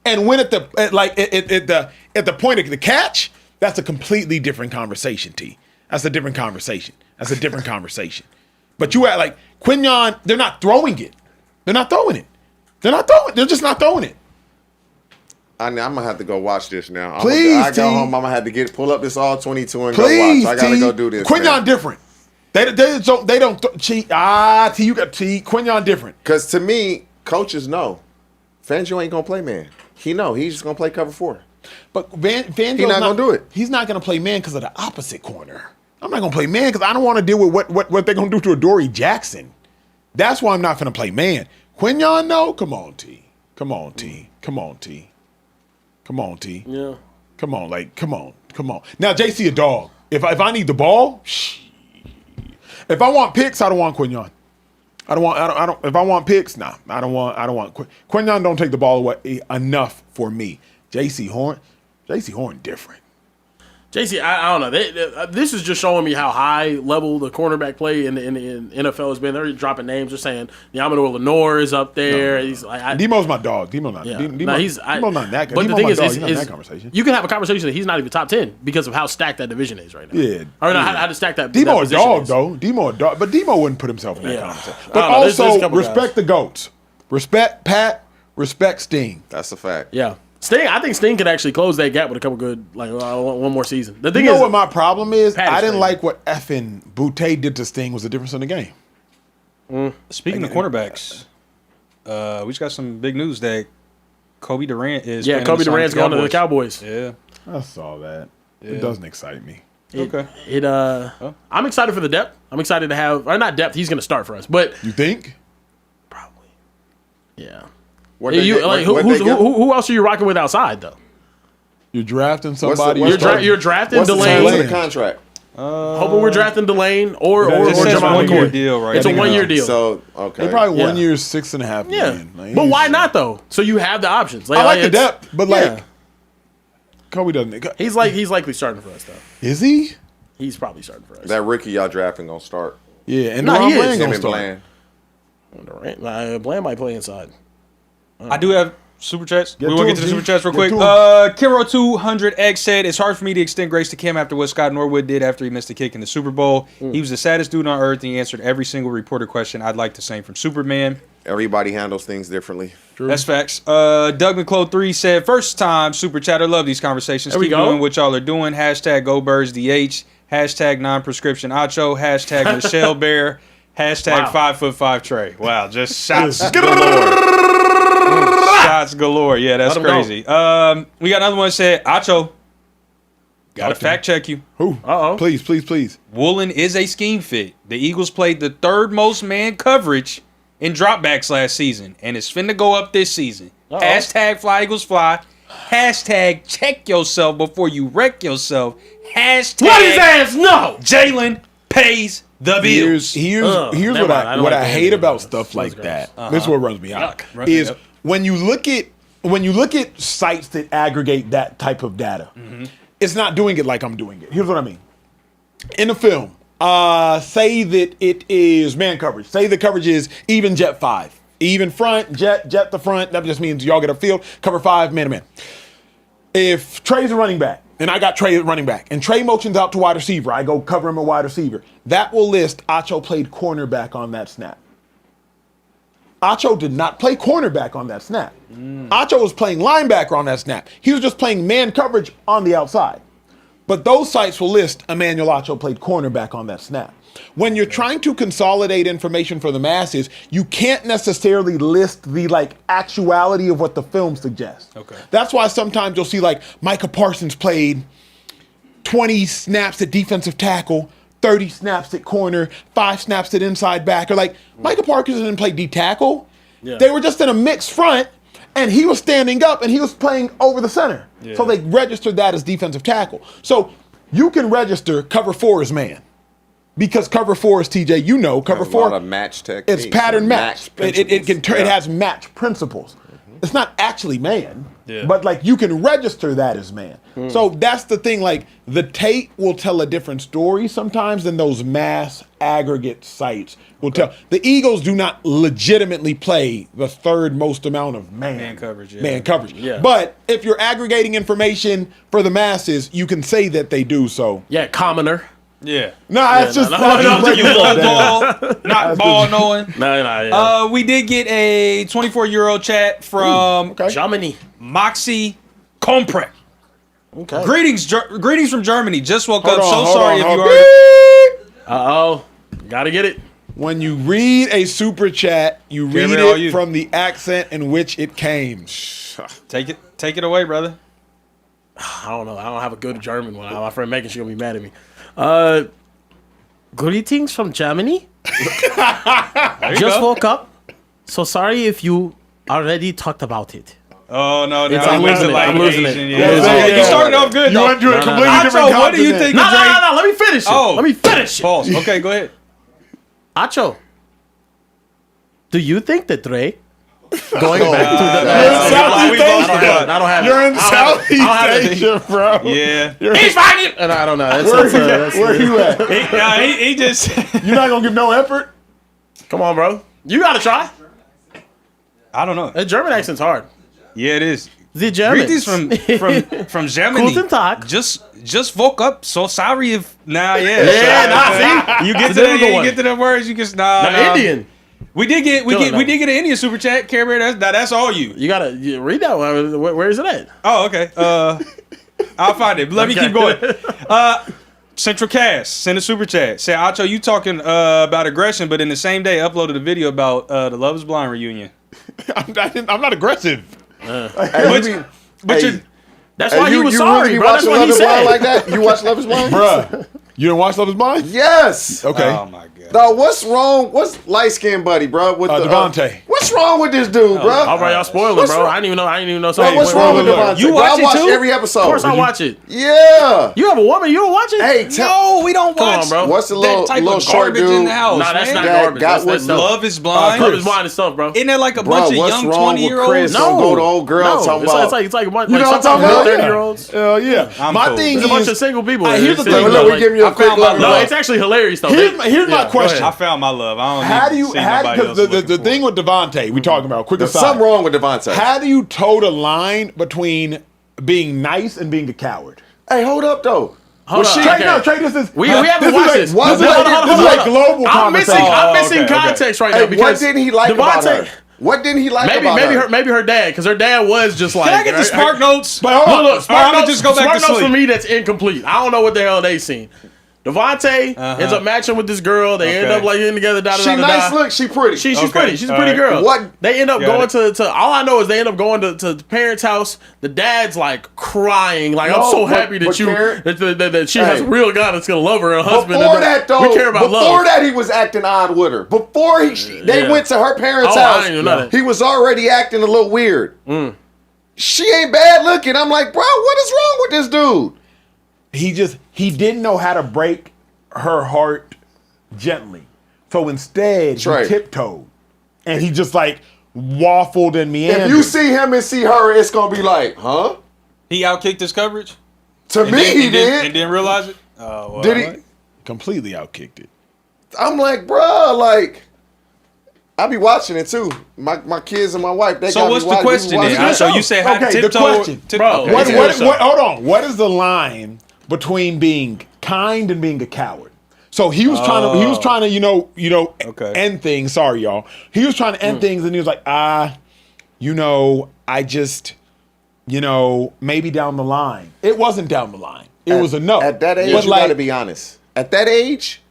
and win at the point of the catch? That's a completely different conversation, T. That's a different conversation. But you act like Quinyon, they're not throwing it. They're just not throwing it. I'm gonna have to go watch this now. Please, I go T. home. I'm gonna have to pull up this all 22 and Please, go watch. I gotta T. go do this. Quinyon man. different. They don't cheat. T, you got T. Quinyon different. Because to me, coaches know Fangio ain't gonna play man. He know he's just gonna play cover 4. But Fangio's He's not gonna do it. He's not gonna play man because of the opposite corner. I'm not gonna play man because I don't want to deal with what they're gonna do to Adoree Jackson. That's why I'm not gonna play man. Quinyon, no? Come on, T. Come on, T. Come on, T. Come on, T. Yeah. Come on, like, come on. Now, JC a dog. If I need the ball, if I want picks, I don't want Quinyon. I don't. If I want picks, nah, I don't want Quinyon. Don't take the ball away enough for me. JC Horn different. JC, I don't know. This is just showing me how high level the cornerback play in the NFL has been. They're dropping names. They're saying Amador Lenore is up there. No. He's like Demo's my dog. Demo's not. Yeah. Demo's not that good. But the thing is not in that conversation. You can have a conversation that he's not even top 10 because of how stacked that division is right now. Yeah. Or not, how to stack that. Demo that a dog is. though. Demo a dog, but Demo wouldn't put himself in that conversation. But there's a also couple respect guys. the goats. Respect Pat. Respect Sting. That's a fact. Yeah. Sting, I think Sting could actually close that gap with a couple good, one more season. The thing You know is, what my problem is? Pat is I didn't crazy. like what effing Boutte did to Sting was the difference in the game. Speaking of cornerbacks, we just got some big news that Kobe Durant is. Yeah, Kobe Durant's going to the Cowboys. Yeah, I saw that. It doesn't excite me. I'm excited for the depth. I'm excited to have, or not depth. He's going to start for us, but You think? probably, yeah. What Who else are you rocking with outside though? You're drafting What's the- somebody. what's the- You're drafting What's the terms of Delane. the contract? Hoping we're drafting Delane or it says Jamal 1 year McCoy. deal, right? It's a 1 year deal. So okay. They probably 1 Yeah. year, $6.5 Yeah, million. Like, but why not though? So you have the options. I like the it's- depth, but yeah. Kobe doesn't. he's likely starting for us though. Is he? He's probably starting for us. That rookie y'all drafting gonna start. Yeah, and No, Deron he is. Bland Him gonna and start. Bland. Bland might play inside. I do have super chats. Get We to want to him, get to the G. super chats real Get quick. to Kiro 200X said it's hard for me to extend grace to Cam after what Scott Norwood did after he missed a kick in the Super Bowl. He was the saddest dude on earth, and he answered every single reporter question. I'd like the same from Superman. Everybody handles things differently. That's facts. Doug McClough 3 said, first time super chat. I love these conversations. There we Keep go. doing what y'all are doing. Hashtag Go Birds DH. Hashtag non-prescription Acho. Hashtag Michelle Bear. Hashtag Wow. 5'5" Trey. Wow, just shots galore. Shots galore. Yeah, that's Let 'em go. crazy. We got another one that said, Acho, gotta fact check you. Who? Uh-oh. Please. Woolen is a scheme fit. The Eagles played the third most man coverage in dropbacks last season, and it's finna go up this season. Hashtag Fly Eagles Fly. Hashtag check yourself before you wreck yourself. Hashtag What his ass no? Jalen pays the bills. Here's never what mind. I don't what like I the hate idea about of stuff this. like That's that. This is what runs me out. Yuck. Is Yep. when you look at sites that aggregate that type of data, it's not doing it like I'm doing it. Here's what I mean. In the film, say that it is man coverage. Say the coverage is even jet 5. Even front, jet the front. That just means y'all get a field. Cover 5, man to man. If Trey's a running back, and I got Trey at running back, and Trey motions out to wide receiver, I go cover him a wide receiver. That will list Acho played cornerback on that snap. Acho did not play cornerback on that snap. Acho was playing linebacker on that snap. He was just playing man coverage on the outside. But those sites will list Emmanuel Acho played cornerback on that snap. When you're trying to consolidate information for the masses, you can't necessarily list the actuality of what the film suggests. Okay. That's why sometimes you'll see Micah Parsons played 20 snaps at defensive tackle, 30 snaps at corner, 5 snaps at inside back. Or Micah Parsons didn't play D tackle. Yeah. They were just in a mixed front, and he was standing up and he was playing over the center. Yeah. So they registered that as defensive tackle. So you can register cover 4 as man. Because cover 4 is TJ, cover A 4. lot of match techniques. It's pattern and match. It principles. has match principles. It's not actually man, Yeah. but you can register that as man. So that's the thing. The tape will tell a different story sometimes than those mass aggregate sites will tell. The Eagles do not legitimately play the third most amount of man coverage. Yeah. Man coverage. Yeah. But if you're aggregating information for the masses, you can say that they do so. Yeah, commoner. Yeah. That's just You love ball, not ball knowing. No. We did get a 24-year-old chat from Germany. Moxie Komprek. Okay. Greetings from Germany. Just woke up. Hold So sorry on, if hold you on. already. Uh-oh. Gotta get it. When you read a super chat, you read Carebear, all it you. from the accent in which it came. Take it away, brother. I don't know. I don't have a good German one. My friend Megan, she's gonna be mad at me. Greetings from Germany. Just woke up. So sorry if you already talked about it. Oh no! I'm losing it. I'm losing it. You started off good. You went to a completely different Acho, what do you think? No. Let me finish it. Oh. Let me finish it. Pause. Okay, go ahead. Acho, do you think that Dre going back to the I don't have it. You're in Southeast Asia, bro. Yeah. He's fine. And I don't know. Where you at? He just. You're not gonna give no effort. Come on, bro. You gotta try. I don't know. That German accent's hard. Yeah, it is. The Germans. Greetings from Germany. Guten Tag. Just woke up. So sorry if see. You get to the words. You can Indian. We did get an Indian super chat. Carebear, that's all you. You gotta read that one. Where is it at? Oh, okay. I'll find it. Let me keep going. Central Cast send a super chat. Say, Acho, you talking about aggression, but in the same day uploaded a video about the Love Is Blind reunion. I'm not aggressive. That's why he was sorry, bro. That's what he said. Like that? You watch Love Is Blind, Bruh. You didn't watch Love Is Blind? Yes. Okay. Oh my god. No, what's wrong? What's light skinned buddy, bro? With Devontae. What's wrong with this dude, bro? All right, y'all spoiling, bro. I didn't even know. Bro, what's wrong with Devontae? You watch it I watch too? every episode. Of course, I watch it. Yeah. You have a woman. You don't watch it? Hey, No, we don't watch. on, bro. What's the that type little of short garbage dude? in the house? Nah, that's man. not That garbage. got That's with stuff. Love Is Blind. Love Is Blind and stuff, bro. Isn't that like a Bro, bunch of what's young wrong with 20-year-olds? Chris? Don't go to old girls talking about. It's like a bunch You know what I'm talking about? 30-year-olds. Yeah. I'm My cool. thing There's a bunch is, of single people. here's the thing. Look, we giving you a quick love. No, it's actually hilarious though. here's my question. I found my love. I don't How need do you to see nobody because else the looking thing for with Devontae we talking about quick There's aside. something wrong with Devontae. How do you toe the line between being nice and being a coward? Hey, hold up though. Hold on, Trey, okay. no, Trey, this is We haven't watched this. Hold This is on. like global I'm missing conversation. context right now Hey, because what didn't he like about her? What didn't he like about her? Maybe her dad, because her dad was just like. Can I get the Spark Notes? But hold on. Look, Spark I'ma Notes, just go back Spark to Notes sleep. for me, that's incomplete. I don't know what the hell they seen. Devontae ends up matching with this girl. They end up like getting together. She nice look. She pretty. She's Okay. pretty. She's a All pretty right. girl. What? They end up Got going to all I know is they end up going to the parents' house. The dad's like crying, like I'm No, so but- happy that but Karen- that she has a real guy that's gonna love her and a husband. Before and that, though, we care about before love. that, he was acting odd with her. Before they Yeah. went to her parents' Oh, I house, didn't even know that. he was already acting a little weird. She ain't bad looking. I'm like, bro, what is wrong with this dude? He didn't know how to break her heart gently. So instead, Trey. he tiptoed. And he just like waffled and meandered. If you see him and see her, it's gonna be like, huh? He outkicked his coverage? To me, he did. And didn't realize it? Oh, well, Did he? completely outkicked it. I'm like, bro, like, I be watching it too. My kids and my wife, they So got what's me the watching. question we watching then? it. So you say how to Okay, the tiptoe? question. Bro, Okay. What, It's what, awesome. what, hold on. What is the line between being kind and being a coward? So he was trying to, Okay. end things. Sorry, y'all. He was trying to end things, and he was like, I just, maybe down the line. It wasn't down the line. It was a no. At that age, But you gotta be honest. At that age,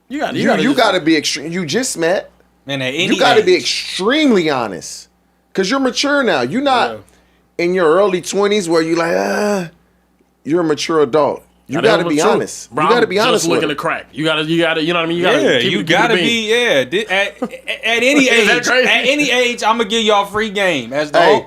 You got you gotta be extreme. You just met. Man, at any You gotta be age. extremely honest. Cause you're mature now. You're not in your early 20s where you like, you're a mature adult. You gotta be honest. You gotta be honest Just with looking to it. crack. You gotta, you know what I mean? You Yeah, keep you it gotta being. be. Yeah, at any Is that age, crazy? at any age, I'm gonna give y'all free game as the Hey.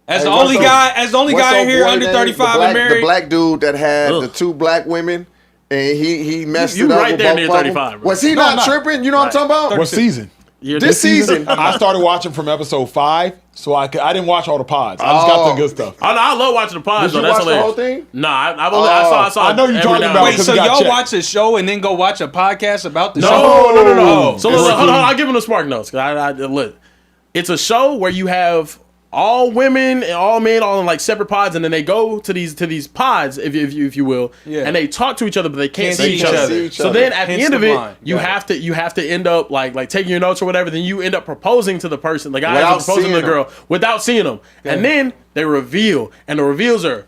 as the Hey, only what's guy, as the only what's guy in old here boy under name? 35 and The married. black dude that had Ugh. the two black women, and he messed You it up right with there both near of them. 35, bro. Was he No, I'm not not. tripping? You know what I'm talking about? What season? This season. I started watching from episode 5, so I didn't watch all the pods. I just got the good stuff. I love watching the pods. Did you though. That's watch the hilarious. whole thing? Nah, I saw. I know you're every talking now and about then. Wait, so it got y'all checked. watch a show and then go watch a podcast about the show? No. So It's look, hold on, cool. I'll give him the Spark Notes. Look, it's a show where you have all women and all men all in like separate pods, and then they go to these pods, if you will, Yeah. and they talk to each other, but they can't Can't see see each each other. other. So then at the Hence end the of it, blind. you Got have to end up like taking your notes or whatever. Then you end up proposing to the person, the guy Without ends up proposing to the seeing girl without seeing them, and then they reveal, and the reveals are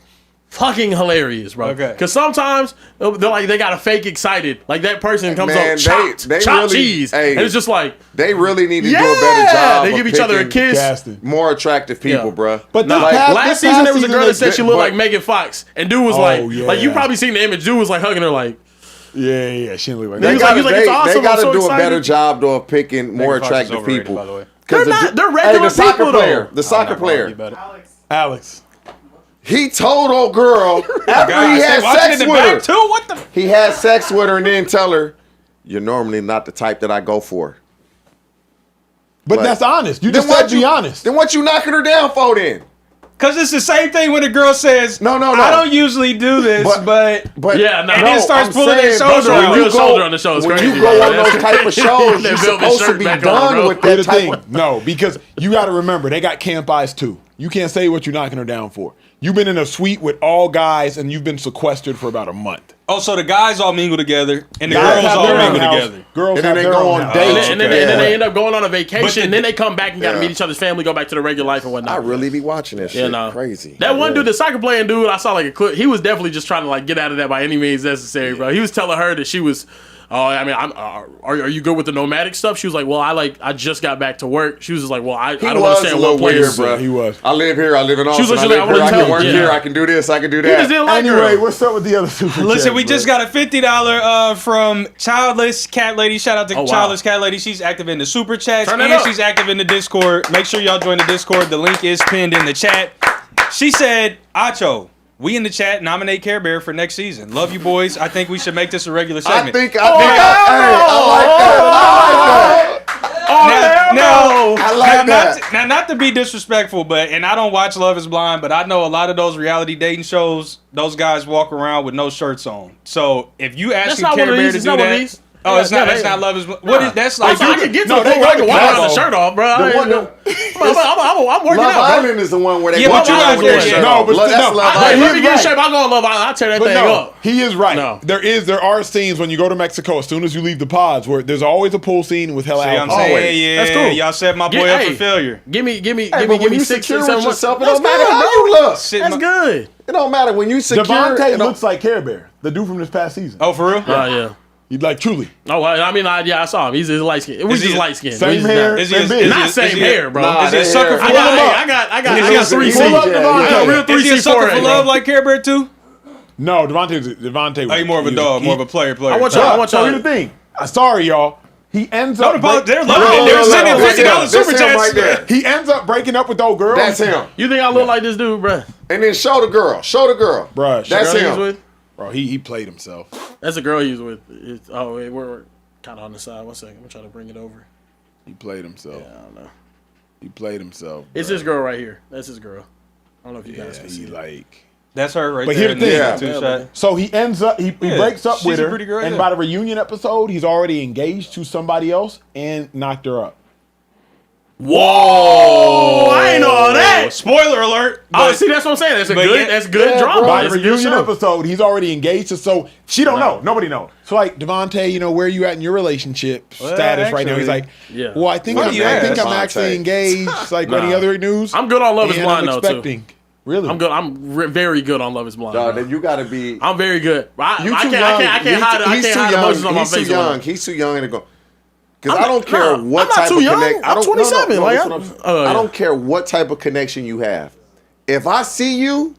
fucking hilarious, bro. Okay. Because sometimes they're like they gotta fake excited, like that person comes Man, up chopped they chopped really- cheese, hey, and it's just like. They really need to do a Yeah! better job. They of give each other a picking kiss. Casting. More attractive people, Yeah. bruh. But No, this like, past- last this season past there was a girl that said they- she looked but- like Megan Fox, and dude was Oh, like yeah. you probably seen the image. Dude was like hugging her, like Yeah, she didn't look like He that. was like, it's awesome, they I'm gotta so do excited. a better job though of picking more Megan Fox is attractive overrated, people. by the way. They're not. They're regular the soccer people, player. though. The soccer player. Alex. He told old girl after he had sex with her. Too? What the? He had sex with her and then tell her, "You're normally not the type that I go for." But that's honest. You just said be honest. Then what you knocking her down for then? Because it's the same thing when a girl says, No. I don't usually do this, but Yeah, no. and then starts I'm pulling their saying, shoulder when out. you Real soldier on the show is when crazy, you go bro. on those type of shows, That you're velvet supposed to shirt be back on, done bro. with Here's that the type thing. of. No, because you got to remember, they got camp eyes too. You can't say what you're knocking her down for. You've been in a suite with all guys and you've been sequestered for about a month. Oh, so the guys all mingle together and the Guys girls have all their own mingle house. together. Girls And have then they their go own on house. dates. And then they end up going on a vacation, and then they come back and got to Yeah. meet each other's family, go back to their regular life and whatnot. I really be watching that shit. You know, Crazy. That one dude, the soccer playing dude, I saw like a clip. He was definitely just trying to like get out of that by any means necessary, bro. He was telling her that she was. Oh, I mean, are you good with the nomadic stuff? She was like, well, I just got back to work. She was just like, well, I He don't was understand a little what players. weird, bro. He was. I live here. I live in Austin. was I literally live like, here. I I can wanna work tell- here. yeah. I can do this. I can do He just that. didn't like Anyway, her. what's up with the other super Listen, chats, we bro? just got a $50 from Childless Cat Lady. Shout out to wow. Childless Cat Lady. She's active in the super chats Turn it and up. she's active in the Discord. Make sure y'all join the Discord. The link is pinned in the chat. She said, Acho, we in the chat nominate Carebear for next season. Love you boys. I think we should make this a regular segment. I like that. I like that. Not to be disrespectful, but and I don't watch Love Is Blind, but I know a lot of those reality dating shows. Those guys walk around with no shirts on. So if you That's asking not one of Carebear these. to It's do not one of that, these. oh, it's not. Yeah, That's they- not Love Is Blind. What is that's like? I can get to No, the they point where I can got walk the without the combo. shirt off, bro. I'm working Love out, bro. Island is the one where they Yeah, walk but you around guys with their were- shirt no, off. but That's still, Love no. Hey, Island. let me get in right. shape. I'll go on Love Island. I'll tear that But thing no, up. he is right. No. There are scenes when you go to Mexico as soon as you leave the pods where there's always a pool scene with hella See, I'm alcohol. saying, yeah, That's cool. y'all set my boy up for failure. Give me Hey, but when you 6 secure 7 with months. yourself, it That's don't matter good, how bro. you look. That's good. It don't matter when you secure. Devontae it don't- looks like Care Bear, the dude from this past season. Oh, for real? Yeah. He'd like truly. Oh, well, I mean, I saw him. He's light skin. We Is he- just light skin. Same hair, Is he same a- beard. is Not he- same is he- hair, bro. Nah, Is he a they sucker hair- for I love? got 3 He C. was- I yeah, got yeah. real Is 3 he C a sucker 4 for love like Care Bear too? No, Devontae. Oh, he more of a dog, more of a player. I want y'all. So here's the thing. Sorry, y'all. He ends up. They're break- loving it. They're no, sending no, $50 this super him chats. right there. He ends up breaking up with those girls. That's him. You think I look like this dude, bro? And then show the girl. Show the girl. Bruh, That's Girl he was him. with? Bro, he played himself. That's a girl he was with. Wait, we're kind of on the side. 1 second. I'm trying to bring it over. He played himself. I don't know. He played himself. It's bro. this girl right here. That's his girl. I don't know if you Yeah, guys can see he it. like. That's her right But there. here's the thing. Yeah. Two-shot. So he ends up. He breaks up she's with a her, pretty girl, and yeah. by the reunion episode, he's already engaged to somebody else and knocked her up. Whoa! I ain't know all that. Spoiler alert. Oh, but- see, that's what I'm saying. That's but good. yeah- That's good yeah, drama. bro. By the That's a good reunion show. episode, he's already engaged to. So she don't know. Nobody knows. So like Devontae, where you at in your relationship status right now? He's like, yeah. well, I think What I'm do you ask? actually Devontae. engaged. Like any Nah. other news? I'm good on Love Is And Blind I'm though too. expecting. Really? I'm good. Very good on Love Is Blind. Dog, bro. then you gotta be. I'm very good. I You can't too young. hide. He's too hide young. emotions on my He's too face. young. He's too young to go. Because I'm I don't not- care nah, what I'm not type too of young. connection. I'm 27, like, that's what oh, I yeah. don't care what type of connection you have. If I see you,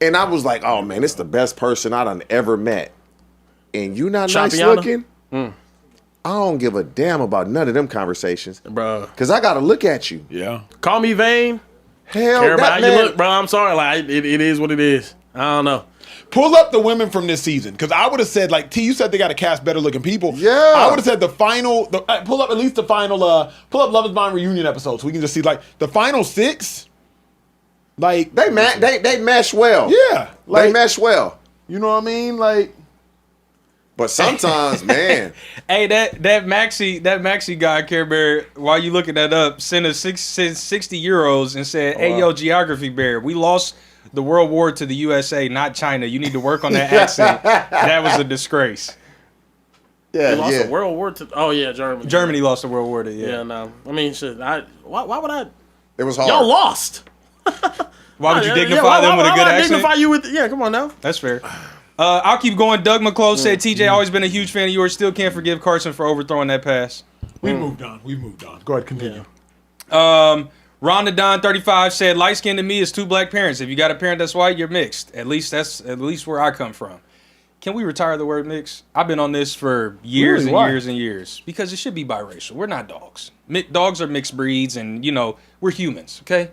and I was like, oh man, it's the best person I done ever met, and you not nice Champiana? looking, I don't give a damn about none of them conversations. Bro, Because I got to look at you. Yeah. call me vain. Hell, Care about that how man. you look, bro. I'm sorry. Like it is what it is. I don't know. Pull up the women from this season, because I would have said, like T, you said they got to cast better looking people. Yeah. I would have said pull up at least the final, pull up Love Is Blind reunion episode so we can just see like the final 6. Like They mesh well. yeah, They like mesh well. you know what I mean? Like But sometimes, man, Hey, that Maxi guy, Carebear, while you looking that up, sent us 60 euros and said, "Hey, yo, Geography Bear, we lost the World War to the USA, not China. You need to work on that accent. That was a disgrace. yeah, We lost yeah. a World War to. Oh yeah, Germany. Germany lost the World War to Yeah, no. I mean, shit. Why would I? It was hard. Y'all lost. Why would you Yeah, dignify why them with a would good I accent? dignify you with? Yeah, come on now. That's fair. I'll keep going. Doug McClose said, TJ, always been a huge fan of yours. Still can't forgive Carson for overthrowing that pass. we moved on. We moved on. Go ahead, continue. Ron the Don 35 said, light skin to me is 2 black parents. If you got a parent that's white, you're mixed. At least where I come from. Can we retire the word mix? I've been on this for years Really? and Why? years and years because it should be biracial. We're not dogs. Dogs are mixed breeds, and we're humans. Okay,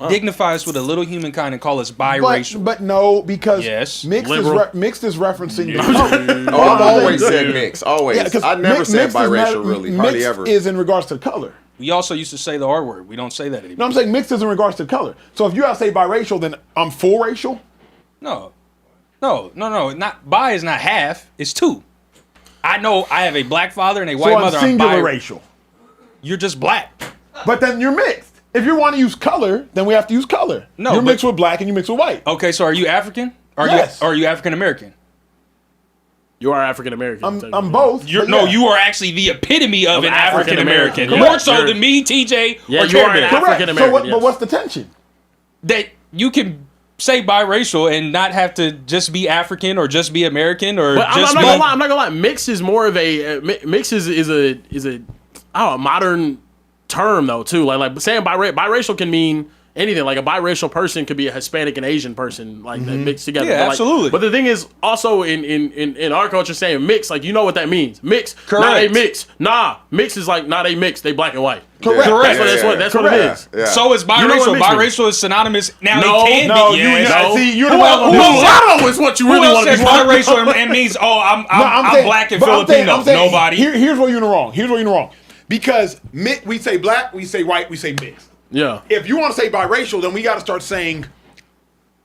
dignify us with a little humankind and call us biracial. But no, because Yes. mixed is referencing the color. Oh, I've always said mix. Always. Yeah, 'cause I never said mixed is biracial, not- really. Hardly mixed ever. is in regards to color. We also used to say the R word. We don't say that anymore. No, I'm saying mixed is in regards to color. So if you have to say biracial, then I'm full racial. No. Not bi is not half. It's two. I know I have a black father and a white So I'm mother. singular racial. You're just black. But then you're mixed. If you want to use color, then we have to use color. No, you're but- mixed with black and you mix with white. Okay, so are you African? Yes. Are you African American? You are African American. I'm both. but yeah. You are actually the epitome of an African American. African-American. More Yeah. so than me, TJ, Yeah, or you are Carebear. an Correct. African So American. but what's the tension? That you can say biracial and not have to just be African or just be American or But I'm just not be. gonna lie. I'm not gonna lie. Mix is more of a mix is a I don't know, modern term though too. Like saying biracial can mean anything. Like a biracial person could be a Hispanic and Asian person, like that mixed together. Yeah, But, like, absolutely. But the thing is, also in our culture, saying mix, like you know what that means. Mix, not a Correct. mix. Nah, mix is like not a mix. They black and white. Correct. Correct. That's what it is. Yeah. So is You know what biracial. mixed Biracial is synonymous. Now No, it can No, be. you Yes. no. see, you're the Who one. else- on who this. else- Mulatto is what you Who really else want to says be. biracial and means I'm saying- black and but I'm saying- Filipino? I'm saying, Nobody. Here's where you're wrong. Here's where you're wrong. Because we say black, we say white, we say mixed. Yeah. If you want to say biracial, then we got to start saying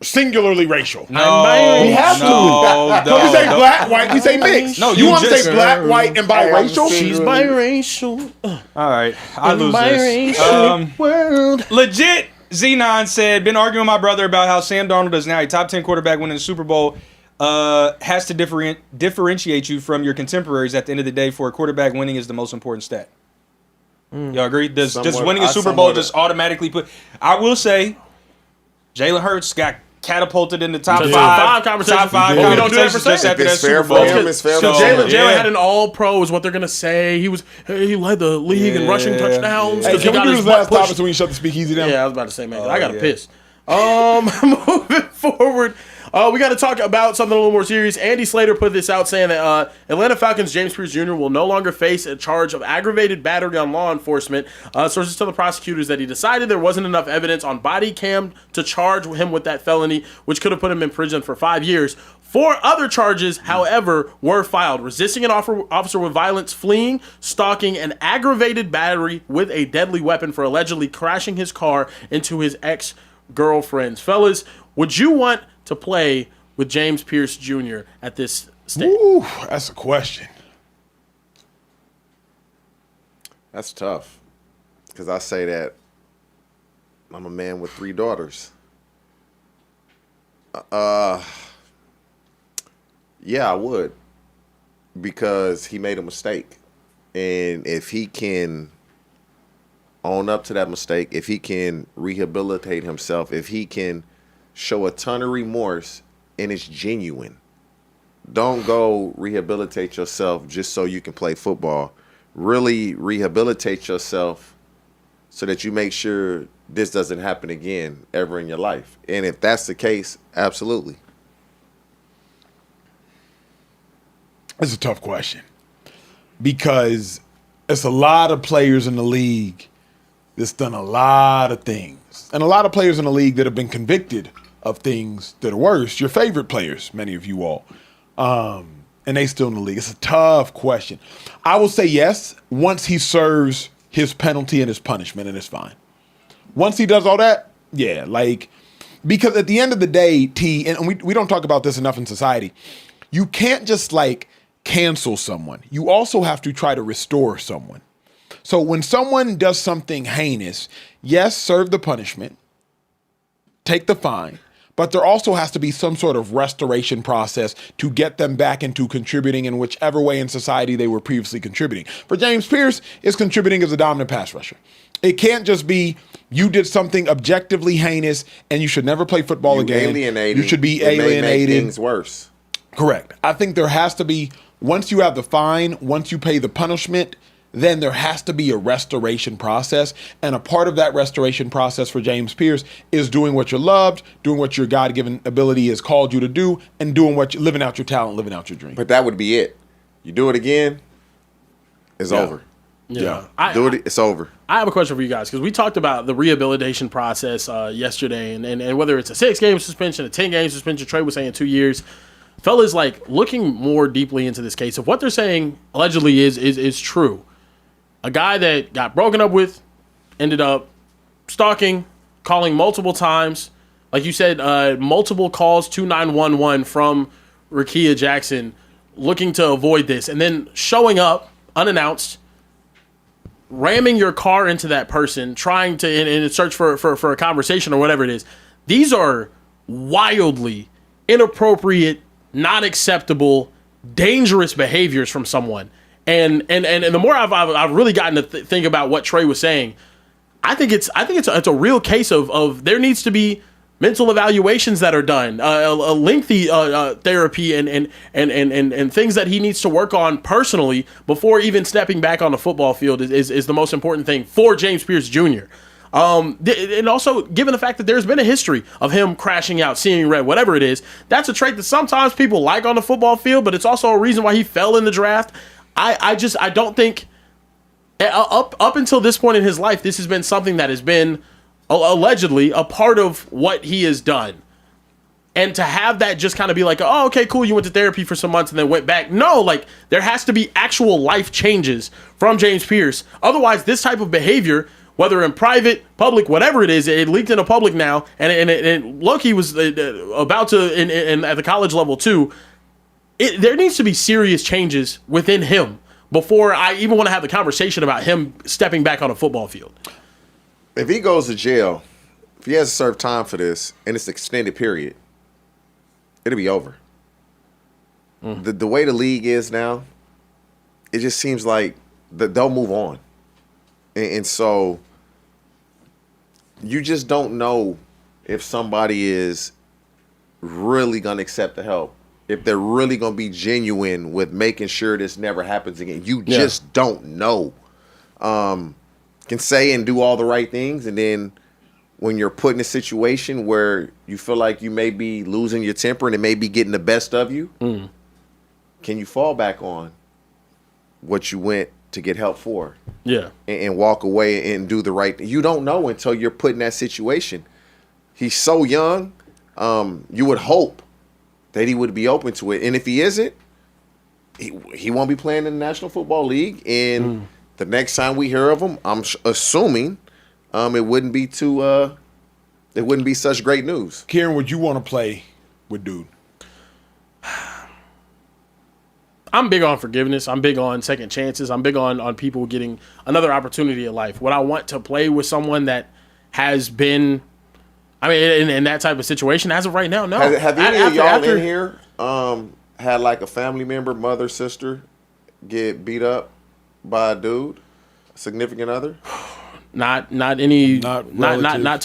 singularly racial. No, We have to. no, So we say no. black, white, we say mixed. No, you you want to just- say black, white, and biracial? She's biracial. All right, I lose this. World. Legit, Xenon said, been arguing with my brother about how Sam Darnold is now a top 10 quarterback winning the Super Bowl. Has to differentiate you from your contemporaries at the end of the day. For a quarterback, winning is the most important stat. Y'all agree? Does winning a Super Bowl just automatically put... I will say, Jalen Hurts got catapulted in the top To five conversation. Top five But we don't do that conversations for just Sam. after If that it's fair Super Bowl. for him, it's fair So for Jalen yeah. had an All-Pro is what they're gonna say. He led the league in rushing touchdowns. Hey, 'cause he can we got do his this butt last pushed. topic so we can shut the speakeasy down? Yeah, I was about to say, man, I got to yeah. piss. Moving forward, we got to talk about something a little more serious. Andy Slater put this out saying that Atlanta Falcons James Pierce Jr. will no longer face a charge of aggravated battery on law enforcement. Sources tell the prosecutors that he decided there wasn't enough evidence on body cam to charge him with that felony, which could have put him in prison for 5 years. 4 other charges, however, were filed: resisting an officer with violence, fleeing, stalking, and aggravated battery with a deadly weapon for allegedly crashing his car into his ex-girlfriend's. Fellas, would you want to play with James Pierce Jr. at this stage? Ooh, that's a question. That's tough. Because I say that I'm a man with 3 daughters. Yeah, I would. Because he made a mistake. And if he can own up to that mistake, if he can rehabilitate himself, if he can show a ton of remorse and it's genuine, don't go rehabilitate yourself just so you can play football. Really rehabilitate yourself so that you make sure this doesn't happen again ever in your life. And if that's the case, absolutely. That's a tough question because it's a lot of players in the league that's done a lot of things, and a lot of players in the league that have been convicted of things that are worse. Your favorite players, many of you all, and they still in the league. It's a tough question. I will say yes once he serves his penalty and his punishment, and it's fine. Once he does all that, yeah, because at the end of the day, T, and we don't talk about this enough in society, you can't just cancel someone. You also have to try to restore someone. So when someone does something heinous, yes, serve the punishment, take the fine, but there also has to be some sort of restoration process to get them back into contributing in whichever way in society they were previously contributing. For James Pierce, it's contributing as a dominant pass rusher. It can't just be you did something objectively heinous and you should never play football again. You should be alienated. Make things worse. Correct. I think there has to be, once you have the fine, once you pay the punishment, then there has to be a restoration process. And a part of that restoration process for James Pierce is doing what you're loved, doing what your God-given ability has called you to do, and living out your talent, living out your dream. But that would be it. You do it again, it's over. Yeah. It's over. I have a question for you guys because we talked about the rehabilitation process yesterday and whether it's a 6-game suspension, a 10-game suspension. Trey was saying 2 years. Fellas, like, looking more deeply into this case, if what they're saying allegedly is true, a guy that got broken up with ended up stalking, calling multiple times, like you said, multiple calls to 911 from Rakia Jackson looking to avoid this, and then showing up unannounced, ramming your car into that person, trying to in search for a conversation or whatever it is. These are wildly inappropriate, not acceptable, dangerous behaviors from someone. And the more I've really gotten to think about what Trey was saying, I think it's a real case of there needs to be mental evaluations that are done, a lengthy therapy and things that he needs to work on personally before even stepping back on the football field is the most important thing for James Pierce Jr. And also, given the fact that there's been a history of him crashing out, seeing red, whatever it is, that's a trait that sometimes people like on the football field, but it's also a reason why he fell in the draft. I don't think up until this point in his life, this has been something that has been allegedly a part of what he has done. And to have that just kind of be like, oh, okay, cool, you went to therapy for some months and then went back. No, like, there has to be actual life changes from James Pierce. Otherwise, this type of behavior, whether in private, public, whatever it is, it leaked into public now, and Loki was about to, at the college level too, there needs to be serious changes within him before I even want to have the conversation about him stepping back on a football field. If he goes to jail, if he has to serve time for this, and it's an extended period, it'll be over. The way the league is now, it just seems like they'll move on. And so you just don't know if somebody is really going to accept the help, if they're really going to be genuine with making sure this never happens again. You just don't know. Can say and do all the right things, and then when you're put in a situation where you feel like you may be losing your temper and it may be getting the best of you, can you fall back on what you went to get help for? Yeah. And walk away and do the right thing. You don't know until you're put in that situation. He's so young, you would hope that he would be open to it. And if he isn't, he won't be playing in the National Football League. And the next time we hear of him, I'm assuming it wouldn't be such great news. Kieran, would you want to play with dude? I'm big on forgiveness. I'm big on second chances. I'm big on people getting another opportunity in life. Would I want to play with someone that has been, I mean, in that type of situation? As of right now, no. Have any of y'all in here had like a family member, mother, sister, get beat up by a dude, a significant other? Not to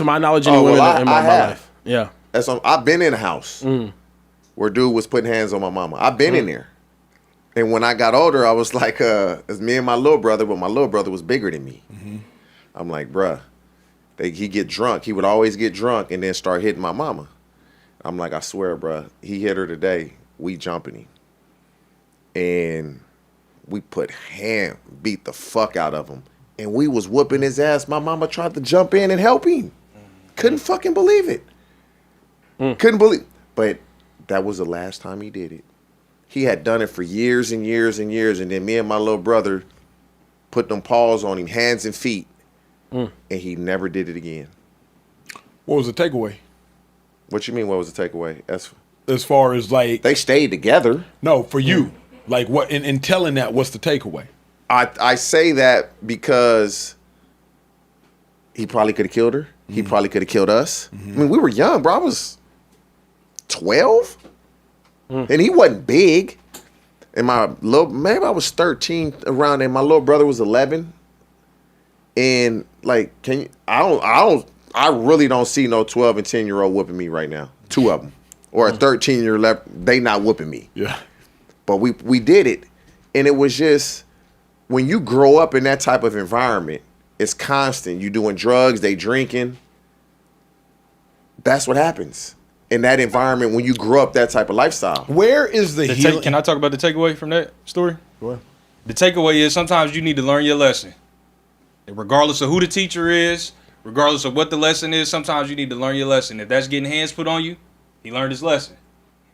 my knowledge, any women in my life. Yeah. I've been in a house where dude was putting hands on my mama. I've been in there. And when I got older, I was like, it's me and my little brother, but my little brother was bigger than me. I'm like, bruh, he get drunk. He would always get drunk and then start hitting my mama. I'm like, I swear, bruh, he hit her today. We jumping him. And we beat the fuck out of him. And we was whooping his ass. My mama tried to jump in and help him. Couldn't fucking believe it. Couldn't believe. But that was the last time he did it. He had done it for years and years and years. And then me and my little brother put them paws on him, hands and feet. And he never did it again. What was the takeaway? What you mean, what was the takeaway? As far as like... They stayed together. No, for you. Like what? In telling that, what's the takeaway? I say that because he probably could have killed her. He probably could have killed us. I mean, we were young, bro. I was 12. And he wasn't big. And maybe I was 13 around there. My little brother was 11. And like, I really don't see no 12 and 10-year-old whooping me right now. Two of them. Or a 13-year-old, they not whooping me. Yeah. But we did it. And it was just when you grow up in that type of environment, it's constant. You doing drugs, they drinking. That's what happens in that environment when you grow up that type of lifestyle. Where is the healing? Can I talk about the takeaway from that story? Go ahead. The takeaway is sometimes you need to learn your lesson. Regardless of who the teacher is, regardless of what the lesson is, sometimes you need to learn your lesson. If that's getting hands put on you, he learned his lesson.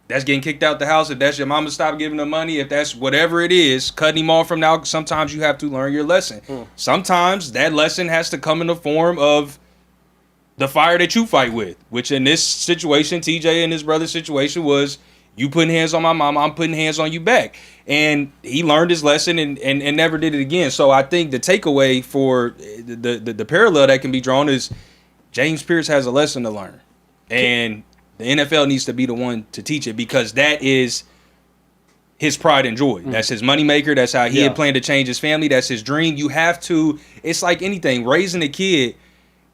If that's getting kicked out the house, if that's your mama stop giving him money, if that's whatever it is, cutting him off from now, sometimes you have to learn your lesson. Sometimes that lesson has to come in the form of the fire that you fight with, which in this situation, TJ and his brother's situation was you putting hands on my mama, I'm putting hands on you back. And he learned his lesson and never did it again. So I think the takeaway for the parallel that can be drawn is James Pierce has a lesson to learn. And the NFL needs to be the one to teach it because that is his pride and joy. That's his moneymaker. That's how he had planned to change his family. That's his dream. You have to, it's like anything, raising a kid.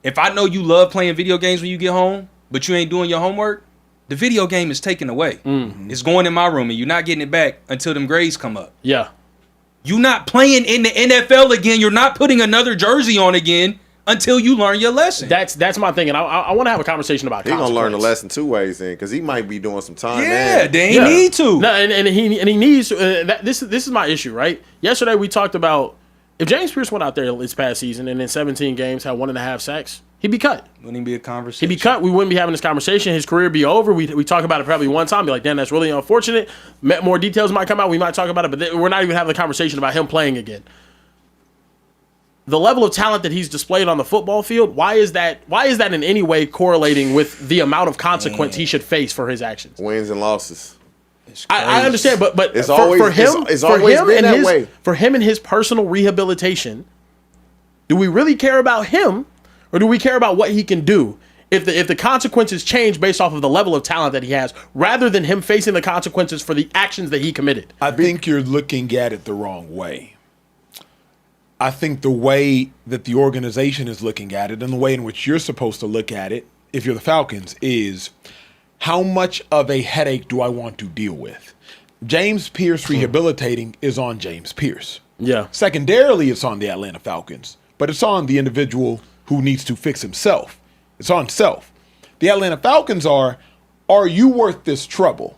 If I know you love playing video games when you get home, but you ain't doing your homework, the video game is taken away. It's going in my room, and you're not getting it back until them grades come up. Yeah. You're not playing in the NFL again. You're not putting another jersey on again until you learn your lesson. That's my thing, and I want to have a conversation about. He's gonna learn the lesson 2 ways then, because he might be doing some time. Yeah, they need to. No, and he needs. This is my issue, right? Yesterday we talked about if James Pierce went out there this past season and in 17 games had 1.5 sacks, he'd be cut. Wouldn't even be a conversation. He'd be cut. We wouldn't be having this conversation. His career would be over. We talk about it probably one time. Be like, damn, that's really unfortunate. More details might come out. We might talk about it, but we're not even having the conversation about him playing again. The level of talent that he's displayed on the football field, why is that in any way correlating with the amount of consequence he should face for his actions? Wins and losses. I understand, but it's always been that way. For him and his personal rehabilitation, do we really care about him, or do we care about what he can do? If the consequences change based off of the level of talent that he has, rather than him facing the consequences for the actions that he committed. I think you're looking at it the wrong way. I think the way that the organization is looking at it and the way in which you're supposed to look at it, if you're the Falcons, is how much of a headache do I want to deal with? James Pierce rehabilitating is on James Pierce. Yeah. Secondarily, it's on the Atlanta Falcons, but it's on the individual who needs to fix himself. It's on self. The Atlanta Falcons are you worth this trouble?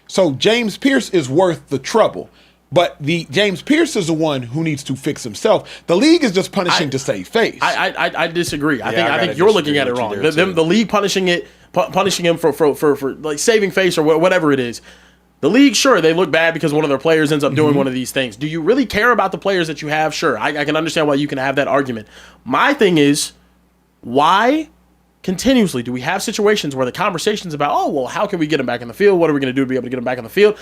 So James Pierce is worth the trouble. But James Pierce is the one who needs to fix himself. The league is just punishing to save face. I disagree. I think you're looking at it wrong. The league punishing him for like saving face or whatever it is. The league, sure, they look bad because one of their players ends up doing one of these things. Do you really care about the players that you have? Sure, I can understand why you can have that argument. My thing is, why continuously do we have situations where the conversation's about, oh, well, how can we get him back in the field? What are we going to do to be able to get him back in the field?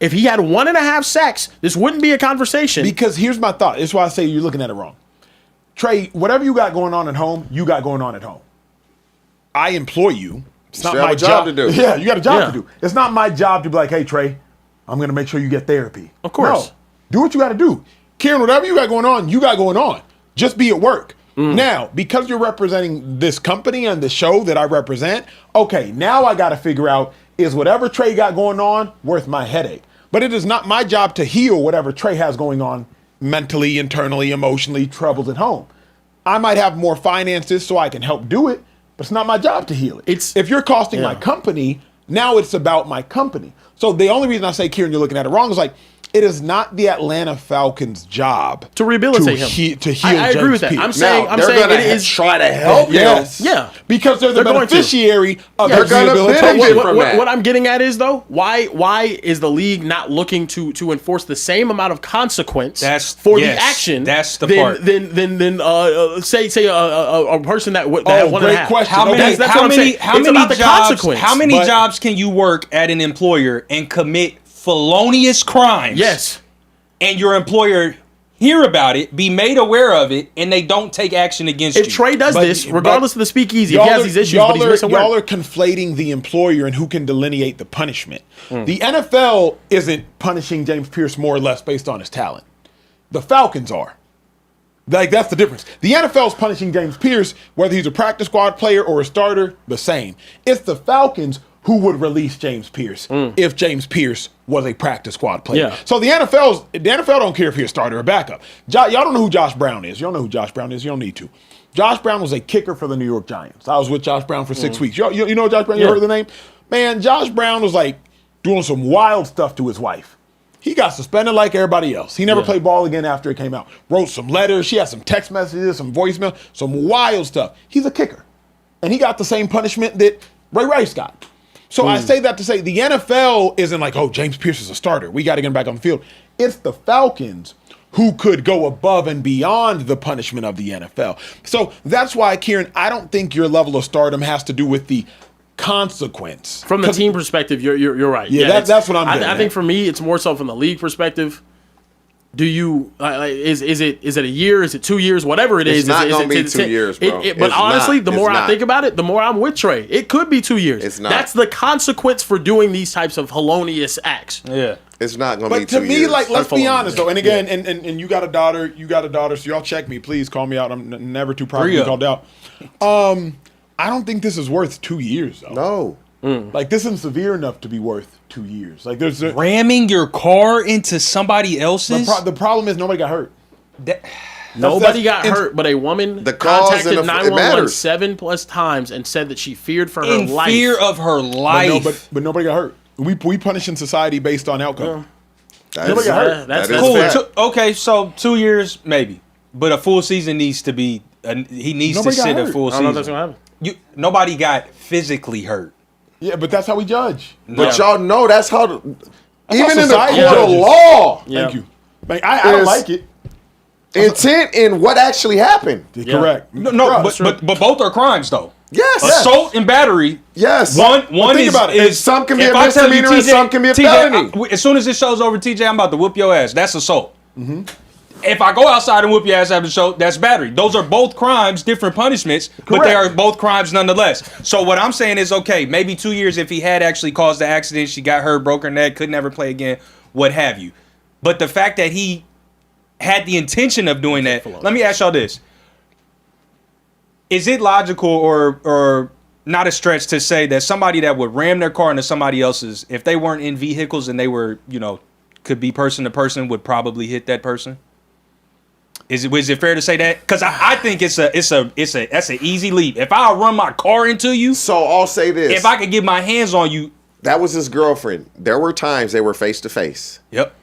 If he had 1.5 sacks, this wouldn't be a conversation. Because here's my thought. That's why I say you're looking at it wrong. Trey, whatever you got going on at home, you got going on at home. I employ you. It's not my job to do. Yeah, you got a job to do. It's not my job to be like, hey, Trey, I'm going to make sure you get therapy. Of course. No, do what you got to do. Kieran, whatever you got going on, you got going on. Just be at work. Now, because you're representing this company and the show that I represent, okay, now I got to figure out, is whatever Trey got going on worth my headache? But it is not my job to heal whatever Trey has going on mentally, internally, emotionally, troubles at home. I might have more finances so I can help do it, but it's not my job to heal it. If you're costing my company, now it's about my company. So the only reason I say, Kieran, you're looking at it wrong is like, it is not the Atlanta Falcons' job to rehabilitate him. To heal I agree with that. Pierce. I'm saying it is try to help him. Yes. Yeah. Because they're the beneficiary of his rehabilitation. What I'm getting at is, though, why is the league not looking to enforce the same amount of consequence for the action? That's the part. Than say a person that had 1.5. Great question. How many jobs can you work at an employer and commit felonious crimes? Yes. And your employer hear about it, be made aware of it, and they don't take action against you. If Trey does this, regardless of the speakeasy, if he has these issues, but he's missing work. Y'all are conflating the employer and who can delineate the punishment. The NFL isn't punishing James Pierce more or less based on his talent. The Falcons are. Like, that's the difference. The NFL is punishing James Pierce, whether he's a practice squad player or a starter, the same. It's the Falcons who would release James Pierce if James Pierce was a practice squad player. Yeah. So the NFL don't care if he's a starter or backup. Y'all don't know who Josh Brown is. You don't know who Josh Brown is. You don't need to. Josh Brown was a kicker for the New York Giants. I was with Josh Brown for 6 weeks. You know Josh Brown? You heard the name? Man, Josh Brown was like doing some wild stuff to his wife. He got suspended like everybody else. He never played ball again after it came out. Wrote some letters. She had some text messages, some voicemail, some wild stuff. He's a kicker. And he got the same punishment that Ray Rice got. So I say that to say the NFL isn't like, oh, James Pierce is a starter. We got to get him back on the field. It's the Falcons who could go above and beyond the punishment of the NFL. So that's why, Kieran, I don't think your level of stardom has to do with the consequence. From the team perspective, you're right. Yeah, that's what I'm getting I think for me, it's more so from the league perspective. Do you is it a year? Is it 2 years? Whatever it is, it's not going to be 2 years, bro. But honestly, the more I think about it, the more I'm with Trey. It could be 2 years. It's not. That's the consequence for doing these types of felonious acts. Yeah. It's not going to be 2 years. But to me, like, let's be honest, though. And again, and you got a daughter, so y'all check me. Please call me out. I'm never too proud to be called out. I don't think this is worth 2 years, though. No. Like, this isn't severe enough to be worth 2 years. Like, there's Ramming your car into somebody else's? the problem is nobody got hurt. Nobody got hurt, but a woman the cause contacted and 911 7+ times and said that she feared for her life. In fear of her life. But nobody got hurt. We punish in society based on outcome. Nobody got hurt. That's cool. Okay, so 2 years, maybe. But a full season needs to be, he needs Nobody to got sit a hurt. full I season. don't know if that's going to happen. Nobody got physically hurt. Yeah, but that's how we judge. But y'all know that's how, even in the society court of judges. law, Thank you. Like, I don't like it. intent in what actually happened. Correct. No, but both are crimes, though. Yes. Assault and battery. Yes. One think is, about it. is Some can be if a I tell you, misdemeanor and some can be a felony. As soon as this show's over, TJ, I'm about to whoop your ass. That's assault. If I go outside and whoop your ass after the show, that's battery. Those are both crimes, different punishments, but they are both crimes nonetheless. So what I'm saying is, okay, maybe 2 years if he had actually caused the accident, she got hurt, broke her neck, could never play again, what have you. But the fact that he had the intention of doing that, let me ask y'all this. Is it logical or not a stretch to say that somebody that would ram their car into somebody else's, if they weren't in vehicles and they were, could be person to person, would probably hit that person? Is it fair to say that? Because I think that's an easy leap. If I run my car into you, So I'll say this. if I could get my hands on you, That was his girlfriend. There were times they were face to face. yep.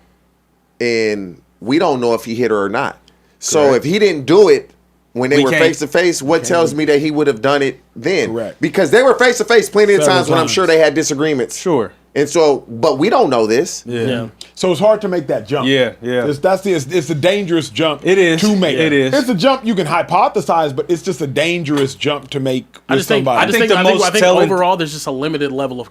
And we don't know if he hit her or not. So if he didn't do it when they were can't- face to face, what tells me that he would have done it then? Correct. Because they were face to face plenty of Several times when I'm times. sure they had disagreements. Sure. And so, but we don't know this. Yeah. So it's hard to make that jump. Yeah. It's a dangerous jump. It is. to make. It is. It's a jump you can hypothesize, but it's just a dangerous jump to make. I With just think, somebody. I think overall there's just a limited level of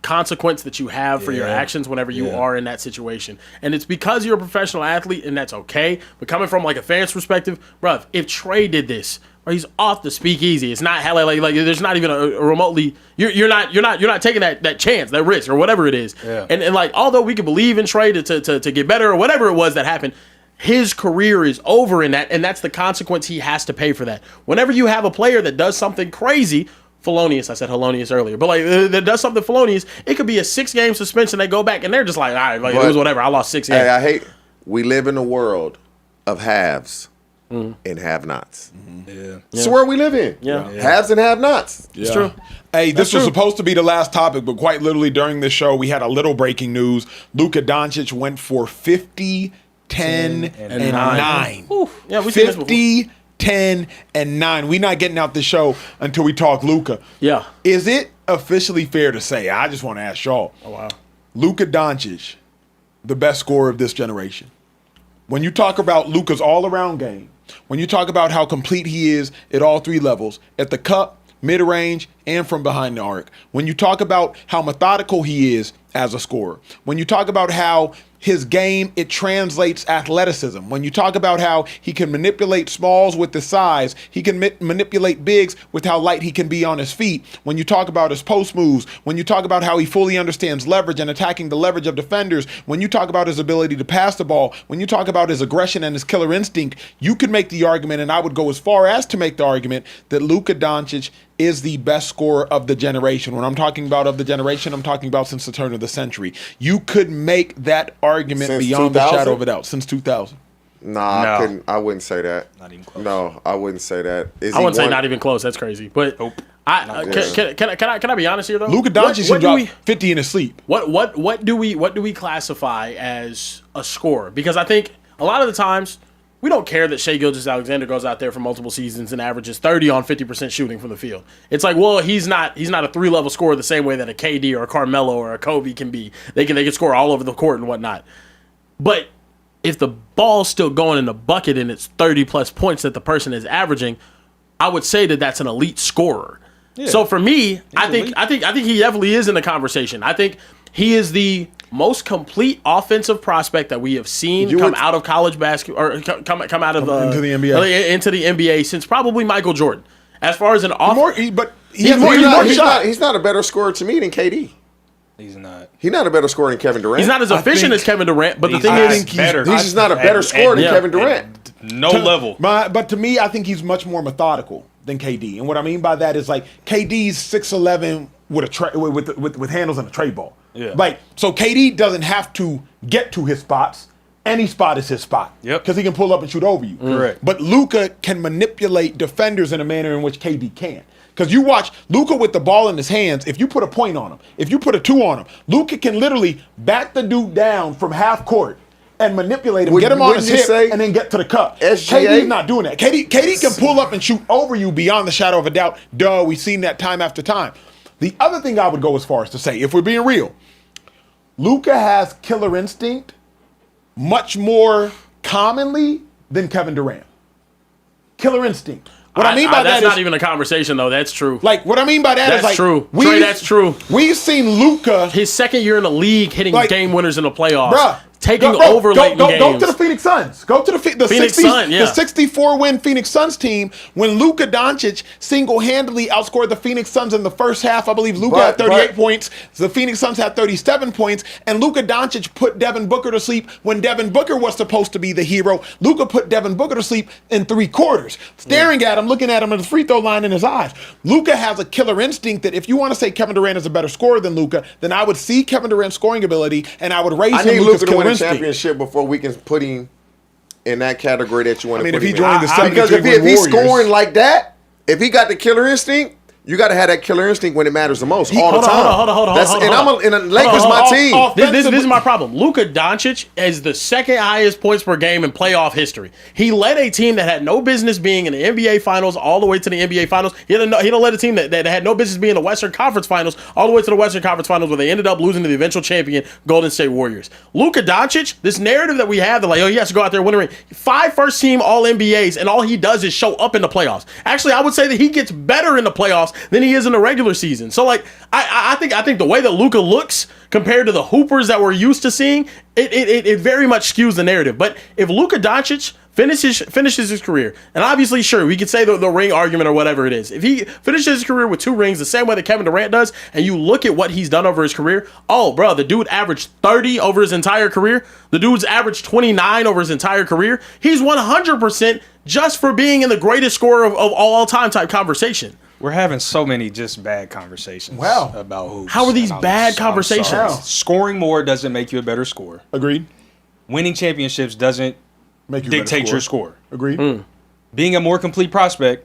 consequence that you have for your actions whenever you are in that situation, and it's because you're a professional athlete, and that's okay. But coming from like a fan's perspective, bruv, if Trey did this, or he's off the speakeasy, it's not like there's not even a remotely you're not taking that chance, that risk, or whatever it is. Yeah. And like although we can believe in Trey to get better or whatever it was that happened, his career is over in that, and that's the consequence he has to pay for that. Whenever you have a player that does something crazy, felonious, I said felonious earlier, but like that does something felonious, it could be a 6-game suspension. They go back and they're just like, all right, like it was whatever. I lost 6 games. Hey, we live in a world of haves and have-nots. Yeah. It's where we live in. Yeah. Haves and have-nots. It's true. Hey, this was supposed to be the last topic, but quite literally during this show, we had a little breaking news. Luka Doncic went for 50, 10, and 9. Yeah, we seen this before. 50, 10, and 9. We're not getting out the show until we talk Luka. Yeah. Is it officially fair to say, I just want to ask y'all, Luka Doncic, the best scorer of this generation? When you talk about Luka's all-around game, when you talk about how complete he is at all 3 levels, at the cup, mid-range, and from behind the arc, when you talk about how methodical he is as a scorer, when you talk about how his game, it translates athleticism. When you talk about how he can manipulate smalls with the size, he can manipulate bigs with how light he can be on his feet. When you talk about his post moves, when you talk about how he fully understands leverage and attacking the leverage of defenders, when you talk about his ability to pass the ball, when you talk about his aggression and his killer instinct, you could make the argument, and I would go as far as to make the argument, that Luka Doncic is the best scorer of the generation. When I'm talking about of the generation, I'm talking about since the turn of the century. You could make that argument Since beyond 2000? the shadow of a doubt. Since 2000. Nah, No. I wouldn't say that. Not even close. No, I wouldn't say that. I wouldn't say not even close. That's crazy. But can I be honest here though? Luka Doncic should drop 50 in his sleep. What do we classify as a scorer? Because I think a lot of the times we don't care that Shai Gilgeous-Alexander goes out there for multiple seasons and averages 30 on 50% shooting from the field. It's like, well, he's not a 3-level scorer the same way that a KD or a Carmelo or a Kobe can be. They can score all over the court and whatnot. But if the ball's still going in the bucket and it's 30 plus points that the person is averaging, I would say that that's an elite scorer. Yeah. So for me, I think he definitely is in the conversation. I think he is the most complete offensive prospect that we have seen come out of college basketball or come out of into the NBA into the NBA since probably Michael Jordan. As far as an he's not a better scorer to me than KD. He's not. He's not a better scorer than Kevin Durant. He's not as efficient as Kevin Durant, but the thing is, he's just not a better scorer than Kevin Durant. Level. But to me, I think he's much more methodical than KD. And what I mean by that is like KD's 6'11" with handles and a tray ball. Yeah. Like, so KD doesn't have to get to his spots. Any spot is his spot. Yep. Because he can pull up and shoot over you. Correct. But Luka can manipulate defenders in a manner in which KD can't. Because you watch Luka with the ball in his hands, if you put a point on him, if you put a 2 on him, Luka can literally back the dude down from half court and manipulate him, get him on his hip, and then get to the cup. KD's not doing that. KD can pull up and shoot over you beyond the shadow of a doubt. Duh, we've seen that time after time. The other thing I would go as far as to say, if we're being real, Luka has killer instinct much more commonly than Kevin Durant. Killer instinct. What I mean by that's that not is, even a conversation though. That's true. Like what I mean by that that's is like true. Trey, that's true. We've seen Luka his second year in the league hitting game winners in the playoffs. Bruh, taking over late games. Go to the Phoenix Suns. Go to the 64-win Phoenix Suns team when Luka Doncic single-handedly outscored the Phoenix Suns in the first half. I believe Luka had 38 points. The Phoenix Suns had 37 points. And Luka Doncic put Devin Booker to sleep when Devin Booker was supposed to be the hero. Luka put Devin Booker to sleep in 3 quarters. Staring at him, looking at him at the free throw line in his eyes. Luka has a killer instinct that if you want to say Kevin Durant is a better scorer than Luka, then I would see Kevin Durant's scoring ability and I would raise him Luka's killer instinct. Championship before we can put him in that category that you want to put him in. If he joined the 73 because if he's scoring like that, if he got the killer instinct, you got to have that killer instinct when it matters the most all the time. Hold on. And Lakers my team. This is my problem. Luka Doncic is the second highest points per game in playoff history. He led a team that had no business being in the NBA Finals all the way to the NBA Finals. He done led a team that had no business being in the Western Conference Finals all the way to the Western Conference Finals where they ended up losing to the eventual champion Golden State Warriors. Luka Doncic, this narrative that we have that like, he has to go out there and win a ring. 5 first-team All-NBAs, and all he does is show up in the playoffs. Actually, I would say that he gets better in the playoffs than he is in the regular season. So like I think the way that Luka looks compared to the hoopers that we're used to seeing, it very much skews the narrative. But if Luka Doncic finishes his career, and obviously sure, we could say the ring argument or whatever it is. If he finishes his career with 2 rings the same way that Kevin Durant does, and you look at what he's done over his career, oh bro, the dude averaged 30 over his entire career. The dude's averaged 29 over his entire career. He's 100% just for being in the greatest scorer of all time type conversation. We're having so many just bad conversations about hoops. How are these bad conversations? Scoring more doesn't make you a better scorer. Agreed. Winning championships doesn't make you dictate your score. Agreed. Being a more complete prospect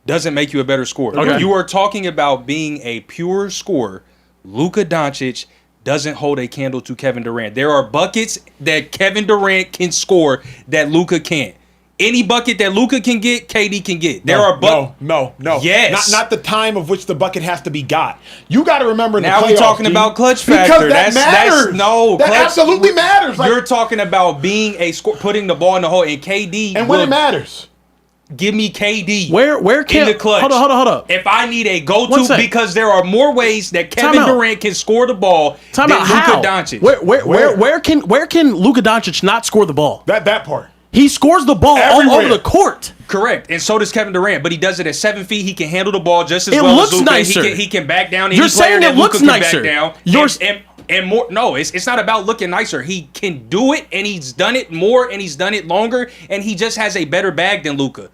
doesn't make you a better scorer. Okay. If you are talking about being a pure scorer, Luka Doncic doesn't hold a candle to Kevin Durant. There are buckets that Kevin Durant can score that Luka can't. Any bucket that Luka can get, KD can get. No. Yes. Not the time of which the bucket has to be got. You got to remember in now the playoffs, we're talking about clutch factor. Because that matters. That absolutely matters. You're talking about being a putting the ball in the hole, and KD. And when it matters. Give me KD. Where can in the clutch? Hold up. If I need a go-to, because there are more ways that Kevin Durant can score the ball than Luka Doncic. Where can Luka Doncic not score the ball? That part. He scores the ball all over the court. Correct. And so does Kevin Durant, but he does it at 7 feet. He can handle the ball just as well as Luka. Nicer. He can back down any You're player saying that it looks Luka can nicer. back down. And more. No, it's not about looking nicer. He can do it, and he's done it more, and he's done it longer, and he just has a better bag than Luka.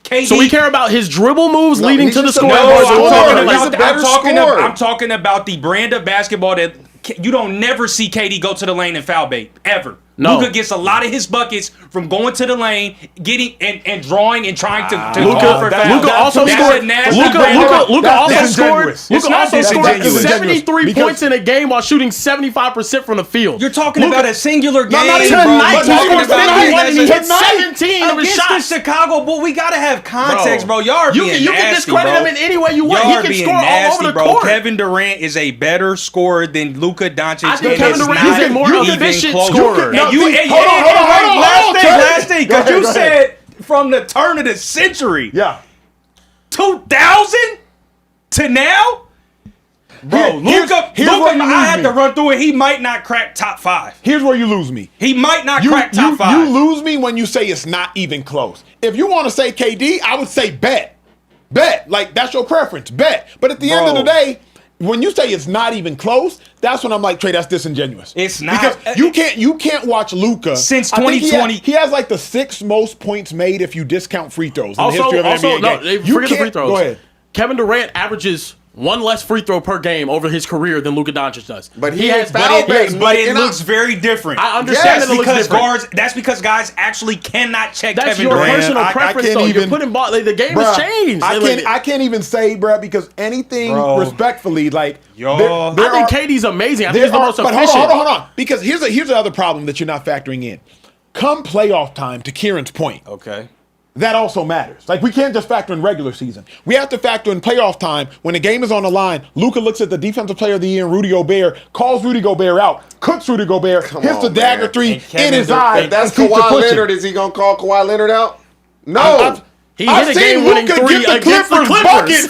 KD. So we care about his dribble moves leading to the just a scoring better board. scorer. I'm talking about the brand of basketball that you don't never see KD go to the lane and foul bait ever. No. Luka gets a lot of his buckets from going to the lane, getting and drawing and trying to Luka call for fouls. Luka also That's scored. a nasty Luka brand of- also that's scored. disingenuous. Luka It's not also scored disingenuous. 73 Because- points in a game while shooting 75% from the field. You're talking about a singular game, not even bro. tonight. We're He talking scored about 51 and he hit tonight 17 of his against shots. the Chicago Bulls. We gotta have context, bro. Y'all are You being can nasty, discredit bro. him in any way you want. Y'all He are can being score all nasty, over the bro. court. Kevin Durant is a better scorer than Luka Doncic. I think and Kevin it's Durant not is a more even efficient close. scorer. And you, last thing, because you said from the turn of the century, 2000 to now, bro. Luka, I had to run through it. He might not crack top 5. Here's where you lose me. He might not crack top 5. You lose me when you say it's not even close. If you want to say KD, I would say bet. Like, that's your preference. Bet. But at the end of the day, when you say it's not even close, that's when I'm like, Trey, that's disingenuous. It's not. Because you can't watch Luka. Since I think 2020. he has like the 6th most points made if you discount free throws in the Also, history of an NBA game. forget the free throws. Go ahead. Kevin Durant averages one less free throw per game over his career than Luka Doncic does. But he has foul But baits. it looks very different. I understand That's that it looks because different. that's because guys actually cannot check That's Kevin your Durant. personal preference, though. You're putting ball. Like, the game has changed. I can't even say, bruh, because anything respectfully, like, I think KD's amazing. I think he's the most but efficient. hold on. Because here's the other problem that you're not factoring in. Come playoff time, to Kieran's point. Okay. That also matters. Like, we can't just factor in regular season. We have to factor in playoff time when the game is on the line. Luka looks at the defensive player of the year, Rudy Gobert, calls Rudy Gobert out, cooks Rudy Gobert, hits the dagger three in his eye. If that's and keeps it Kawhi pushing. Leonard, is he going to call Kawhi Leonard out? No. I've seen Luka get the Clippers buckets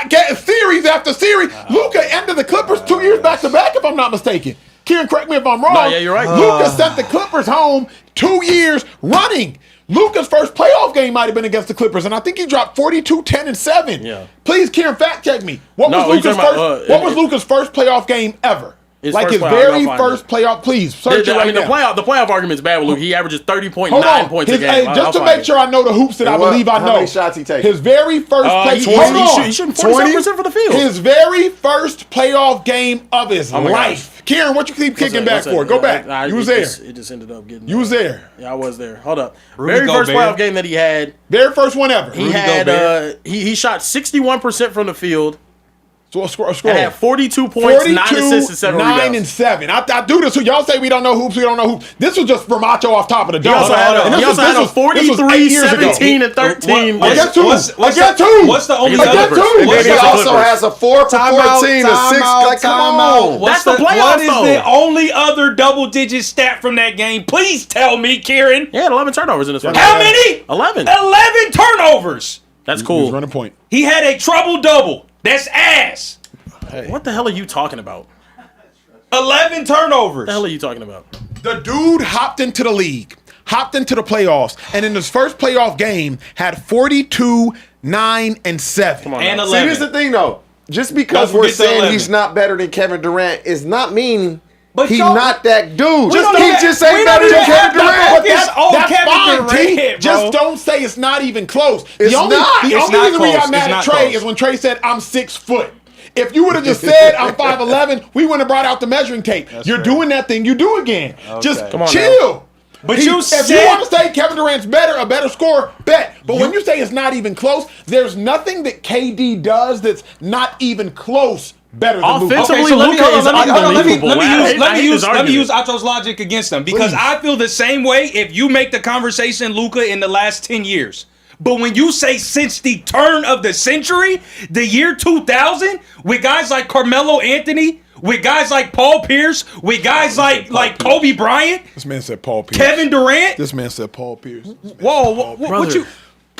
get series after series. Luka ended the Clippers 2 years back to back, if I'm not mistaken. Kieran, correct me if I'm wrong. No, yeah, you're right. Luka sent the Clippers home 2 years running. Luka's first playoff game might have been against the Clippers, and I think he dropped 42, 10, and 7. Yeah. Please, Kieran, fact check me. What No, was you're Luka's talking first? about, What was Luka's first playoff game ever? His Like first his playoff, very I'll find first playoff. Please search it right now. The playoff argument's bad with Luka. He averages 30.9 Hold on. points His, a game. just to make sure I know the hoops that I believe I know. How many shots he taking? His very first He's shooting 47% for the field. His very first playoff game of his my life. Kieran, what you keep kicking back for? Go back. You was there. It just ended up getting. You was there. Yeah, I was there. Hold up. Rudy Very first Gobert. playoff game that he had. Very first one ever. He had. He shot 61% from the field. So scroll. And had 42 points, 9 assists, and 7 9 rebounds. and 7. I do this. So y'all say we don't know hoops. We don't know hoops. This was just from Acho off top of the dome. He also had a 43, 17, and 13. Against who? What's the only Against other? the Clippers. And then he Against the also Clippers. has a 4 for 14, a 6. Like, come on. That's the playoffs, What is though. the only other double-digit stat from that game? Please tell me, Kieran. He had 11 turnovers in this one. How many? 11. 11 turnovers. That's He was cool. running point. He had a trouble-double. That's ass. What the hell are you talking about? 11 turnovers. What the hell are you talking about? The dude hopped into the league, hopped into the playoffs, and in his first playoff game had 42, 9, and 7. Come on, And now. 11. See, here's the thing, though. Just because Don't we're forget the saying 11. he's not better than Kevin Durant is not meaning But he's y'all- not that dude. We don't He even- just we ain't don't better than even Kevin have to Durant. focus on That's Kevin fine, T. Durant, Just bro. don't say it's not even close. It's the only not. reason we close. got mad It's at not Trey close. is when Trey said, I'm 6 foot. If you would have just said I'm 5'11", we wouldn't have brought out the measuring tape. You're doing that thing, you do again. Just Come on chill. But if you you said- want to say Kevin Durant's a better scorer, bet. But when you say it's not even close, there's nothing that KD does that's not even close better than Luka. Offensively, Okay, so let me, Luka hold on, is let me unbelievable. let me his argument. use Acho's logic against them because Please. I feel the same way if you make the conversation Luka in the last 10 years. But when you say since the turn of the century, the year 2000, with guys like Carmelo Anthony, with guys like Paul Pierce, with guys like Kobe Bryant, This man said Paul Pierce. Kevin Durant. This man said Paul Pierce. Whoa, what Brother. you?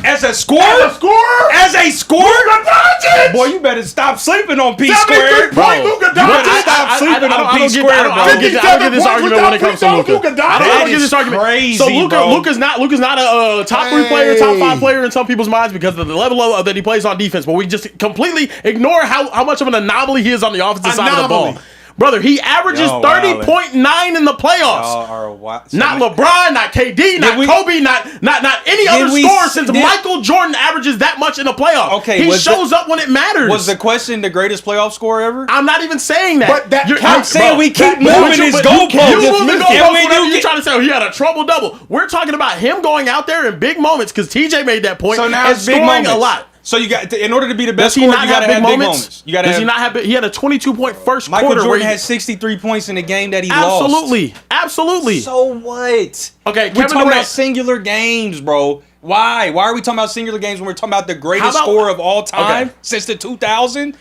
As a scorer? As a scorer? As a scorer? Luka Doncic! Boy, you better stop sleeping on P 73 squared. point Luka You better Doncic! stop sleeping on P squared, bro. I don't get this argument when it comes to Luka. I don't get this argument. Crazy, So bro. Luka's not a top 3 player, top 5 player in some people's minds because of the level of that he plays on defense. But we just completely ignore how much of an anomaly he is on the offensive side of the ball. Brother, he averages 30.9 in the playoffs. Not LeBron, not KD, not Kobe, not any other scorer since Michael Jordan averages that much in the playoffs. Okay, he shows up when it matters. Was the question the greatest playoff scorer ever? I'm not even saying that. But I'm saying we keep moving his goalposts. You move the goalposts. You're trying to say he had a trouble double. We're talking about him going out there in big moments because TJ made that point. So now it's big moments. A lot. So you got in order to be the best scorer, you got to have big moments. You got to. Does he not have? He had a 22-point first Michael quarter. Jordan had 63 points in the game that he lost. Absolutely. So what? Okay, we're talking about singular games, bro. Why? Why are we talking about singular games when we're talking about the greatest scorer of all time since the 2000?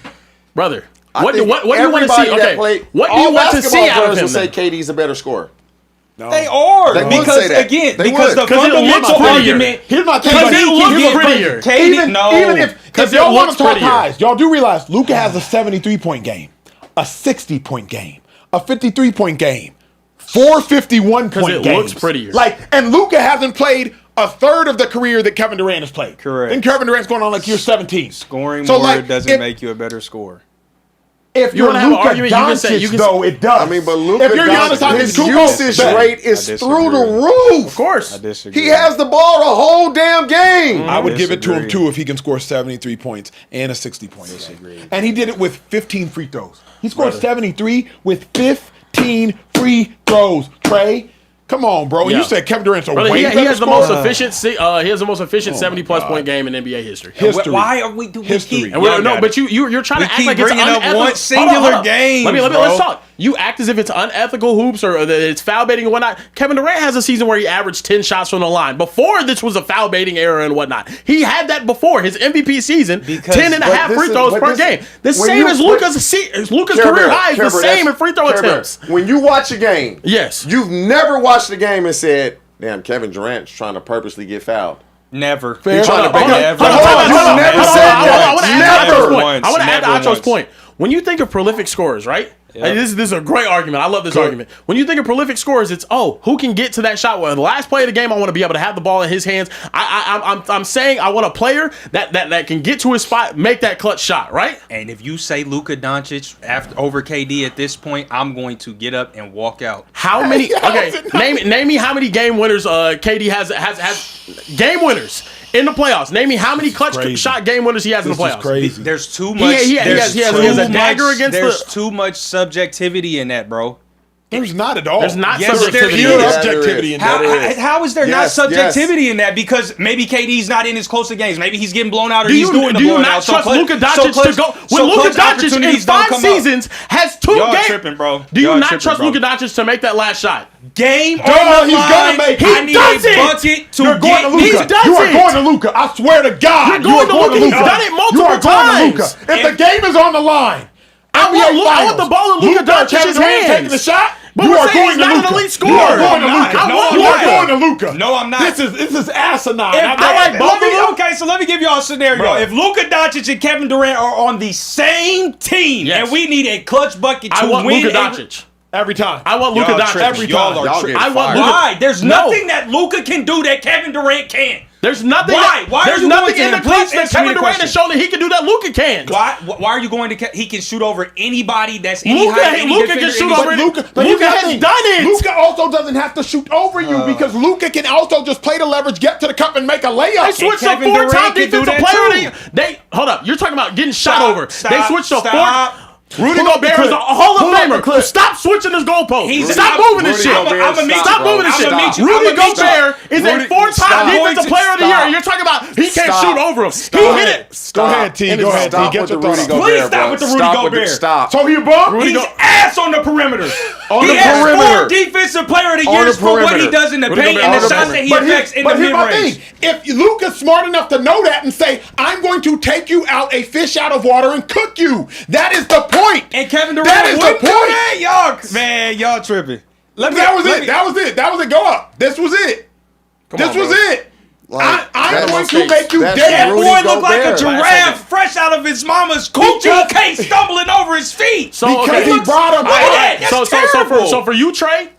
Brother, what do you want to see? Okay, what do you want to see out of him? Say KD's a better scorer. No. They are because the fundamental argument. Here's my thing. Because it looks prettier. Even if y'all want to talk highs, y'all do realize Luka has a 73-point game, a 60-point game, a 53-point game, 4 51-point games. It looks prettier. And Luka hasn't played a third of the career that Kevin Durant has played. Correct. Then Kevin Durant's going on year 17. Scoring more doesn't make you a better scorer. If you're Luka Doncic, though, it does. I mean, but Luka if you're Doncic, his usage rate is through the roof. Of course. I disagree. He has the ball the whole damn game. I would give it to him, too, if he can score 73 points and a 60-point game. And he did it with 15 free throws. He scored 73 with 15 free throws. Trey, come on, bro. Yeah. You said Kevin Durant's a way he better has the scorer. most efficient. He has the most efficient 70-plus point game in NBA history. Why are we doing history? But you're trying to act like it's unethical. One singular game. Let's talk. You act as if it's unethical hoops or that it's foul baiting and whatnot. Kevin Durant has a season where he averaged 10 shots from the line. Before this was a foul baiting era and whatnot. He had that before his MVP season. 10 and a half free throws per game. The same as Luka's career high is the same in free throw attempts. When you watch a game, yes, you've never watched a game and said, "Damn, Kevin Durant's trying to purposely get fouled." Never. He's trying to break it. I want to add to Acho's point. When you think of prolific scorers, right? Yep. This is a great argument. I love this argument. When you think of prolific scorers, it's who can get to that shot? Well, the last play of the game, I want to be able to have the ball in his hands. I'm saying I want a player that can get to his spot, make that clutch shot, right? And if you say Luka Doncic over KD at this point, I'm going to get up and walk out. How many? Okay, name me how many game winners KD has game winners in the playoffs. Name me how many clutch shot game winners he has in the playoffs. Crazy. There's too much. He has a dagger against There's too much subjectivity in that, bro. There's not at all. There's not subjectivity. Objectivity in that. How is there not subjectivity in that? Because maybe KD's not in his closer games. Maybe he's getting blown out or he's doing the blowout. Do you not trust Luka Doncic to go? When Luka Doncic in 5 seasons has 2 games. Tripping, bro. Do you not trust Luka Doncic to make that last shot? Game on the line. He's gonna make it. I need a bucket to get Luka. You are going to Luka. I swear to God. You're going to Luka. He's done it multiple times. If the game is on the line, I want the ball in Luka Doncic's hands. Taking the shot. But you are going to Luka. An elite scorer. You are going to Luka. You are going to Luka. No, I'm not. This is asinine. I like both of them. Okay, so let me give y'all a scenario. Bro. If Luka Doncic and Kevin Durant are on the same team and we need a clutch bucket to win, Luka Doncic. Every time. I want Luka Doncic every time. Why? There's nothing that Luka can do that Kevin Durant can't. There's nothing. There's nothing in the clutch that Kevin Durant has shown that he can do that Luka can. Why are you going to? He can shoot over anybody that's any height. Luka can shoot over. Luka has done it. Luka also doesn't have to shoot over you because Luka can also just play the leverage, get to the cup, and make a layup. They switched to 4-time defensive player. They hold up. You're talking about getting shot over. They switched to 4. Rudy Gobert is a Hall of Famer. Stop switching his goalpost. Stop moving this shit. Stop moving this shit. Rudy Gobert is a 4-time defensive player of the year. And you're talking about he can't shoot over him. He hit it. Go ahead, T. Go ahead, T. Get your thoughts. Please stop with the Rudy Gobert. Stop. So you bum? He's ass on the perimeter. On the perimeter. He has 4 defensive player of the years for what he does in the paint and the shots that he affects in the mid-range. If Luka's smart enough to know that and say, I'm going to take you out a fish out of water and cook you. That is the point. And Kevin Durant that is the point. Y'all tripping. That was it. Go up. This was it. I'm going to make you dead. That boy looked like a giraffe fresh out of his mama's coochie case stumbling over his feet. Because he brought him back. So for you, Trey,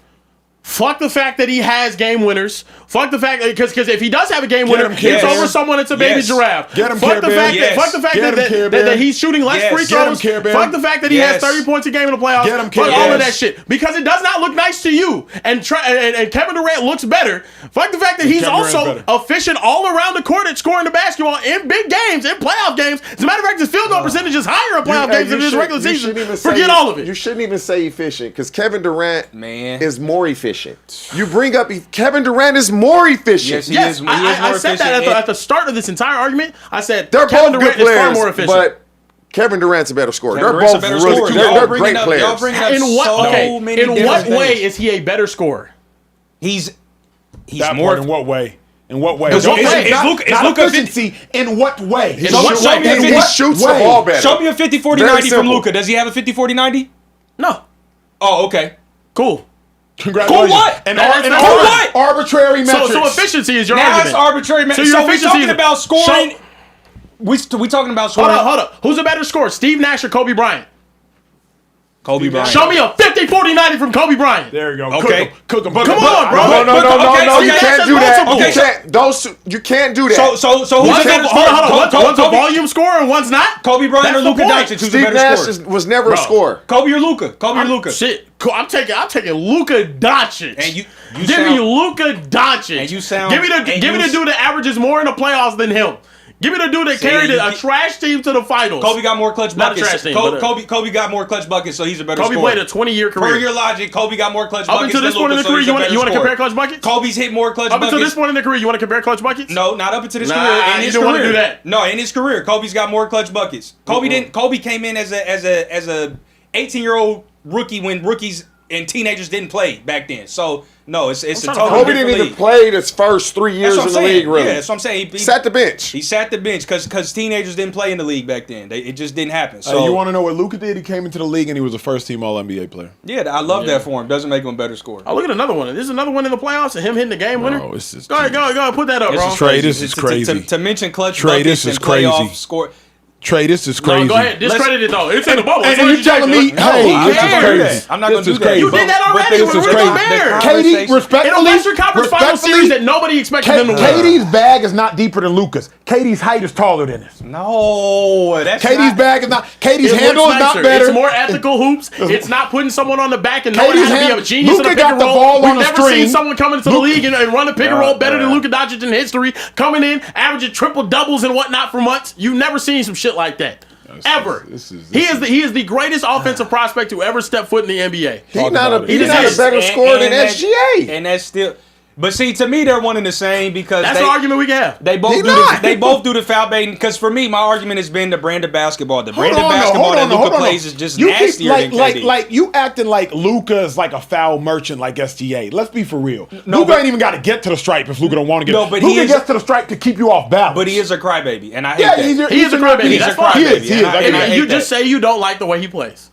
Fuck the fact that he has game winners. Fuck the fact because if he does have a game winner, it's over someone that's a baby giraffe. Get him, fuck the fact Carebear. fuck the fact that he's shooting less free Get him, throws. Carebear. Fuck the fact that he has 30 points a game in the playoffs. Get him, Fuck Carebear. all of that shit because it does not look nice to you. And Kevin Durant looks better. Fuck the fact that he's Kevin Durant's also better. efficient all around the court at scoring the basketball in big games, in playoff games. As a matter of fact, his field goal percentage is higher in playoff games than his regular season. Forget all of it. You shouldn't even say efficient because Kevin Durant Man. is more efficient. You bring up Kevin Durant is more efficient. Yes, I said that at the start of this entire argument. I said They're Kevin both Durant good is far players, more efficient. but Kevin Durant's a better scorer. Kevin They're Durant's both a better really scorer. they're Y'all great bringing up- players. y'all bringing up in what so many in what different way things. is he a better scorer? He's That more. part in what way? In what way? Because Don't- what way? Not- Is Luka- not is Luka efficiency. In what way? In what show way? me a And 50 he shoots the way? ball better. Show me a 50-40-90 Very from simple. Luka. Does he have a 50-40-90? No. Oh, okay. Cool. Congratulations. Cool what? And, That's and not ar- what? Arbitrary So metrics. efficiency is your Now argument. it's arbitrary. So So, your we efficiency talking is- about scoring. So- we talking about scoring. Hold up. Who's a better scorer, Steve Nash or Kobe Bryant? Kobe Bryant. Show me a 50-40-90 from Kobe Bryant. There you go. Okay. Cook 'em. Come on, bro. No, Okay, you okay. can't do that. Okay. You can't. You can't do that. So who's One's a better a, scorer? hold on. One's a Kobe, volume scorer and one's not. Kobe Bryant That's or the Luka point. Doncic? Who's a Steve better Nash scorer? was never a Bro. scorer. Kobe or Luka? Kobe or Luka? Shit. Cool. I'm taking Luka Doncic. And you give sound- me Luka Doncic. And you sound- Give me and the you- dude that averages more in the playoffs than him. Give me the dude that carried you a get- trash team to the finals. Kobe got more clutch Not a buckets. trash team, Kobe, but, Kobe got more clutch buckets, so he's a better Kobe scorer. played a 20-year career. Per your logic, Kobe got more clutch Up buckets until this than point in Luka, the so career, he's you a want better to scorer. compare clutch buckets? Kobe's hit more clutch Up buckets. until this point in the career, you want to compare clutch buckets? No, not up until this Nah, career. In you his don't career, wanna do that. No, in his career, Kobe's got more clutch buckets. Kobe didn't. Kobe came in as a 18-year-old rookie when rookies and teenagers didn't play back then. So no, it's a trying to totally Kobe different didn't even league. play his first 3 That's years what in I'm the saying. league. Really, Yeah, that's what I'm saying. He sat the bench. He sat the bench because teenagers didn't play in the league back then. It just didn't happen. So You want to know what Luka did? He came into the league and he was a first-team All-NBA player. yeah, I love that for him. Doesn't make him a better scorer. Oh, look at another one. This is another one in the playoffs and him hitting the game winner. Bro, this is Go ahead. Put that up, bro. Trey, this is crazy. To mention clutch Trey, buckets this is and playoff crazy. score. Trey, this is crazy. No, go ahead. Discredit it, though. It's in the bubble. And It's what you telling me, No, hey, who this is cares? crazy. I'm not This gonna do is that. crazy. You did that But already this with is Rudy crazy. Gobert. Katie, In a respectfully, Western Conference Final Series that nobody expected them to win. Katie's bag is not deeper than Luka's. Katie's height is taller than his. No, that's Katie's not, bag is not. Katie's It handle looks is not nicer. better. It's more ethical hoops. It's not putting someone on the back and knowing Katie's how to be hand- a genius in a Luka pick got and the roll. ball We've on a never string. seen someone come into the league and run a pick and roll better than Luka Doncic in history. Coming in, averaging triple doubles and whatnot for months. You've never seen some shit like that. Ever. He is the greatest offensive prospect to ever step foot in the NBA. He's not a is. better scorer than that- SGA. and that's still. But see, to me, they're one and the same because That's they, an argument we can have. They both He do not. they both do the foul baiting. Because for me, my argument has been the brand of basketball. The brand Hold of on, basketball hold that on, Luka hold on. plays is just You keep, nastier than KD. like you acting like Luka is like a foul merchant like SGA. Let's be for real. No, Luka but- ain't even got to get to the stripe if Luka don't want to get. No, but Luka he is- gets to the stripe to keep you off balance. But he is a crybaby, and I hate Yeah, that. He is a crybaby. He's That's a fine. He crybaby. is. He is. and I- I and I hate You hate just that. say you don't like the way he plays.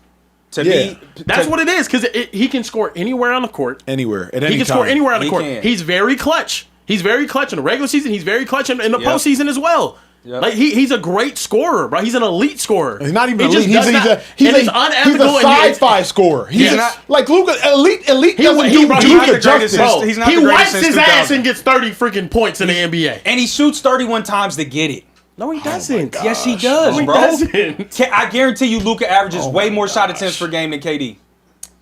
To Yeah. me, That's what it is because he can score anywhere on the court. anywhere at any He can time. score anywhere on the He court. can. He's very clutch. He's very clutch in the regular season. He's very clutch in the Yep. postseason as well. Yep. Like he's a great scorer, bro. He's an elite scorer. He's not even He elite. just does not- He's and it's a unethical and he- sci-fi scorer. He's Yeah. not like Luka. Elite doesn't do bro, Luka he's not the greatest justice. since- Bro, he's not he the greatest wipes since his ass 2000. and gets 30 freaking points in the NBA. and he shoots 31 times to get it. No, he doesn't. Yes, he does, No, he bro. doesn't. I guarantee you, Luka averages way more shot attempts per game than KD.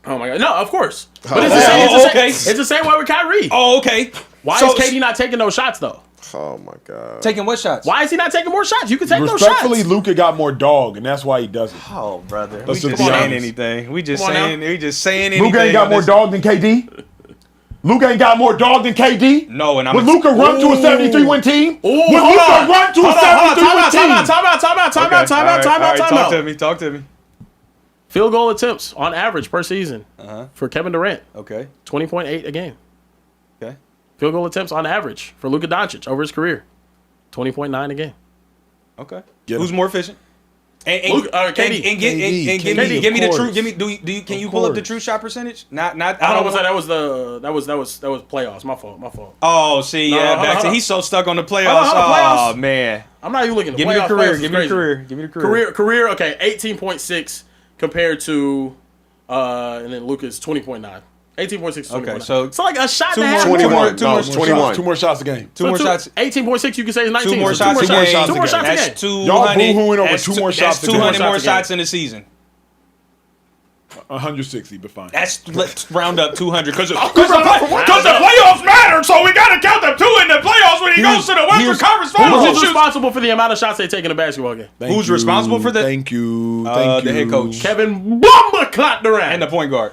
Oh my god. No, of course. But Oh, it's the same. It's the okay. same. It's the same way with Kyrie. Oh, okay. Why So- is KD not taking those shots though? Oh my God. taking what shots? Why is he not taking more shots? You can take those Respectfully, shots. Luka got more dog, and that's why he does it. Oh, brother. Let's we just just be saying honest. anything. We just Come on saying. now. We just saying anything. Luka ain't got on more this- dog than KD. Luka ain't got more dog than KD. No, and I'm. Would Luka run to a 73-win team? Would Luka run to a 73-win team? Talk to me. Talk to me. Field goal attempts on average per season for Kevin Durant, Okay. 20.8 a game. Okay. Field goal attempts on average for Luka Doncic over his career, 20.9 a game. Okay. Get Who's him. more efficient? And Luka- KD. give me of the true. course. Give me. Do you? Can you pull up the true shot percentage? Not. I I don't don't want. know. That was playoffs. My fault. Oh, see, No, yeah, hold on, back hold to on. he's so stuck on the playoffs. Hold on, playoffs. Oh man. I'm not even looking at the Give me the playoffs. career. Playoffs is Give me the crazy. career. Give me the career. Career. Okay, 18.6 compared to, and then Luka's 20.9. 18.6. Okay, so it's like a shot and a more- half. 21. two No, more it's shots. 21. 2 more shots a game. Two more shots. 18.6. You can say is 19. Two more So shots a game. Two more shots a game. That's 200. Y'all boo-hooing over that's 2 more shots That's a game. 200 more shots a game. shots in the season. 160, but fine. Let's round up 200 because the playoffs matter, so we got to count them two in the playoffs when he goes to the Western Conference Finals. Who's responsible for the amount of shots they take in a basketball game? Who's responsible for that? Thank you. Thank the you. head coach. Kevin Bomba Durant. And the point guard.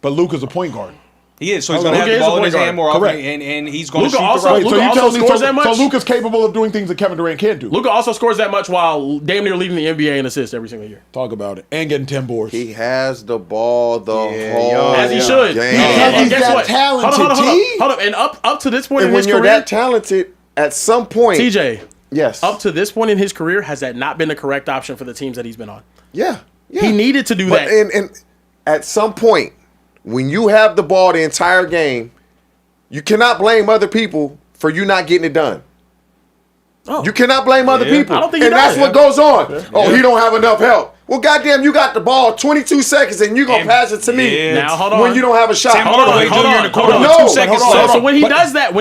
But Luka's a point guard. He is, so he's going to have Luka the is a ball in point his guard. hand more often, Correct. and he's going to Luka shoot also- the rock. Luka So you also telling me scores that much? So Luka's capable of doing things that Kevin Durant can't do. Luka also scores that much while damn near leading the NBA in assists every single year. Talk about it. And getting 10 boards. He has the ball the whole As he should. game. And he's guess that what? talented, Hold on. T. Hold up. And up to this point And in when his you're career, that talented, at some point, TJ, yes, up to this point in his career, has that not been the correct option for the teams that he's been on? yeah. He needed to do But that. and at some point, when you have the ball the entire game, you cannot blame other people for you not getting it done. Oh. You cannot blame other people. I don't think he and does. that's what goes on. Oh, he don't have enough help. Well, goddamn, you got the ball 22 seconds and you're going to pass it to me Now, hold on. when you don't have a shot. Tim Hold on, Hardaway hold Jr. on, in the corner hold with on. 2 No, seconds hold on, left. So when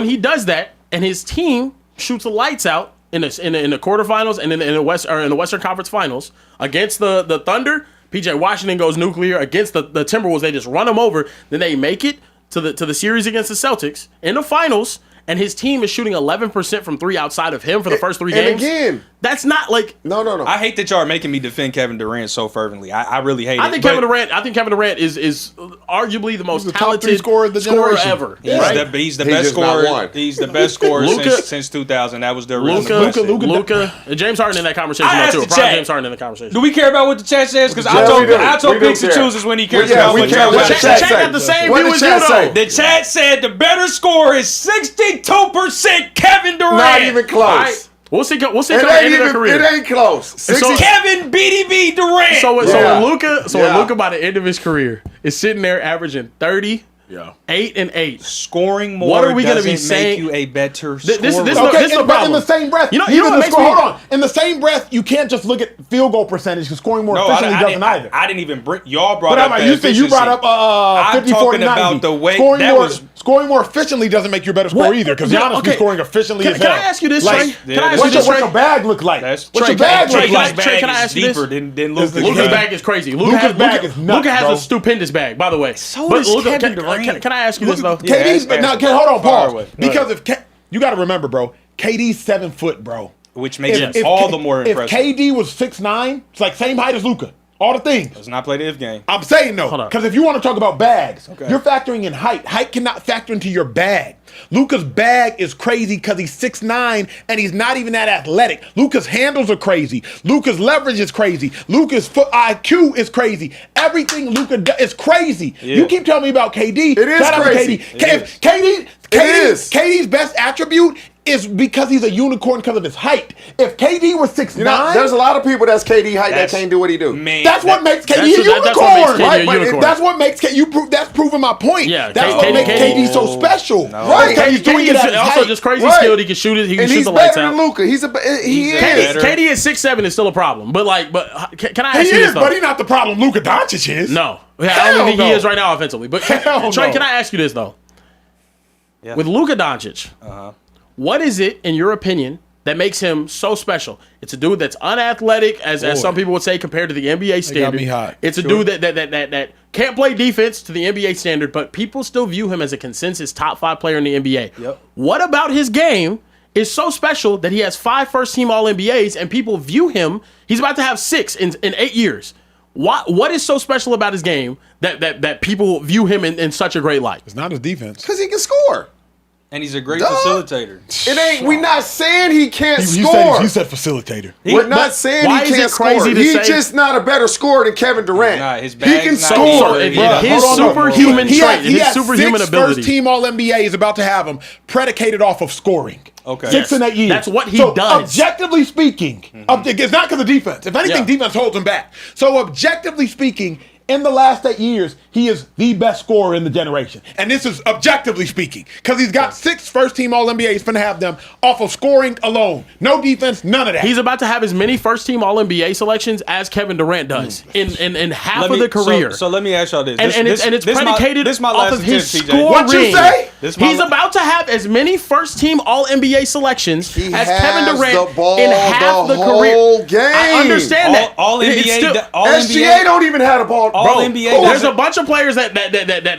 he does that, and his team shoots the lights out in the quarterfinals and in the Western Conference Finals against the Thunder, PJ Washington goes nuclear against the Timberwolves. They just run them over. Then they make it to the series against the Celtics in the finals, and his team is shooting 11% from three outside of him for the first 3 And games. again, That's not like. no. I hate that y'all are making me defend Kevin Durant so fervently. I really hate it. I think Kevin Durant is arguably the most the top 3 talented scorer of the generation. ever. He's right? He's the He's best just not scorer. one. He's the best scorer Luka- since 2000. That was the original question. Luka, James Harden in that conversation I though asked too. the Prime chat. James Harden in the conversation. Do we care about what the chat says? Because Yeah, we do. Acho We do picks and care. chooses when he cares Yeah, about we what care y'all what got. the chat Check say. out the same What view the as chat you say? though. The chat said the better score is 62% Kevin Durant. Not even close. All right. We'll see. We'll see. It Come the ain't end of their even. career. It ain't close. 60, Kevin BDB Durant. So Yeah. when Luka Yeah. by the end of his career is sitting there averaging 30, Yeah. 8 and 8. Scoring more What are we gonna be doesn't make saying? you a better This scorer. is Okay, the but in problem. the same breath, You know even what the makes score, me- hold on. In the same breath, you can't just look at field goal percentage because scoring more No, efficiently doesn't didn't, either. I didn't even bring. Y'all brought But up I'm the you said you brought efficiency. up 50, I'm 40, talking 90. about the way scoring that more, was. scoring more efficiently doesn't make you a better scorer What? either because Yeah, Giannis okay. be scoring efficiently Can as hell. I ask you this, Like, Trey? yeah, Can I ask you What's this, your Trey? bag look like? That's What's your Trey, bag Trey, look like? Trey, can I ask you this? deeper than Luka. Luka's bag is crazy. Luka's bag is nuts, Luka has bro. a stupendous bag, by the way. So But does Luka, Kevin Durant. Can I ask you this though? Yeah, KD's, ask- but now, ask- hold on, fire pause. away. Because if you got to remember, bro, KD's 7 foot, bro. Which makes him all the more impressive. If KD was 6'9", it's like same height as Luka. All the things. Does not play the if game. I'm saying no, Hold on. because if you want to talk about bags, Okay. you're factoring in height. Height cannot factor into your bag. Luka's bag is crazy because he's 6'9" and he's not even that athletic. Luka's handles are crazy. Luka's leverage is crazy. Luka's foot IQ is crazy. Everything Luka does is crazy. Yeah. You keep telling me about KD. It is Shout out to crazy. KD. It is. KD's best attribute is because he's a unicorn because of his height. If KD was 6'9", You know, there's a lot of people that's KD height that That's- can't do what he do. Man, that's what makes KD a that's unicorn. what makes KD a right? But unicorn. that's what makes KD. That's proving my point. Yeah, that's KD what makes KD so special. No. Right? KD He's doing it at his also height. just crazy Right. skilled. He can shoot it. He can And shoot he's the lights better out. than Luka. He's a better. KD at 6'7" is still a problem. But can I ask He you this is, though? but he's not the problem. Luka Doncic is. No, I Hell don't think he no. is right now offensively. But Hell Trey, no. can I ask you this though? Yeah. With Luka Doncic, what is it in your opinion that makes him so special? It's a dude that's unathletic, as some people would say, compared to the NBA standard. me hot. It's a dude that can't play defense to the NBA standard, but people still view him as a consensus top 5 player in the NBA. Yep. What about his game is so special that he has 5 first-team All-NBAs and people view him? He's about to have 6 in 8 years. What is so special about his game that people view him in such a great light? It's not his defense. Because he can score. And he's a great Duh. facilitator. It ain't. We not saying he can't You score. said facilitator. We're But not saying why he is can't it crazy score. to He's say- just not a better scorer than Kevin Durant. Nah, his he bag's can not score. equal. So his Hold on, superhuman He trait, has his superhuman 6 ability. first-team All-NBA is about to have him predicated off of scoring. Okay. 6 in 8 years. That's what he so does. Objectively speaking, it's not because of defense. If anything, Yeah. defense holds him back. So objectively speaking, In the last 8 years, he is the best scorer in the generation. And this is objectively speaking, because he's got 6 first-team All-NBA. He's finna have them off of scoring alone. No defense, none of that. He's about to have as many first-team All-NBA selections as Kevin Durant does in half of the career. So let me ask y'all this. And it's predicated off of his scoring. What you say? He's about to have as many first-team All-NBA selections He as has Kevin Durant the ball in half the career. whole game. I understand that. All-NBA. SGA don't even have the ball. All-NBA. There's a bunch of players that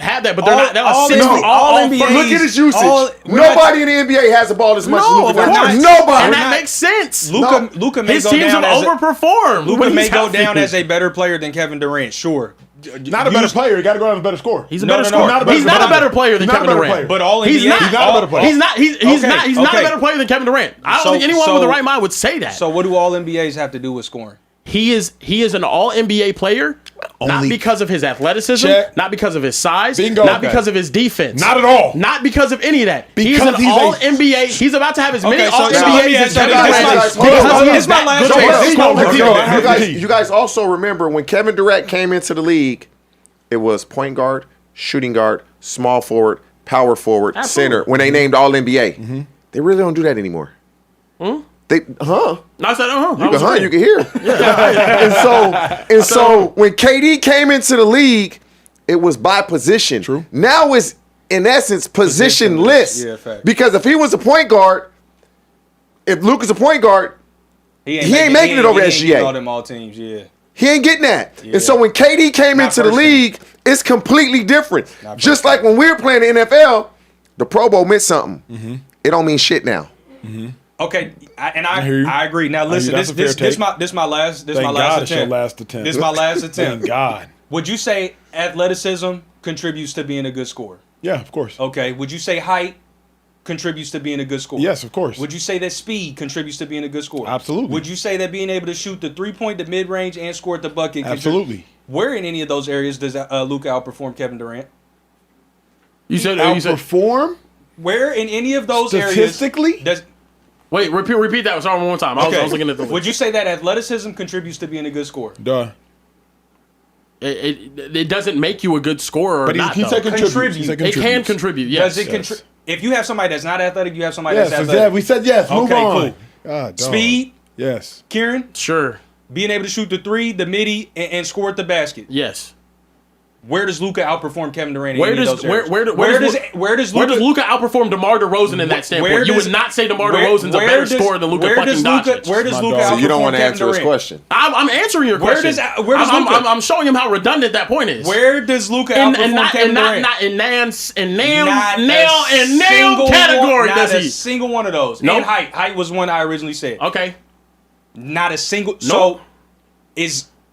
have that, but they're not. They're all six. NBA All-NBA. Look at his usage. we're Nobody in the NBA has the ball as much No, as of Luka. course. Nobody. And that makes sense. Luka may His go teams down have as overperformed. Luka when may he's go healthy. down as a better player than Kevin Durant. Sure. Not a better player. You got to go down as a better scorer. He's a better no, scorer. He's not a better player than He's not Kevin a better Durant. player. But All-NBA. He's not. He's not a better player. He's not. He's Okay, not. He's not a okay. better player than Kevin Durant. I don't So- think anyone so- with the right mind would say that. So what do All-NBAs have to do with scoring? He is an All-NBA player, not Only- because of his athleticism, Check. not because of his size, Bingo. not Okay. because of his defense. Not at all. Not because of any of that. He's Because an he's a- All-NBA. He's about to have as many Okay, so let me All-NBAs ask as you Kevin this. Durant. Guys, hold Because on. he This is is my that last good chance. player. You guys also remember when Kevin Durant came into the league, it was point guard, shooting guard, small forward, power forward, center. When they named All NBA, they really don't do that anymore. They No, I said, you can hear. and so when KD came into the league, it was by position. True. Now it's in essence positionless. Yeah, fact. Because if he was a point guard, if Luka's a point guard, He ain't making it over he ain't SGA. getting all them all teams, yeah. he ain't getting that. And so when KD came Not into the first team. league, it's completely different. Not Just first like when we were playing the NFL, the Pro Bowl meant something. It don't mean shit now. Okay, hear you. I agree. Now listen, that's a fair this take. my last Thank my God last it's your attempt. last attempt. This is my last attempt. Thank God. Would you say athleticism contributes to being a good scorer? Yeah, of course. Okay. Would you say height contributes to being a good scorer? Yes, of course. Would you say that speed contributes to being a good scorer? Absolutely. Would you say that being able to shoot the 3-point, the mid-range, and score at the bucket? Absolutely. Where in any of those areas does Luka outperform Kevin Durant? You said Outperform? Where in any of those areas Statistically? does wait, repeat that. Sorry, one more time. I was looking at the list. Would you say that athleticism contributes to being a good scorer? Duh. It doesn't make you a good scorer or But not. he though. said contribute. Contribute. He said It can contributes. contribute. Yes. Does it if you have somebody that's not athletic, you have somebody Yes, that's yeah, athletic. we said yes. Move Okay, on. cool. God, dog. Speed, Yes. Kieran, Sure. being able to shoot the 3, the midi, and score at the basket. Yes. Where does Luka outperform Kevin Durant? Where in any of does those areas? where does Luka Luka outperform DeMar DeRozan in that standpoint? where You does- would not say DeMar where- DeRozan's a where better does- scorer than Luka where fucking does Luka- Doncic. Where does My Luka dog. outperform So You don't want to Kevin answer his Durant? question. I'm answering your Where question. where does Luka? I'm showing him how redundant that point is. Where does Luka outperform Kevin Durant? Not in Not a nail single category one, does not he? a single one of those. Nope. And height. Height was one I originally said. Okay. Not a single. Nope.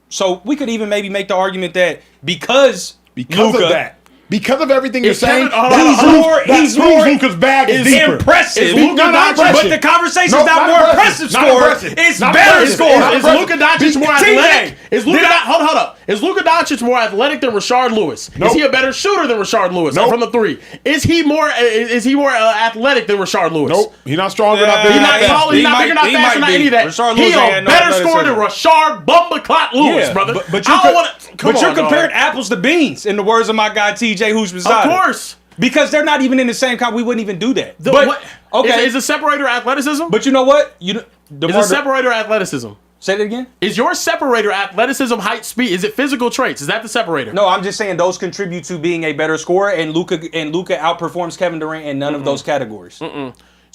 So we could even maybe make the argument that because Luka of that. Because of everything you're Is saying, Kevin- he's more Luka's bag is deeper. impressive. Is Luka Not Doncic- but the conversation's No, not more impressive Not score. impressive. It's Not better impressive. score. Is Luka Doncic more TJ, athletic? Is Luka did I- hold up? Is Luka Doncic more athletic than Rashard Lewis? Nope. Is he a better shooter than Rashard Lewis Nope. from the 3? Is he more athletic than Rashard Lewis? Nope. He's not stronger, not Yeah, bigger, He's not not fast. taller, he's not bigger, not he faster, might not be. any of that. Rashard He Lewis a ain't no better scorer than athleticism. Rashard Bumbaclot Lewis, Yeah, brother. but I don't wanna- come you're on, dog. comparing apples to beans, in the words of my guy TJ, who's Of beside him. course. Because they're not even in the same we wouldn't even do that. Okay. Is the separator athleticism? But you know what? Is the separator athleticism? Say that again? Is your separator athleticism, height, speed? Is it physical traits? Is that the separator? No, I'm just saying those contribute to being a better scorer, and Luka outperforms Kevin Durant in none of those categories.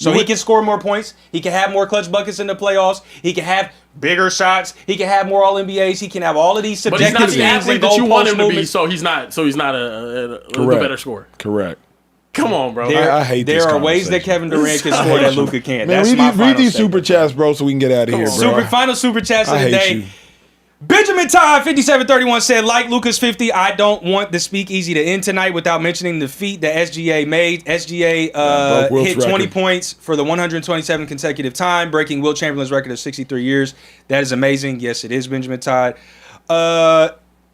So he can score more points. He can have more clutch buckets in the playoffs. He can have bigger shots. He can have more All-NBAs. He can have all of these But he's subjective not the things athlete and that you want goalpost him to be, movements. so he's not a Correct. better scorer. Correct. Come on, bro. I hate this There are ways that conversation. Kevin Durant can score that Luka can't. Man, That's my read final these statement. super chats, bro, so we can get out of here, bro. Final super chats of I the hate day. you. Benjamin Todd 5731 said, like Luka's 50, I don't want the Speakeasy to end tonight without mentioning the feat that SGA made. SGA broke Wilt's hit 20 record. points for the 127 consecutive time, breaking Wilt Chamberlain's record of 63 years. That is amazing. Yes, it is, Benjamin Todd.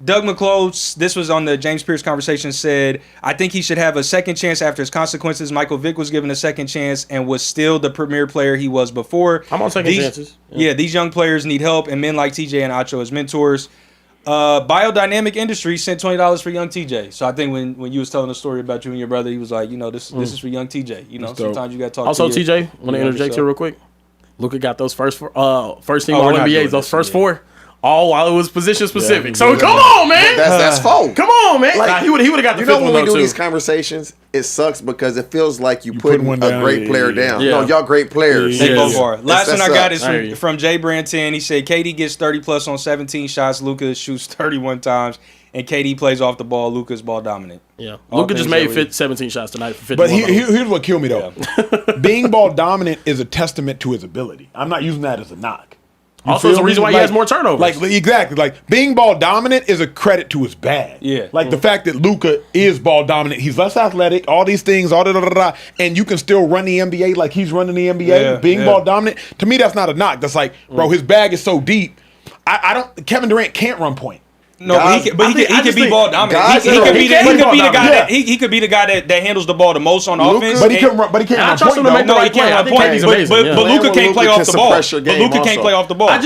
Doug McClose, this was on the James Pierce conversation, said, I think he should have a second chance after his consequences. Michael Vick was given a second chance and was still the premier player he was before. I'm on second chances. Yeah, these young players need help, and men like TJ and Acho as mentors. Biodynamic Industries sent $20 for young TJ. So I think when you was telling the story about you and your brother, he was like, this is for young TJ. Sometimes you got to talk. Also, to TJ, want to interject here real quick? Luka got those first team All NBAs, those first 4. All while it was position specific. So come on, man. That's foul. Come on, man. Like, he would have got the fifth one. When we do these conversations, it sucks because it feels like you putting a great player down. Yeah. No, y'all great players. They both are. Last one I got is from from Jay Brand 10. He said KD gets 30 plus on 17 shots. Luka shoots 31 times. And KD plays off the ball. Luka's ball dominant. Yeah. Luka just made 17 shots tonight for 50. But here's what killed me, though. Being ball dominant is a testament to his ability. I'm not using that as a knock. Also, it's the reason why he has more turnovers. Exactly. Like, being ball dominant is a credit to his bag. Yeah. Like, the fact that Luka is ball dominant, he's less athletic, all these things, and you can still run the NBA like he's running the NBA. Being ball dominant, to me, that's not a knock. That's like, bro, his bag is so deep. Kevin Durant can't run point. No, guys, he could be ball dominant. He could be the guy that handles the ball the most on offense. But he can't run point. No, he can't run point. But Luka can't play off the ball. But Luka can't play off the ball. I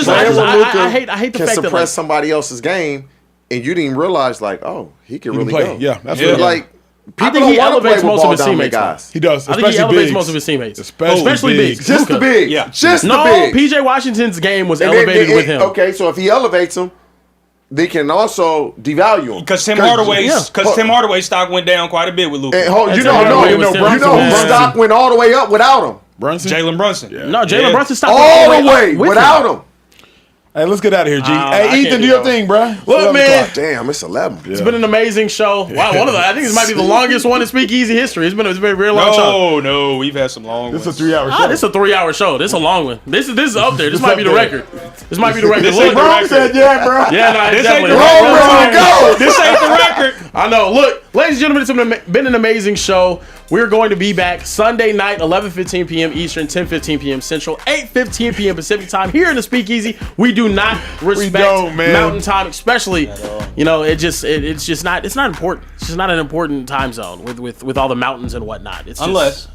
hate the fact that suppress somebody else's game, and you didn't realize he can really play. go. Yeah, that's what like. I think he elevates most of his teammates. Guys. He does. I think he elevates most of his teammates, especially bigs. Just the bigs. Yeah, just the bigs. PJ Washington's game was elevated with him. Okay, so if he elevates him, they can also devalue him. Because Tim Hardaway's stock went down quite a bit with Luka. You know, stock went all the way up without him. Jalen Brunson. Yeah. No, Jalen Brunson stock all the way without him. Hey, let's get out of here, G. Hey, Ethan, do your thing, bro. Look, man. Damn, it's 11. It's been an amazing show. Wow, I think this might be the longest one in Speakeasy history. It's been a very long show. No, we've had some long ones. This is a 3-hour show. This is a 3-hour show. This is a long one. This is up there. This might be the record. This might be the record. This ain't the record. Yeah, bro. Yeah, no, this definitely. ain't the record. This ain't the record. I know. Look, ladies and gentlemen, it's been an amazing show. We're going to be back Sunday night, 11:15 p.m. Eastern, 10:15 p.m. Central, 8:15 p.m. Pacific time here in the Speakeasy. We do not respect Mountain Time, especially. It's not important. It's just not an important time zone with all the mountains and whatnot. It's just,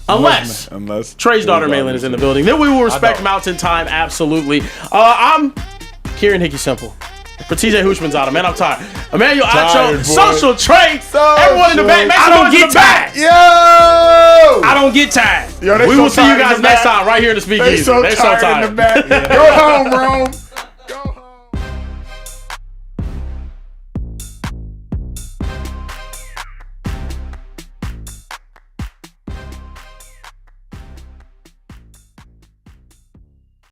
Unless Trey's daughter Malin is in the building, then we will respect Mountain Time absolutely. I'm Kieran Hickey Simple. For TJ Hushmanzada, man, I'm tired. Emmanuel Acho, Social Trade, everyone in the back. I don't get tired. Yo! I don't get tired. We will see you guys next time right here in the Speakeasy. They so tired in the back. Go home, Rome.